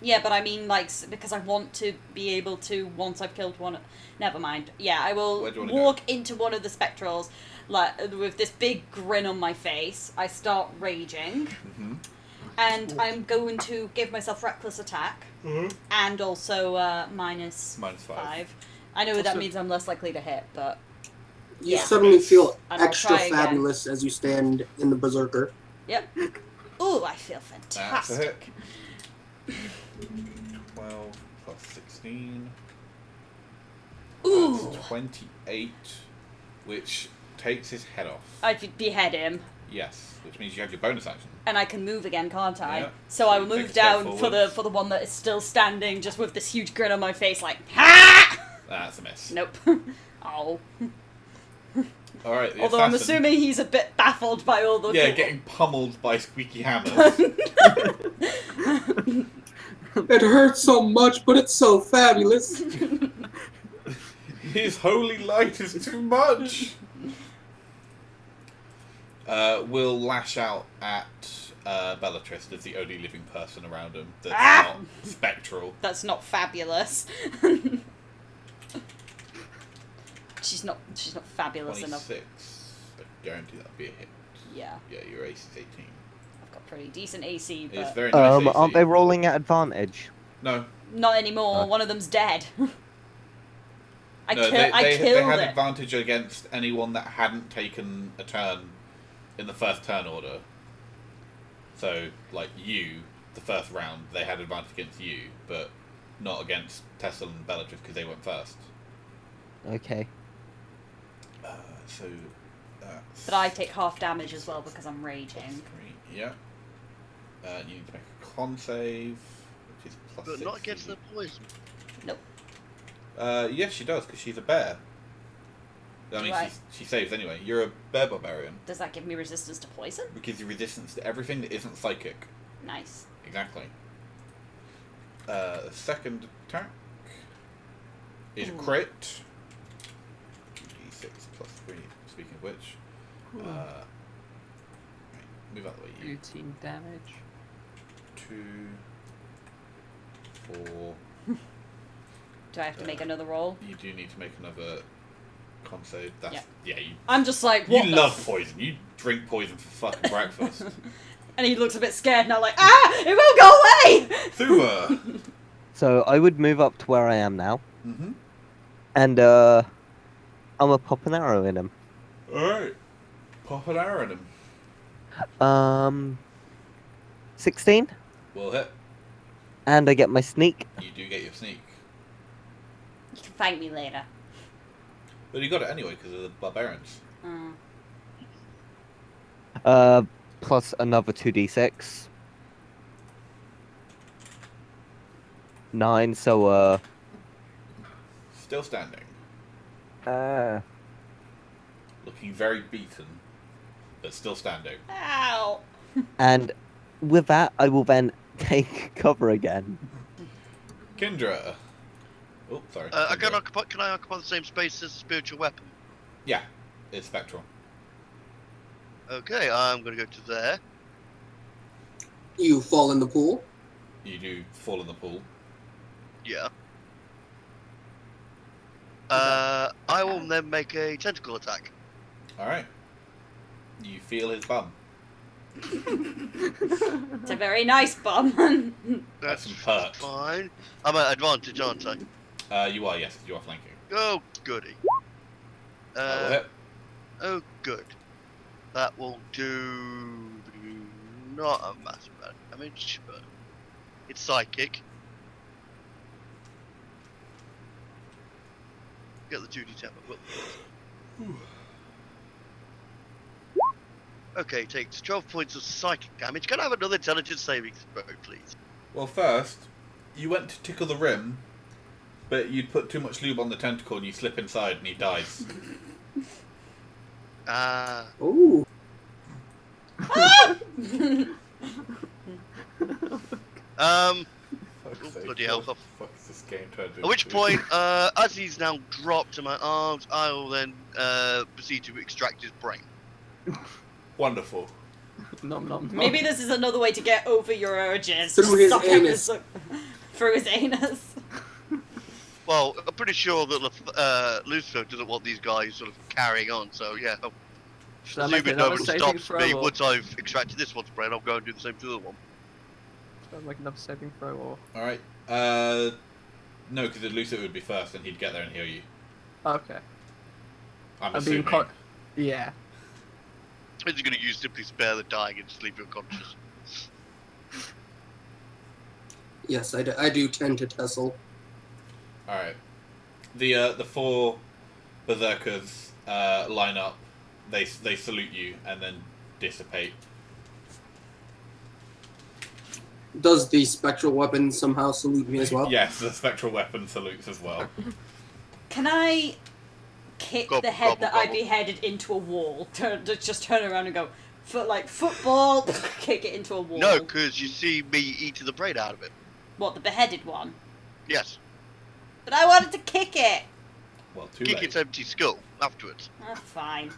Yeah, but I mean, like, because I want to be able to once I've killed one. Never mind. Yeah, I will Where do you wanna walk into one of the spectrals, like with this big grin on my face. I start raging, Mm-hmm. and I'm going to give myself reckless attack, and also minus -5. I know that Also- means I'm less likely to hit, but You Yeah. suddenly feel And I'll extra try again. fabulous as you stand in the berserker. yep. Ooh, I feel That's a hit. fantastic. 12 plus 16. Ooh, That's 28, which takes his head off. I could behead him. Yes, which means you have your bonus action. And I can move again, can't I? Yeah. So I will So you move take a step down forwards. for the one that is still standing, just with this huge grin on my face, like ha! That's a miss. Nope. Oh. Alright, the Although I'm assassin. assuming he's a bit baffled by all the. Yeah, getting pummeled by squeaky hammers. It hurts so much, but it's so fabulous. His holy light is too much. Will lash out at Bellatrix as the only living person around him that's Ah! not spectral. That's not fabulous. She's not fabulous enough. 26. I guarantee that'll be a hit. Yeah, Yeah, your AC is 18. I've got pretty decent AC, It's but very nice AC. Aren't they rolling at advantage? No. not anymore. Oh. One of them's dead. I No, killed they had it. advantage against anyone that hadn't taken a turn in the first turn order. So, like you, the first round, they had advantage against you, but not against Tessel and Bellatrix because they went first. Okay. So, that's... But I take half damage as well because I'm raging. +3, yeah. You need to make a con save, which is plus But 6. not against the poison. Nope. Yes, she does, because she's a bear. I mean, Right. she saves anyway. You're a bear barbarian. Does that give me resistance to poison? It gives you resistance to everything that isn't psychic. Nice. Exactly. Second attack is a Ooh. crit. D6 plus 3, speaking of which. Right, move out the way, you. 18 damage. 2, 4. Do I have to make another roll? You do need to make another Con save. That's Yeah. you. I'm just like, what? You the love poison. You drink poison for fucking breakfast. And he looks a bit scared now, like, it won't go away! Thuma. So I would move up to where I am now, Mm-hmm. and I'm gonna pop an arrow in him. Alright. Pop an arrow at him. 16, Will hit. and I get my sneak. You do get your sneak. You can thank me later. But you got it anyway because of the barbarians. Plus another 2d6. 9, so Still standing. Looking very beaten. But still standing. Ow! and with that, I will then take cover again. Kendra. Oh, sorry. Can Kendra. I occupy the same space as a spiritual weapon? Yeah. It's spectral. Okay, I'm going to go to there. You fall in the pool. You do fall in the pool. Yeah. I will then make a tentacle attack. Alright. You feel his bum. It's a very nice bum. That's some perk. fine. I'm at advantage, aren't I? You are, yes. You are flanking. Oh, goody. That will hit. Oh, good. That will do not a massive amount of damage, but it's psychic. Get the 2d10. Okay, takes 12 points of psychic damage. Can I have another intelligence saving throw, please? Well, first, you went to tickle the rim, but you'd put too much lube on the tentacle and you slip inside and he dies. Ooh. Bloody hell. What the fuck is this game turned At which into? point, as he's now dropped to my arms, I will then proceed to extract his brain. Wonderful. Nom nom nom. Maybe this is another way to get over your urges. Through his Suck him anus. Through his anus. Well, I'm pretty sure that Lucifer doesn't want these guys sort of carrying on, so yeah. Should I make Assuming another nobody saving stops throw? me Or... once I've extracted this one's brain, I'll go and do the same to the other one. Should I make another saving throw or? Alright. No, because Lucifer would be first and he'd get there and heal you. Okay. I'm I'm being assuming. Yeah. Is he going to use simply spare the dying and just leave you unconscious? Yes, I do tend to tussle. Alright. The four berserkers line up. They salute you and then dissipate. Does the spectral weapon somehow salute me as well? Yes, the spectral weapon salutes as well. Can I kick Gobble, the head gobble, that I gobble. beheaded into a wall? Just turn around and go, like football, kick it into a wall. No, because you see me eating the brain out of it. What, the beheaded one? Yes. But I wanted to kick it! Well, too Kick late. its empty skull afterwards. Fine.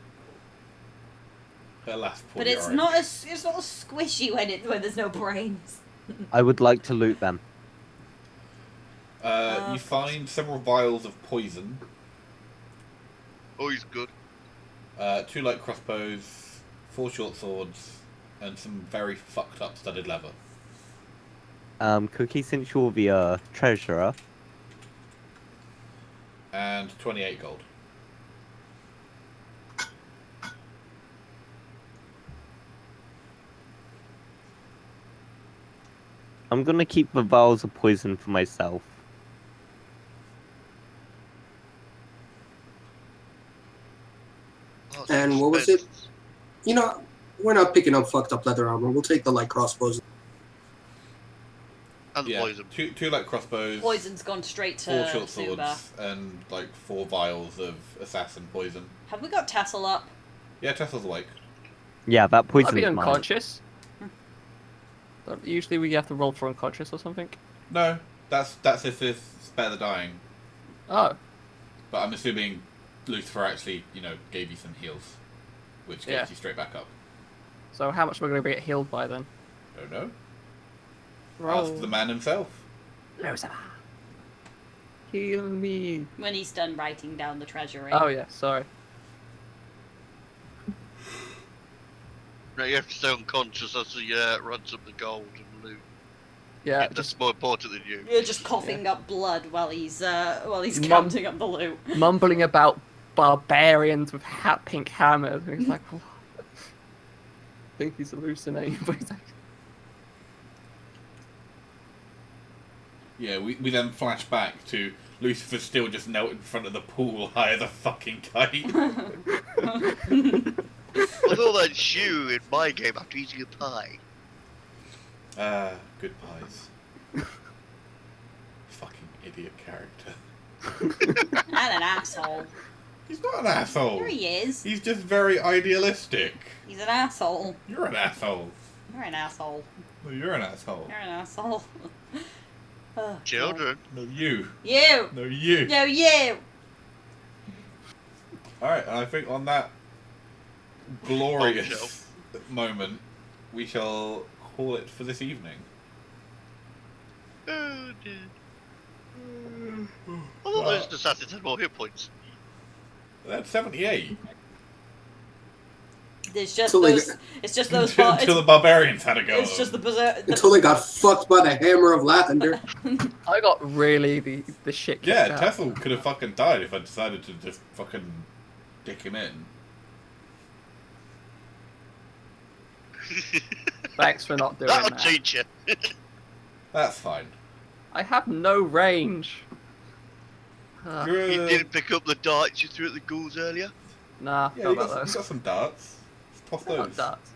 Alas, poor But it's Yorick. not as squishy when there's no brains. I would like to loot them. You find several vials of poison, Oh, he's good. 2 light crossbows, 4 short swords, and some very fucked up studded leather. Cookie, since you're the treasurer, And 28 gold. I'm gonna keep the vials of poison for myself. Oh, And what was it? You know, we're not picking up fucked up leather armor. We'll take the light crossbows. And the Yeah, poison. 2 light crossbows, Poison's gone straight 4 to short Zuba. swords, and like 4 vials of assassin poison. Have we got Tassel up? Yeah, Tesla's awake. Yeah, that I'd poison be is mine. unconscious. Usually we have to roll for unconscious or something. No, that's if it's spare the dying. Oh, But I'm assuming Lucifer actually, gave you some heals, which gets Yeah. you straight back up. so how much am I going to get healed by then? Don't know. Roll. Ask the man himself. Lucifer. Heal me. When he's done writing down the treasury. Oh yeah, sorry. No, you have to stay unconscious as he runs up the gold and loot. Yeah, That's just more important than you. You're just coughing up blood while he's Mum- counting up the loot. mumbling about barbarians with pink hammers. And he's like, what? I think he's hallucinating, but he's like, Yeah, we then flash back to Lucifer still just knelt in front of the pool high as a fucking kite. With all that shoe in my game after eating a pie. Good pies. Fucking idiot character. And an asshole. He's not an asshole. Here he is. He's just very idealistic. He's an asshole. You're an asshole. You're an asshole. No, you're an asshole. You're an asshole. Oh, Children. No, you. You. No, you. No, you. Alright, and I think on that glorious moment, we shall call it for this evening. Oh dear. I thought those assassins had more hit points. That's 78. It's just Until they those. It's just those. Until the barbarians had a go. It's just the berserk. Until they got fucked by the hammer of Lathander. I got really the shit kicked Yeah, out. Tessel could have fucking died if I decided to just fucking dick him in. Thanks for not doing That'll that. teach you. That's fine. I have no range. You're You didn't pick up the darts you threw at the ghouls earlier? Nah, Yeah, not you about got those. some darts. Just toss Not those. darts.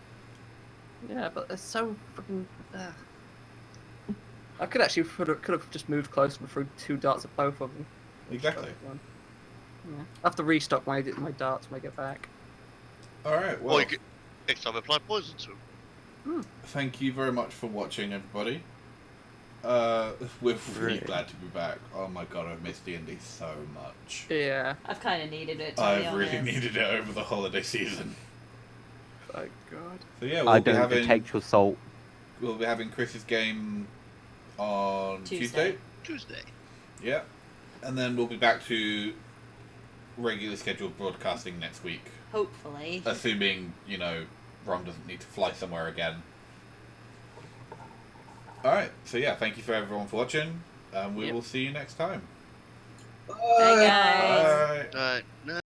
Yeah, but they're so fucking. I could actually could have just moved closer and threw 2 darts at both of them. Exactly. Yeah. I have to restock my darts when I get back. Alright, Or well, you could next time apply poison to them. thank you very much for watching, everybody. We're really Great. glad to be back. Oh my god, I've missed D&D so much. Yeah. I've kind of needed it. To be I've really honest. needed it over the holiday season. Oh god. So yeah, I we'll be don't having detect your salt. we'll be having Chris's game on Tuesday. Tuesday. Yeah. And then we'll be back to regularly scheduled broadcasting next week. Hopefully. Assuming, Ron doesn't need to fly somewhere again. Alright, so yeah, thank you for everyone for watching. We Yep. will see you next time. Hey guys. Bye. No.